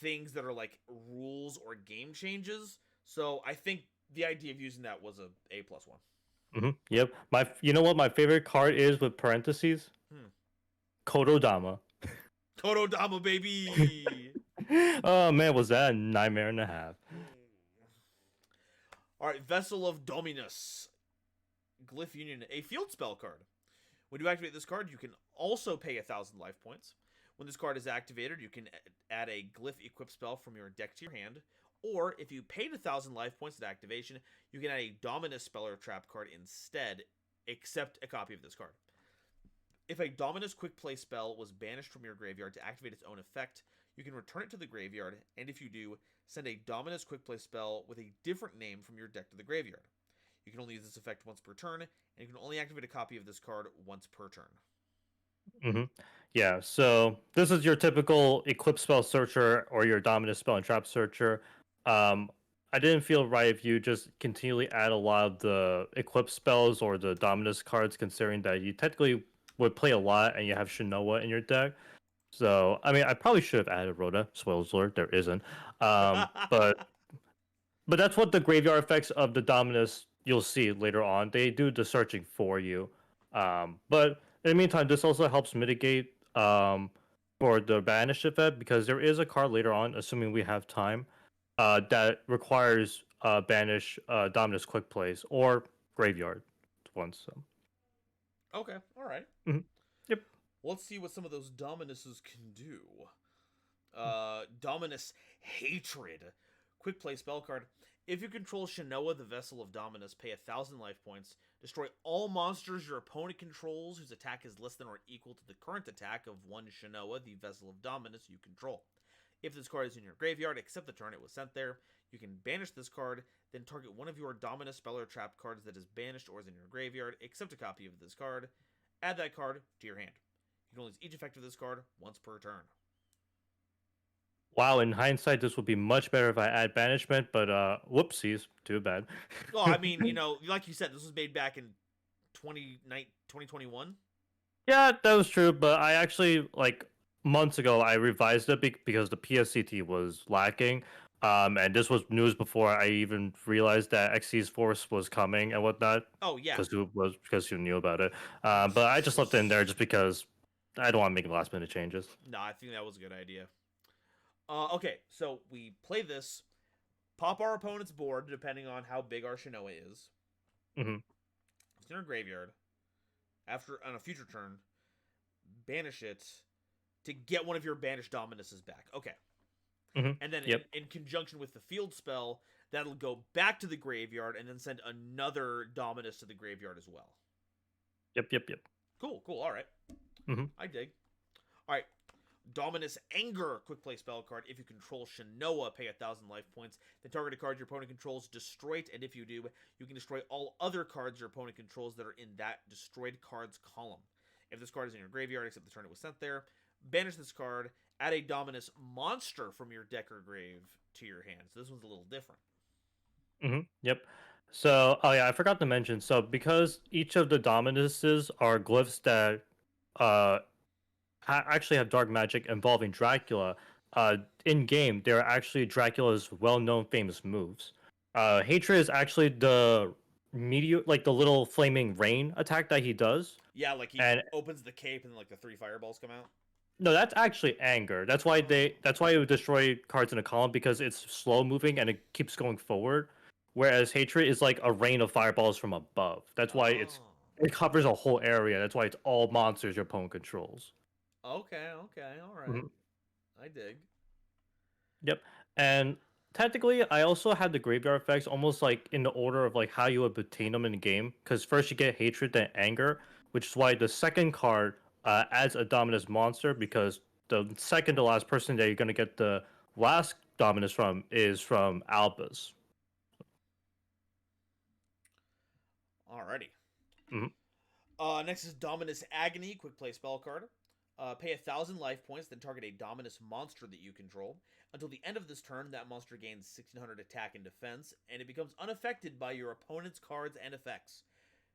things that are like rules or game changes. So I think the idea of using that was a A+1. Yep. You know what my favorite card is with parentheses? Hmm. Kododama. Kododama, baby! Oh man, was that a nightmare and a half? Alright, Vessel of Dominus. Glyph Union, a field spell card. When you activate this card, you can also pay 1,000 life points. When this card is activated, you can add a Glyph equip spell from your deck to your hand. Or, if you paid 1,000 life points at activation, you can add a Dominus spell or trap card instead, except a copy of this card. If a Dominus quick play spell was banished from your graveyard to activate its own effect, you can return it to the graveyard, and if you do, send a Dominus quick play spell with a different name from your deck to the graveyard. You can only use this effect once per turn, and you can only activate a copy of this card once per turn. Mm-hmm. Yeah, so this is your typical Eclipse spell searcher or your Dominus spell and trap searcher. I didn't feel right if you just continually add a lot of the Eclipse spells or the Dominus cards, considering that you technically would play a lot and you have Shinoa in your deck. So, I mean, I probably should have added Rhoda. Spoilers alert, there isn't. But that's what the graveyard effects of the Dominus you'll see later on. They do the searching for you. But in the meantime, this also helps mitigate for the banish effect because there is a card later on, assuming we have time, that requires banish Dominus quick plays or graveyard once. So. Okay, alright. Mhm. Yep. Let's see what some of those Dominuses can do. Dominus Hatred. Quick play spell card. If you control Shinoa, the Vessel of Dominus, pay 1,000 life points. Destroy all monsters your opponent controls whose attack is less than or equal to the current attack of one Shinoa, the Vessel of Dominus, you control. If this card is in your graveyard, except the turn it was sent there, you can banish this card, then target one of your Dominus spell or trap cards that is banished or is in your graveyard, except a copy of this card. Add that card to your hand. You can only use each effect of this card once per turn. Wow, in hindsight, this would be much better if I add banishment, but whoopsies, too bad. Well, I mean, like you said, this was made back in 2021. Yeah, that was true, but I actually, months ago, I revised it because the PSCT was lacking. And this was news before I even realized that Xyz Force was coming and whatnot. Oh, yeah. Because you knew about it. But I just left it in there just because I don't want to make last minute changes. No, I think that was a good idea. Okay, so we play this, pop our opponent's board, depending on how big our Shinoa is. Mm-hmm. It's in our graveyard. On a future turn, banish it to get one of your banished Dominuses back. Okay. Mm-hmm. And then Yep. in conjunction with the field spell, that'll go back to the graveyard and then send another Dominus to the graveyard as well. Yep. Cool. All right. Mm-hmm. I dig. All right. Dominus Anger, quick play spell card. If you control Shinoa, pay 1,000 life points. Then target a card your opponent controls, destroy it, and if you do, you can destroy all other cards your opponent controls that are in that destroyed cards column. If this card is in your graveyard, except the turn it was sent there, banish this card, add a Dominus monster from your deck or grave to your hand. So this one's a little different. Yep. So, oh yeah, I forgot to mention. So, because each of the Dominuses are glyphs that actually have dark magic involving Dracula, in game they're actually Dracula's well-known famous moves. Hatred is actually the meteor, like the little flaming rain attack that he does. Yeah, like he And opens the cape and like the 3 fireballs come out. no, that's actually anger. That's why it would destroy cards in a column because it's slow moving and it keeps going forward. Whereas hatred is like a rain of fireballs from above. That's why it covers a whole area. That's why it's all monsters your opponent controls. Okay, all right. Mhm. I dig. Yep. And technically, I also had the graveyard effects almost like in the order of like how you would obtain them in the game. Because first you get hatred, then anger, which is why the second card adds a Dominus monster because the second to last person that you're going to get the last Dominus from is from Albus. Alrighty. Mhm. Next is Dominus Agony, quick play spell card. Pay 1,000 life points, then target a Dominus monster that you control. Until the end of this turn, that monster gains 1,600 attack and defense, and it becomes unaffected by your opponent's cards and effects.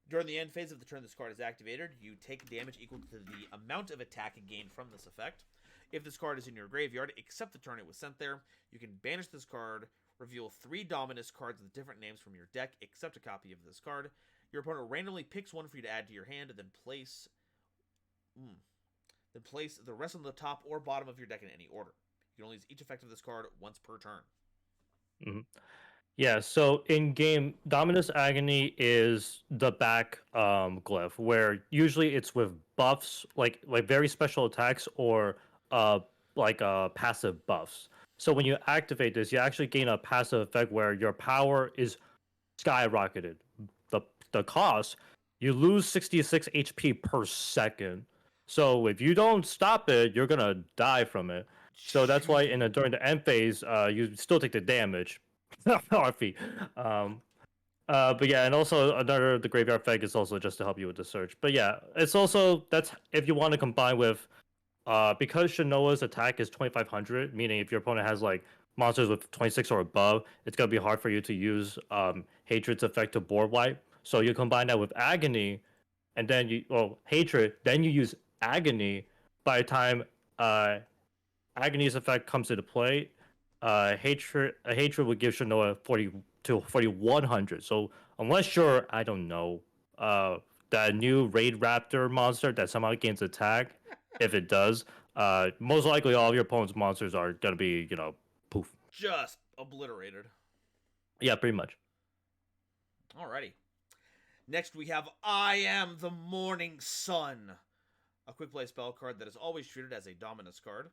During the end phase of the turn this card is activated, you take damage equal to the amount of attack gained from this effect. If this card is in your graveyard, except the turn it was sent there, you can banish this card, reveal 3 Dominus cards with different names from your deck, except a copy of this card. Your opponent randomly picks one for you to add to your hand, and then place the rest on the top or bottom of your deck in any order. You can only use each effect of this card once per turn. Mm-hmm. Yeah, so in game, Dominus Agony is the back glyph, where usually it's with buffs, like very special attacks or passive buffs. So when you activate this, you actually gain a passive effect where your power is skyrocketed. The cost, you lose 66 HP per second. So if you don't stop it, you're gonna die from it. So that's why during the end phase, you still take the damage. RP. But yeah, and also the graveyard effect is also just to help you with the search. But yeah, it's also that's if you want to combine with because Shinoa's attack is 2,500, meaning if your opponent has like monsters with 26 or above, it's gonna be hard for you to use Hatred's effect to board wipe. So you combine that with Agony, and then Hatred, then you use Agony. By the time Agony's effect comes into play, hatred would give Shinoa 40 to 4,100. So unless you're, I don't know, that new Raid Raptor monster that somehow gains attack, if it does, most likely all of your opponent's monsters are gonna be, poof. Just obliterated. Yeah, pretty much. Alrighty. Next we have I Am the Morning Sun, a quick play spell card that is always treated as a Dominus card.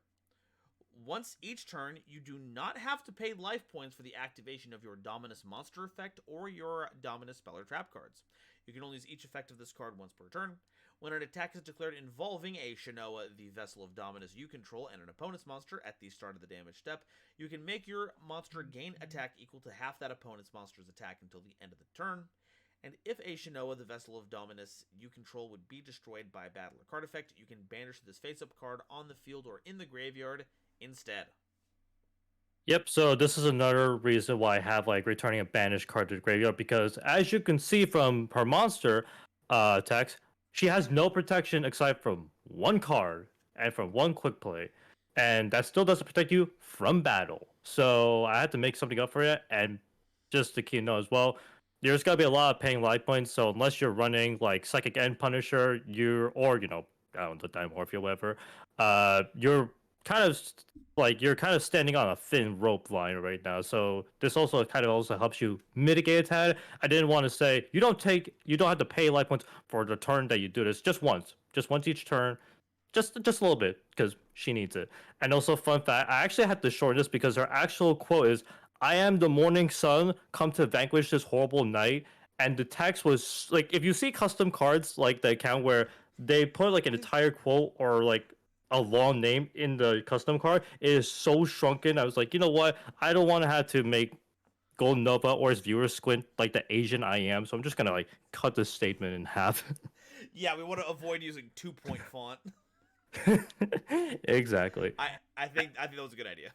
Once each turn, you do not have to pay life points for the activation of your Dominus monster effect or your Dominus spell or trap cards. You can only use each effect of this card once per turn. When an attack is declared involving a Shinoa, the Vessel of Dominus you control, and an opponent's monster at the start of the damage step, you can make your monster gain attack equal to half that opponent's monster's attack until the end of the turn. And if a Shinoa, the Vessel of Dominus, you control would be destroyed by a battle or card effect, you can banish this face-up card on the field or in the graveyard instead. Yep, so this is another reason why I have like returning a banished card to the graveyard, because as you can see from her monster text, she has no protection except from one card and from one quick play. And that still doesn't protect you from battle. So I had to make something up for it. And just to keep note as well, there's gotta be a lot of paying life points. So unless you're running like Psychic End Punisher, I don't know, the Dimorphia, whatever, you're kind of standing on a thin rope line right now. So this also kind of also helps you mitigate a tad. I didn't want to say you don't have to pay life points for the turn that you do this, just once each turn, just a little bit because she needs it. And also, fun fact, I actually had to shorten this because her actual quote is, "I am the morning sun, come to vanquish this horrible night." And the text was like, if you see custom cards like the account where they put like an entire quote or like a long name in the custom card, it is so shrunken. I was like, you know what? I don't want to have to make GoldenNova or his viewers squint like the Asian I am, so I'm just gonna like cut this statement in half. Yeah, we want to avoid using 2-point font. Exactly. I think that was a good idea.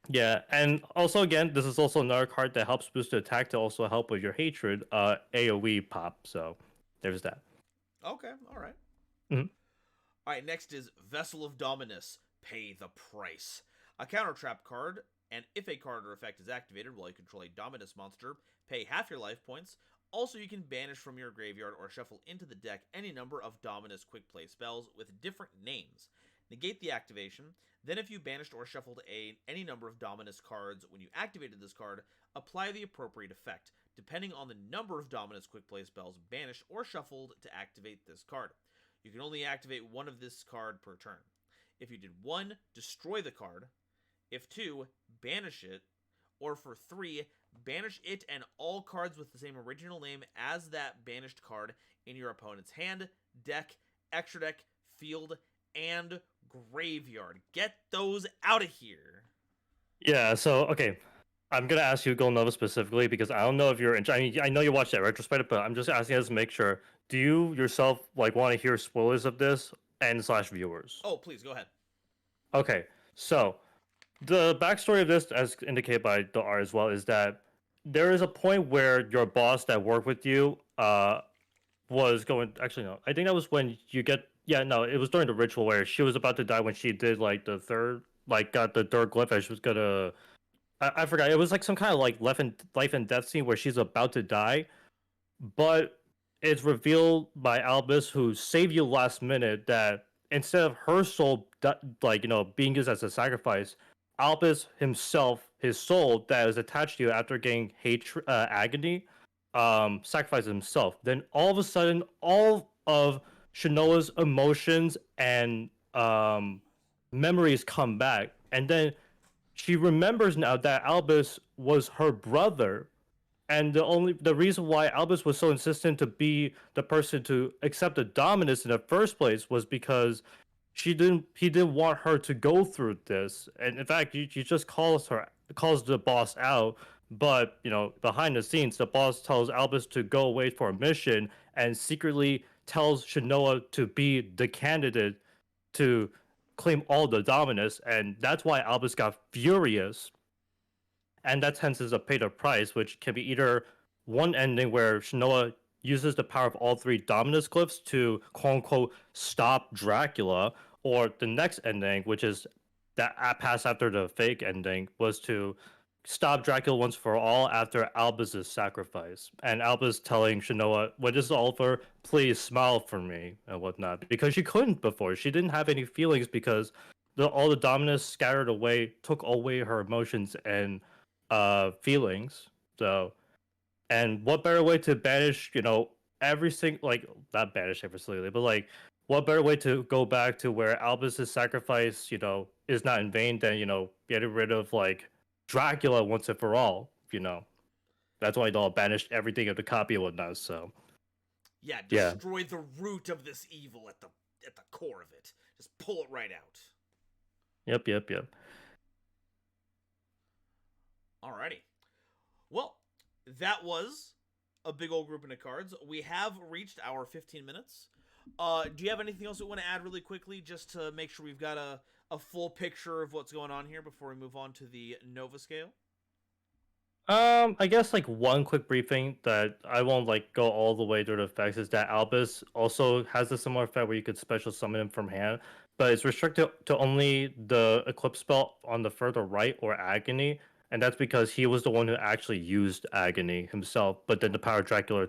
Yeah, and also again, this is also another card that helps boost the attack to also help with your hatred, AoE pop. So there's that. Okay, all right. Mhm. All right, next is Vessel of Dominus. Pay the price. A counter trap card, and if a card or effect is activated while you control a Dominus monster, pay half your life points. Also, you can banish from your graveyard or shuffle into the deck any number of Dominus quick play spells with different names. Negate the activation. Then, if you banished or shuffled any number of Dominus cards when you activated this card, apply the appropriate effect, depending on the number of Dominus quick play spells banished or shuffled to activate this card. You can only activate one of this card per turn. If you did 1, destroy the card. If 2, banish it. Or for 3, banish it and all cards with the same original name as that banished card in your opponent's hand, deck, extra deck, field, and graveyard. Get those out of here. Yeah. So okay, I'm gonna ask you GoldenNova specifically because I don't know if you're. I mean, I know you watched that retrospective, but I'm just asking us to make sure. Do you yourself like want to hear spoilers of this and slash viewers? Oh, please go ahead. Okay, so the backstory of this, as indicated by the art as well, is that there is a point where your boss that worked with you was going. Actually, no, I think that was when you get. Yeah, no, it was during the ritual where she was about to die when she did like the third, like got the third glyph and she was gonna. I forgot. It was like some kind of like life and death scene where she's about to die, but it's revealed by Albus, who saved you last minute, that instead of her soul, like being used as a sacrifice, Albus himself, his soul that is attached to you after getting hatred, agony, sacrifices himself. Then all of a sudden, all of Shanoa's emotions and memories come back, and then she remembers now that Albus was her brother, and the reason why Albus was so insistent to be the person to accept the dominance in the first place was because he didn't want her to go through this. And in fact, he just calls the boss out, but behind the scenes the boss tells Albus to go away for a mission and secretly tells Shanoa to be the candidate to claim all the dominance, and that's why Albus got furious, and that hence is a pay the price, which can be either one ending where Shanoa uses the power of all 3 Dominus glyphs to quote unquote stop Dracula, or the next ending, which is that pass after the fake ending, was to stop Dracula once for all after Albus's sacrifice. And Albus telling Shanoa, when this is all over, please smile for me and whatnot. Because she couldn't before. She didn't have any feelings because all the Dominus scattered away, took away her emotions and feelings. So, and what better way to banish every single, like, not banish every but like, what better way to go back to where Albus's sacrifice is not in vain than getting rid of like Dracula once and for all. That's why they all banished everything of the copy and whatnot. So Yeah, Yeah. destroy the root of this evil at the core of it. Just pull it right out. Yep. Alrighty. Well, that was a big old grouping of cards. We have reached our 15 minutes. Do you have anything else you want to add really quickly, just to make sure we've got a full picture of what's going on here before we move on to the Nova scale? I guess like one quick briefing that I won't like go all the way through the effects is that Albus also has a similar effect where you could special summon him from hand, but it's restricted to only the Eclipse spell on the further right or Agony, and that's because he was the one who actually used Agony himself, but then the power of Dracula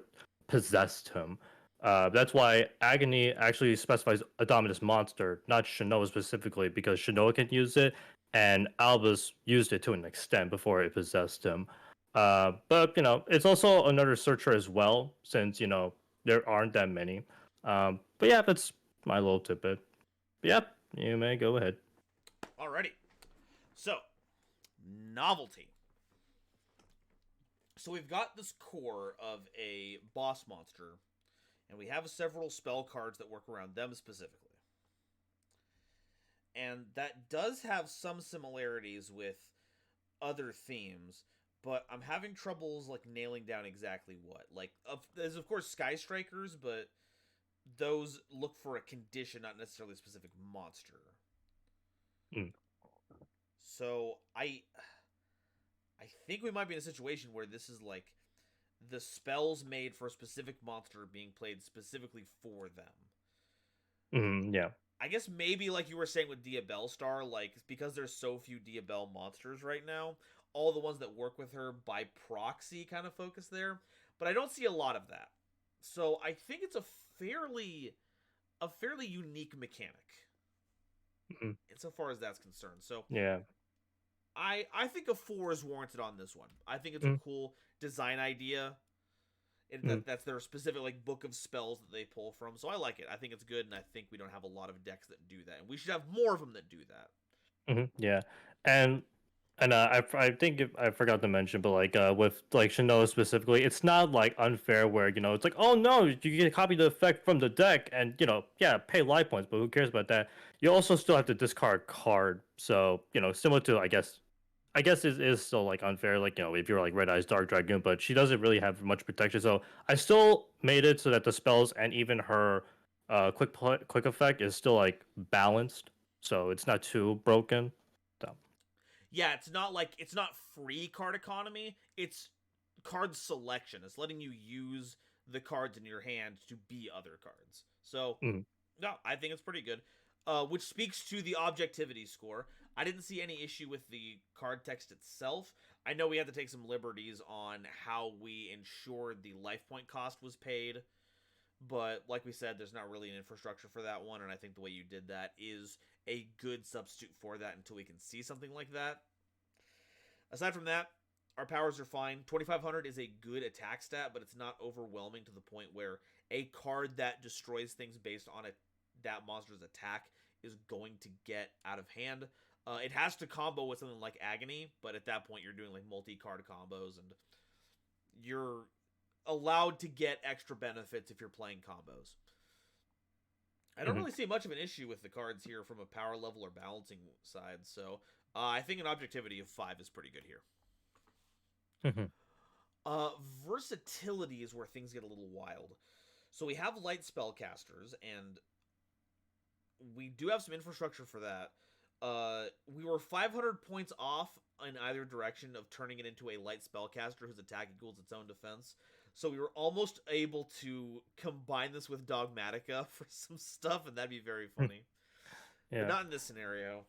possessed him. That's why Agony actually specifies a Dominus monster, not Shanoa specifically, because Shanoa can use it, and Albus used it to an extent before it possessed him. But it's also another searcher as well, since there aren't that many. But yeah, that's my little tidbit. But yeah, you may go ahead. Alrighty. So, novelty. So we've got this core of a boss monster, and we have several spell cards that work around them specifically. and that does have some similarities with other themes, but I'm having troubles like nailing down exactly what. Like, there's of course Sky Strikers, but those look for a condition, not necessarily a specific monster. Mm. So I think we might be in a situation where this is like the spells made for a specific monster being played specifically for them. Yeah. I guess maybe like you were saying with Diabell Star, like because there's so few Diabell monsters right now, all the ones that work with her by proxy kind of focus there. But I don't see a lot of that. So I think it's a fairly unique mechanic. Mhm. Insofar as that's concerned. So Yeah. I think a 4 is warranted on this one. I think it's a Mm. cool design idea. That's their specific like book of spells that they pull from. So I like it. I think it's good, and I think we don't have a lot of decks that do that, and we should have more of them that do that. Yeah, and I think I forgot to mention, but like with like Shinoa specifically, it's not like unfair where it's like, oh no, you can copy the effect from the deck and yeah, pay life points, but who cares about that? You also still have to discard a card, so similar to I guess it is still like unfair, like if you're like Red Eyes Dark Dragoon, but she doesn't really have much protection. So I still made it so that the spells and even her quick effect is still like balanced, so it's not too broken. So, Yeah, it's not free card economy. It's card selection. It's letting you use the cards in your hand to be other cards. So mhm. no, I think it's pretty good. Which speaks to the objectivity score. I didn't see any issue with the card text itself. I know we had to take some liberties on how we ensured the life point cost was paid, but like we said, there's not really an infrastructure for that one, and I think the way you did that is a good substitute for that until we can see something like that. Aside from that, our powers are fine. 2500 is a good attack stat, but it's not overwhelming to the point where a card that destroys things based on that monster's attack is going to get out of hand. It has to combo with something like Agony, but at that point you're doing like multi-card combos, and you're allowed to get extra benefits if you're playing combos. I don't really see much of an issue with the cards here from a power level or balancing side, so I think an objectivity of 5 is pretty good here. Versatility is where things get a little wild. So we have light spellcasters, and we do have some infrastructure for that. We were 500 points off in either direction of turning it into a light spellcaster whose attack equals its own defense. So we were almost able to combine this with Dogmatica for some stuff, and that'd be very funny. Yeah. But not in this scenario.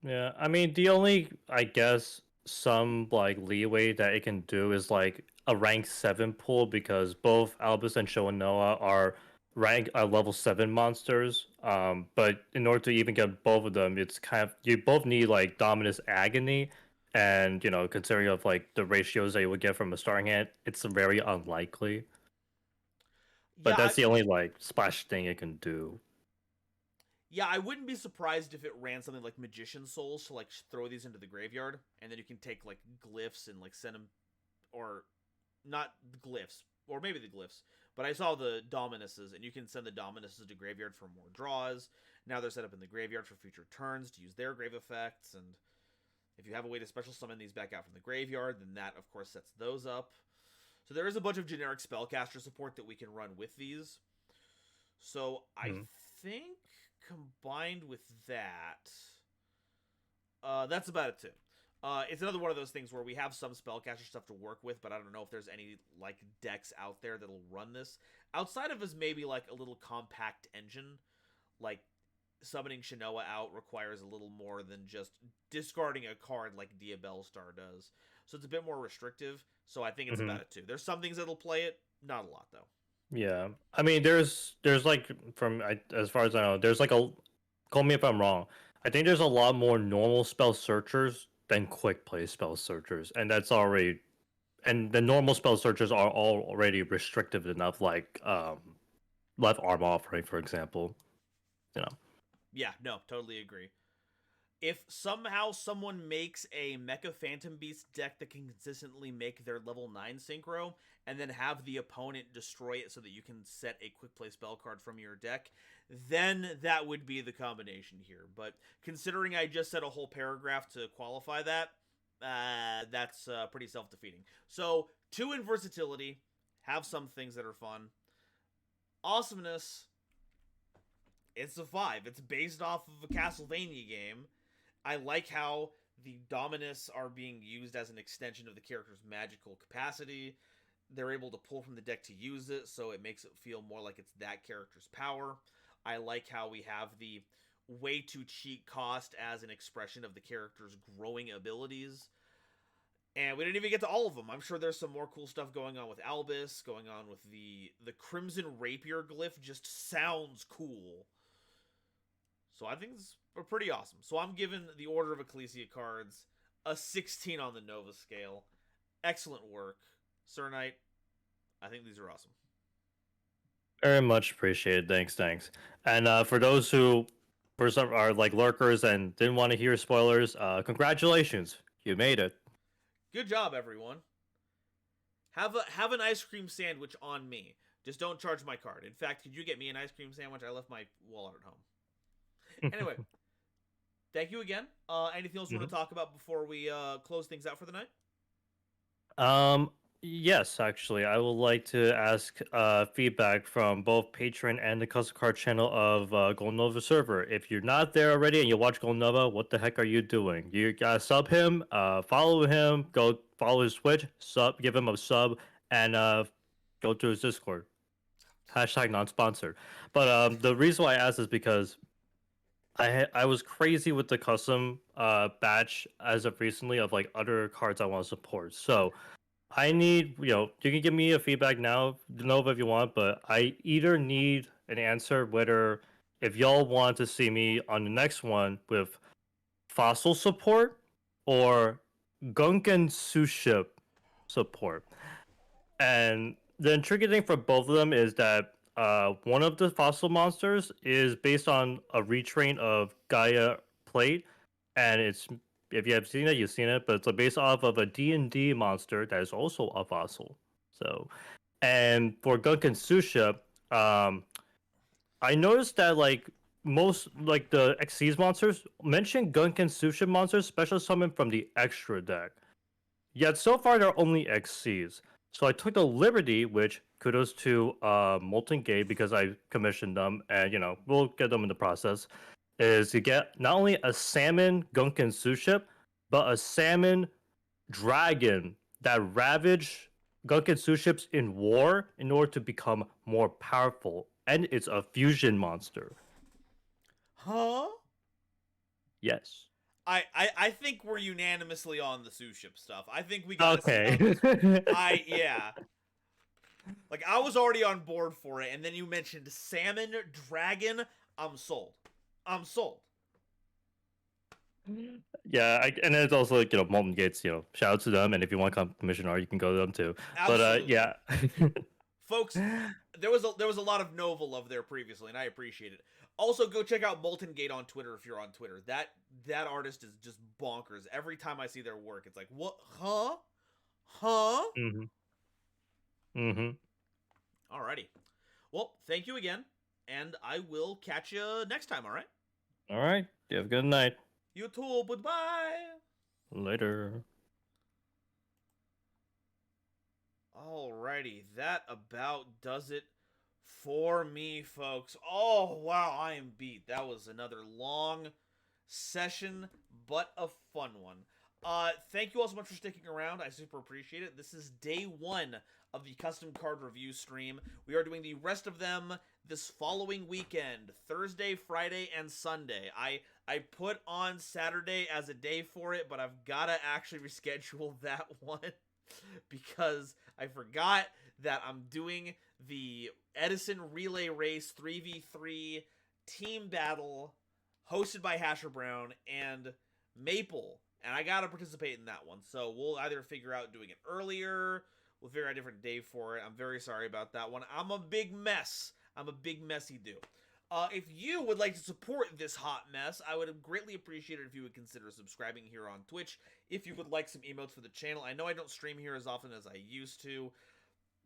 Yeah, I mean, the only, I guess, some like leeway that it can do is like a rank 7 pull, because both Albus and Shinoa are rank level 7 monsters. But in order to even get both of them, it's kind of, you both need like Dominus Agony, and considering of like the ratios that you would get from a starting hand, it's very unlikely. But Yeah, that's the only like splash thing it can do. Yeah, I wouldn't be surprised if it ran something like Magician Souls to like throw these into the graveyard, and then you can take like glyphs and like send them, or not glyphs, or maybe the glyphs. But I saw the Dominuses, and you can send the Dominuses to graveyard for more draws. Now they're set up in the graveyard for future turns to use their grave effects, and if you have a way to special summon these back out from the graveyard, then that of course sets those up. So there is a bunch of generic spellcaster support that we can run with these. So I think combined with that, that's about it too. It's another one of those things where we have some spellcaster stuff to work with, but I don't know if there's any like decks out there that'll run this outside of us. Maybe like a little compact engine, like summoning Shinoa out requires a little more than just discarding a card like Diabell Star does. So it's a bit more restrictive. So I think it's about it too. There's some things that'll play it, not a lot though. Yeah, I mean, there's like as far as I know, there's like call me if I'm wrong. I think there's a lot more normal spell searchers than quick play spell searchers, and that's already, and the normal spell searchers are already restrictive enough, like left arm offering, for example. Yeah, no, totally agree. If somehow someone makes a Mecha Phantom Beast deck that can consistently make their level 9 synchro, and then have the opponent destroy it so that you can set a quick play spell card from your deck, then that would be the combination here. But considering I just said a whole paragraph to qualify that, that's pretty self-defeating. So 2 in versatility, have some things that are fun. Awesomeness, it's a 5. It's based off of a Castlevania game. I like how the Dominus are being used as an extension of the character's magical capacity. They're able to pull from the deck to use it, so it makes it feel more like it's that character's power. I like how we have the way too cheap cost as an expression of the character's growing abilities. And we didn't even get to all of them. I'm sure there's some more cool stuff going on with Albus, going on with the Crimson Rapier glyph just sounds cool. So I think it's pretty awesome. So I'm giving the Order of Ecclesia cards a 16 on the Nova scale. Excellent work. Sir Knight, I think these are awesome. Very much appreciated. Thanks. And for those who, for some, are like lurkers and didn't want to hear spoilers, congratulations, you made it. Good job, everyone. Have an ice cream sandwich on me. Just don't charge my card. In fact, could you get me an ice cream sandwich? I left my wallet at home. Anyway, thank you again. Anything else you want to talk about before we close things out for the night? Yes, actually, I would like to ask feedback from both Patreon and the custom card channel of GoldenNova server. If you're not there already and you watch GoldenNova, what the heck are you doing? You gotta sub him, follow him, go follow his Twitch, give him a sub, and go to his Discord. Hashtag non-sponsored. But the reason why I asked is because I was crazy with the custom batch as of recently of like other cards I want to support. So I need, you can give me a feedback now, Nova, if you want, but I either need an answer whether if y'all want to see me on the next one with fossil support or Gunken Suship support. And the intriguing thing for both of them is that one of the fossil monsters is based on a retrain of Gaia Plate, and it's, if you have seen it, you've seen it, but it's based off of a D&D monster that is also a fossil. So, and for Gunken Susha, I noticed that like most like the Xyz monsters mention Gunken Susha monsters special summon from the extra deck. Yet so far they're only Xyz. So I took the liberty, which kudos to Molten Gate because I commissioned them, and we'll get them in the process, is to get not only a salmon Gunken Suship, but a salmon dragon that ravage Gunken Suships in war in order to become more powerful. And it's a fusion monster. Huh? Yes. I think we're unanimously on the Suship stuff. I think we got okay. yeah. Like I was already on board for it, and then you mentioned salmon dragon. I'm sold. Yeah, and then it's also like Molten Gates. Shout out to them, and if you want to commission art, you can go to them too. Absolutely. But yeah, folks, there was a lot of Nova love there previously, and I appreciate it. Also, go check out Molten Gate on Twitter if you're on Twitter. That artist is just bonkers. Every time I see their work, it's like, what? Huh? Alrighty. Well, thank you again, and I will catch you next time. All right. All right. You have a good night. You too. Goodbye. Later. Alrighty, that about does it for me, folks. Oh, wow, I am beat. That was another long session, but a fun one. Thank you all so much for sticking around. I super appreciate it. This is day 1 of the custom card review stream. We are doing the rest of them this following weekend, Thursday, Friday, and Sunday. I put on Saturday as a day for it, but I've got to actually reschedule that one because I forgot that I'm doing the Edison Relay Race 3v3 team battle hosted by Hasher Brown and Maple, and I gotta participate in that one. So we'll either figure out doing it earlier, we'll figure out a different day for it. I'm very sorry about that one. I'm a big mess. I'm a big messy dude. If you would like to support this hot mess, I would greatly appreciate it if you would consider subscribing here on Twitch. If you would like some emotes for the channel, I know I don't stream here as often as I used to.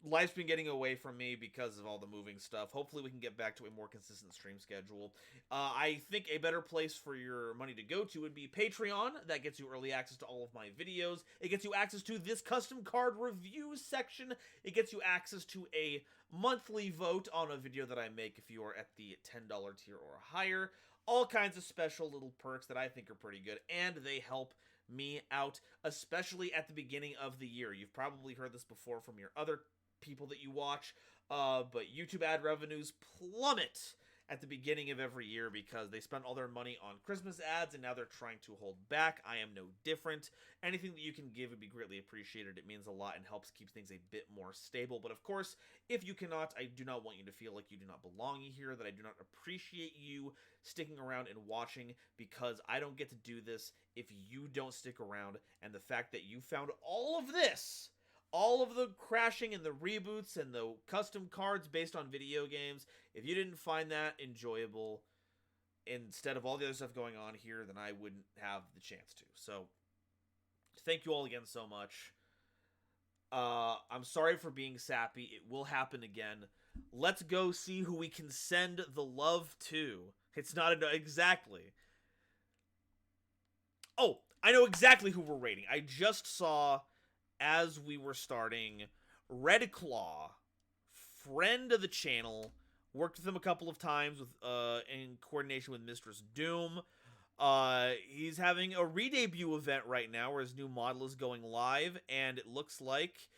Life's been getting away from me because of all the moving stuff. Hopefully we can get back to a more consistent stream schedule. I think a better place for your money to go to would be Patreon. That gets you early access to all of my videos. It gets you access to this custom card reviews section. It gets you access to a monthly vote on a video that I make if you are at the $10 tier or higher. All kinds of special little perks that I think are pretty good, and they help me out, especially at the beginning of the year. You've probably heard this before from your other people that you watch, but YouTube ad revenues plummet at the beginning of every year because they spend all their money on Christmas ads and now they're trying to hold back. I am no different. Anything that you can give would be greatly appreciated. It means a lot and helps keep things a bit more stable. But of course, if you cannot, I do not want you to feel like you do not belong here, that I do not appreciate you sticking around and watching, because I don't get to do this if you don't stick around. And the fact that you found all of this, all of the crashing and the reboots and the custom cards based on video games, if you didn't find that enjoyable instead of all the other stuff going on here, then I wouldn't have the chance to. So, thank you all again so much. I'm sorry for being sappy. It will happen again. Let's go see who we can send the love to. It's not exactly. Oh, I know exactly who we're rating. I just saw, as we were starting, Red Claw, friend of the channel, worked with him a couple of times with in coordination with Mistress Doom. He's having a re-debut event right now where his new model is going live, and it looks like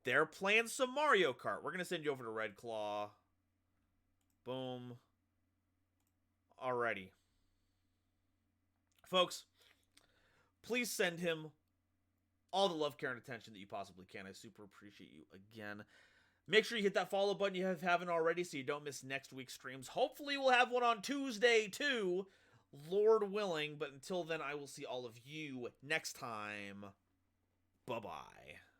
they're playing some Mario Kart. We're going to send you over to Red Claw. Boom. Alrighty. Folks, please send him all the love, care, and attention that you possibly can. I super appreciate you again. Make sure you hit that follow button if you haven't already so you don't miss next week's streams. Hopefully we'll have one on Tuesday too, Lord willing. But until then, I will see all of you next time. Bye-bye.